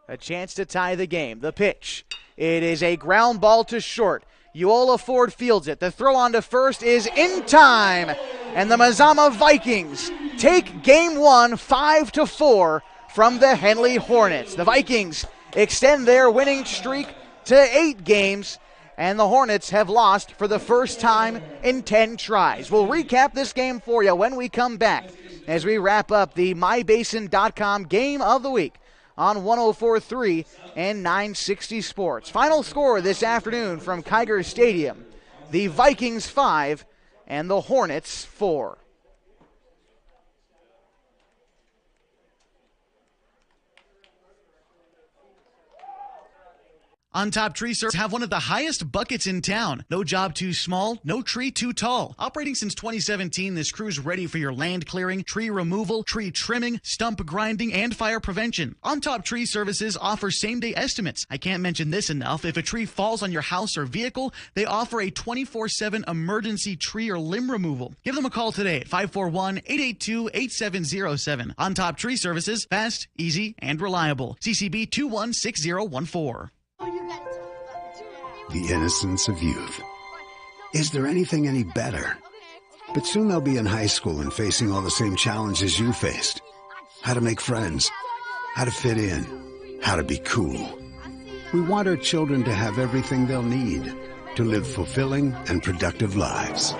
Speaker 1: A chance to tie the game. The pitch. It is a ground ball to short. Uola Ford fields it. The throw on to first is in time. And the Mazama Vikings take game 1 5-4 from the Henley Hornets. The Vikings extend their winning streak to 8 games. And the Hornets have lost for the first time in 10 tries. We'll recap this game for you when we come back as we wrap up the MyBasin.com Game of the Week on 104.3 and 960 Sports. Final score this afternoon from Kiger Stadium, the Vikings 5 and the Hornets 4.
Speaker 6: On Top Tree Service have one of the highest buckets in town. No job too small, no tree too tall. Operating since 2017, this crew's ready for your land clearing, tree removal, tree trimming, stump grinding, and fire prevention. On Top Tree Services offers same-day estimates. I can't mention this enough. If a tree falls on your house or vehicle, they offer a 24/7 emergency tree or limb removal. Give them a call today at 541-882-8707. On Top Tree Services, fast, easy, and reliable. CCB 216014.
Speaker 7: The innocence of youth. Is there anything any better? But soon they'll be in high school and facing all the same challenges you faced. How to make friends, how to fit in, how to be cool. We want our children to have everything they'll need to live fulfilling and productive lives.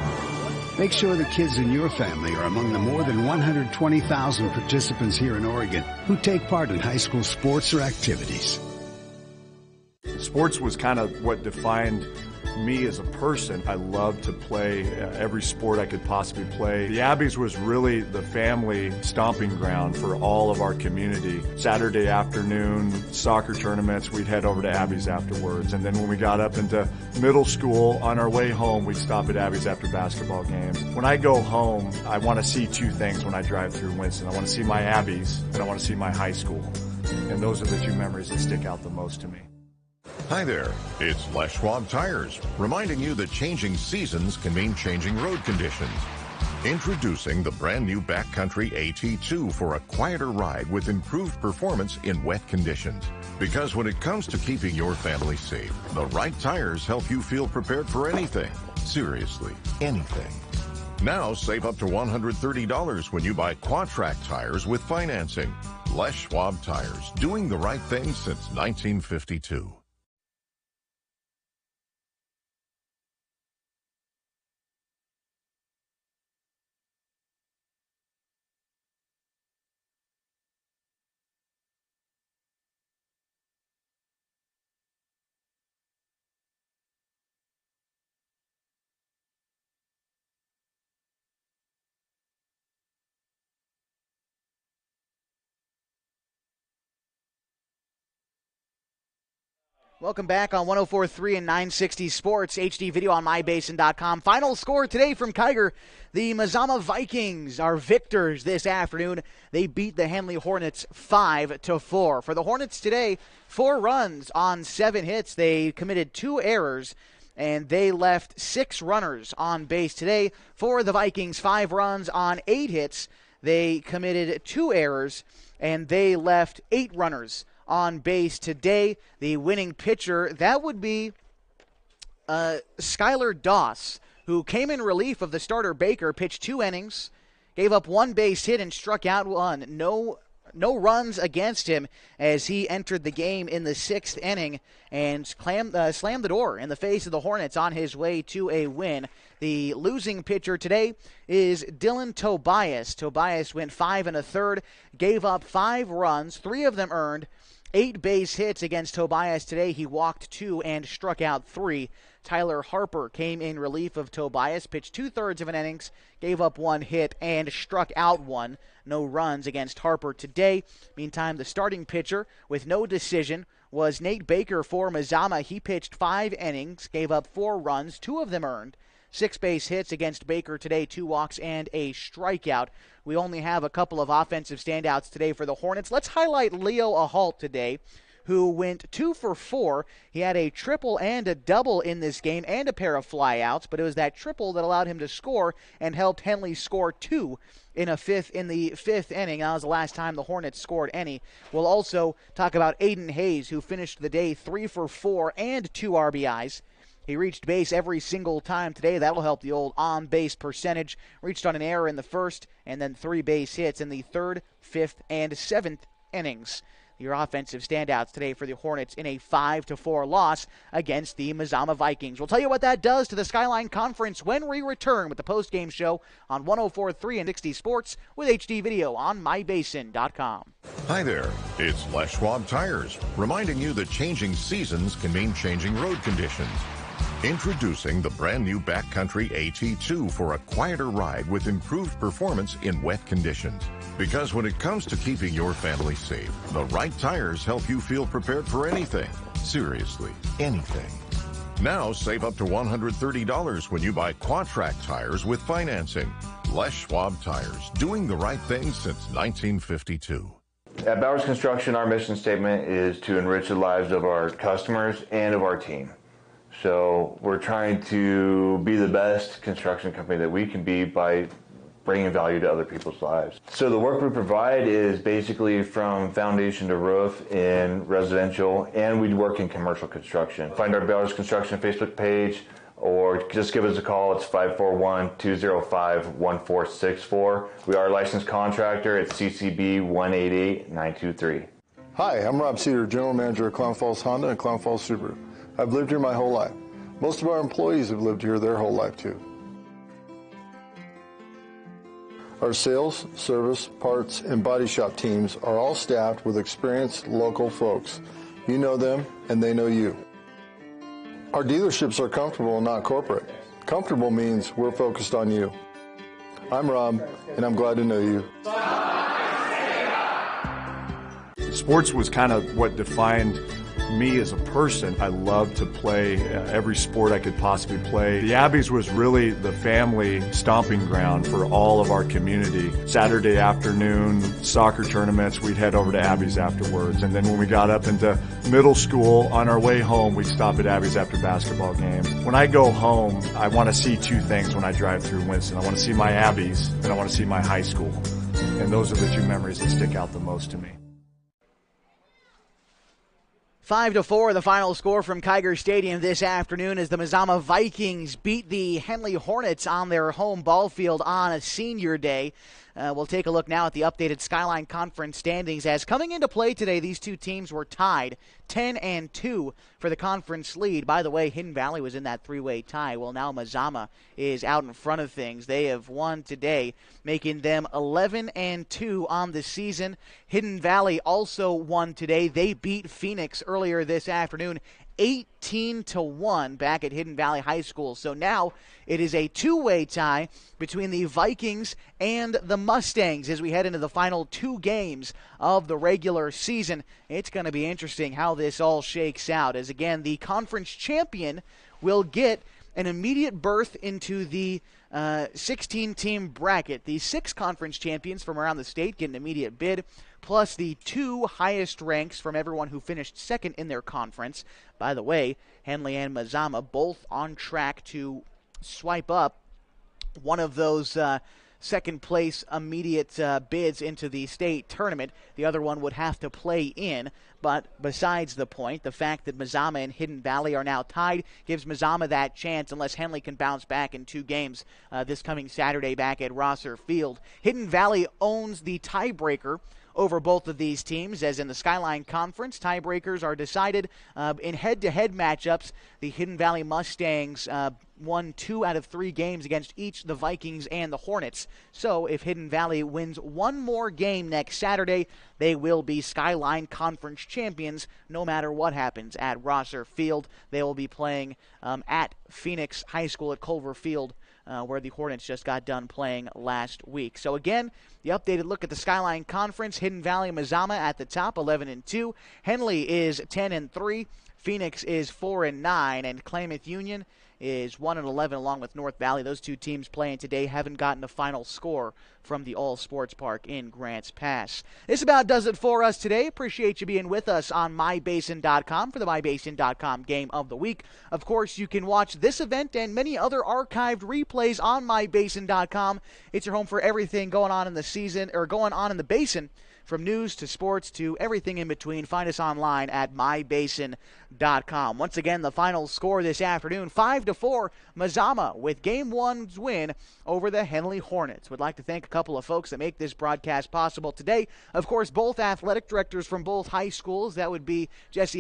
Speaker 7: Make sure the kids in your family are among the more than 120,000 participants here in Oregon who take part in high school sports or activities.
Speaker 5: Sports was kind of what defined me as a person. I loved to play every sport I could possibly play. The Abbeys was really the family stomping ground for all of our community. Saturday afternoon soccer tournaments, we'd head over to Abbeys afterwards. And then when we got up into middle school, on our way home, we'd stop at Abbeys after basketball games. When I go home, I want to see 2 things when I drive through Winston. I want to see my Abbeys and I want to see my high school. And those are the 2 memories that stick out the most to me.
Speaker 2: Hi there, it's Les Schwab Tires, reminding you that changing seasons can mean changing road conditions. Introducing the brand new Backcountry AT2 for a quieter ride with improved performance in wet conditions. Because when it comes to keeping your family safe, the right tires help you feel prepared for anything. Seriously, anything. Now save up to $130 when you buy Quadtrac tires with financing. Les Schwab Tires, doing the right thing since 1952.
Speaker 1: Welcome back on 104.3 and 960 Sports, HD video on mybasin.com. Final score today from Kiger. The Mazama Vikings are victors this afternoon. They beat the Henley Hornets 5-4. For the Hornets today, 4 runs on 7 hits. They committed 2 errors, and they left 6 runners on base today. For the Vikings, 5 runs on 8 hits. They committed 2 errors, and they left 8 runners on base today. The winning pitcher, that would be Skylar Doss, who came in relief of the starter Baker, pitched 2 innings, gave up 1 base hit and struck out 1. No runs against him as he entered the game in the 6th inning and slammed the door in the face of the Hornets on his way to a win. The losing pitcher today is Dylan Tobias. Tobias went 5 1/3, gave up 5 runs, 3 of them earned, 8 base hits against Tobias today. He walked 2 and struck out 3. Tyler Harper came in relief of Tobias, pitched 2/3 of an innings, gave up 1 hit and struck out 1. No runs against Harper today. Meantime, the starting pitcher with no decision was Nate Baker for Mazama. He pitched 5 innings, gave up 4 runs, 2 of them earned, 6 base hits against Baker today, 2 walks and a strikeout. We only have a couple of offensive standouts today for the Hornets. Let's highlight Leo Ahalt today, who went 2 for 4. He had a triple and a double in this game and a pair of flyouts, but it was that triple that allowed him to score and helped Henley score 2 in the 5th inning. That was the last time the Hornets scored any. We'll also talk about Aiden Hayes, who finished the day 3 for 4 and 2 RBIs. He reached base every single time today. That'll help the old on-base percentage. Reached on an error in the 1st, and then 3 base hits in the 3rd, 5th, and 7th innings. Your offensive standouts today for the Hornets in a 5-4 loss against the Mazama Vikings. We'll tell you what that does to the Skyline Conference when we return with the post-game show on 104.3 and 60 Sports with HD video on mybasin.com.
Speaker 2: Hi there, it's Les Schwab Tires, reminding you that changing seasons can mean changing road conditions. Introducing the brand new Backcountry AT2 for a quieter ride with improved performance in wet conditions. Because when it comes to keeping your family safe, the right tires help you feel prepared for anything. Seriously, anything. Now save up to $130 when you buy Quadtrac tires with financing. Les Schwab Tires, doing the right thing since 1952.
Speaker 3: At Bowers Construction, our mission statement is to enrich the lives of our customers and of our team. So we're trying to be the best construction company that we can be by bringing value to other people's lives. So the work we provide is basically from foundation to roof in residential, and we work in commercial construction. Find our Bowers Construction Facebook page or just give us a call. It's 541-205-1464. We are a licensed contractor at CCB 188923.
Speaker 4: Hi, I'm Rob Cedar, General Manager of Clown Falls Honda and Clown Falls Subaru. I've lived here my whole life. Most of our employees have lived here their whole life too. Our sales, service, parts, and body shop teams are all staffed with experienced local folks. You know them and they know you. Our dealerships are comfortable and not corporate. Comfortable means we're focused on you. I'm Rob, and I'm glad to know you.
Speaker 5: Sports was kind of what defined me as a person. I loved to play every sport I could possibly play. The Abbeys was really the family stomping ground for all of our community. Saturday afternoon, soccer tournaments, we'd head over to Abbeys afterwards. And then when we got up into middle school, on our way home, we'd stop at Abbeys after basketball games. When I go home, I want to see 2 things when I drive through Winston. I want to see my Abbeys, and I want to see my high school. And those are the 2 memories that stick out the most to me.
Speaker 1: 5-4, the final score from Kiger Stadium this afternoon as the Mazama Vikings beat the Henley Hornets on their home ball field on a senior day. We'll take a look now at the updated Skyline Conference standings. As coming into play today, these 2 teams were tied 10-2 for the conference lead. By the way, Hidden Valley was in that 3-way tie. Well, now Mazama is out in front of things. They have won today, making them 11-2 on the season. Hidden Valley also won today. They beat Phoenix earlier this afternoon, 18-1 back at Hidden Valley High School. So now it is a two-way tie between the Vikings and the Mustangs as we head into the final 2 games of the regular season. It's going to be interesting how this all shakes out, as again the conference champion will get an immediate berth into the 16-team bracket. The 6 conference champions from around the state get an immediate bid, plus the 2 highest ranks from everyone who finished second in their conference. By the way, Henley and Mazama both on track to swipe up one of those second place immediate bids into the state tournament. The other one would have to play in. But besides the point, the fact that Mazama and Hidden Valley are now tied gives Mazama that chance unless Henley can bounce back in 2 games this coming Saturday back at Rosser Field. Hidden Valley owns the tiebreaker over both of these teams, as in the Skyline Conference, tiebreakers are decided in head-to-head matchups. The Hidden Valley Mustangs won 2 out of 3 games against each the Vikings and the Hornets. So if Hidden Valley wins 1 more game next Saturday, they will be Skyline Conference champions no matter what happens at Rosser Field. They will be playing at Phoenix High School at Culver Field, where the Hornets just got done playing last week. So again, the updated look at the Skyline Conference: Hidden Valley Mazama at the top, 11-2. Henley is 10-3. Phoenix is 4-9, and Klamath Union is 1-11 along with North Valley. Those 2 teams playing today haven't gotten a final score from the All Sports Park in Grants Pass. This about does it for us today. Appreciate you being with us on MyBasin.com for the MyBasin.com Game of the Week. Of course, you can watch this event and many other archived replays on MyBasin.com. It's your home for everything going on in the season, or going on in the Basin, from news to sports to everything in between. Find us online at mybasin.com. Once again, the final score this afternoon, 5-4, Mazama with Game 1's win over the Henley Hornets. Would like to thank a couple of folks that make this broadcast possible today. Of course, both athletic directors from both high schools. That would be Jesse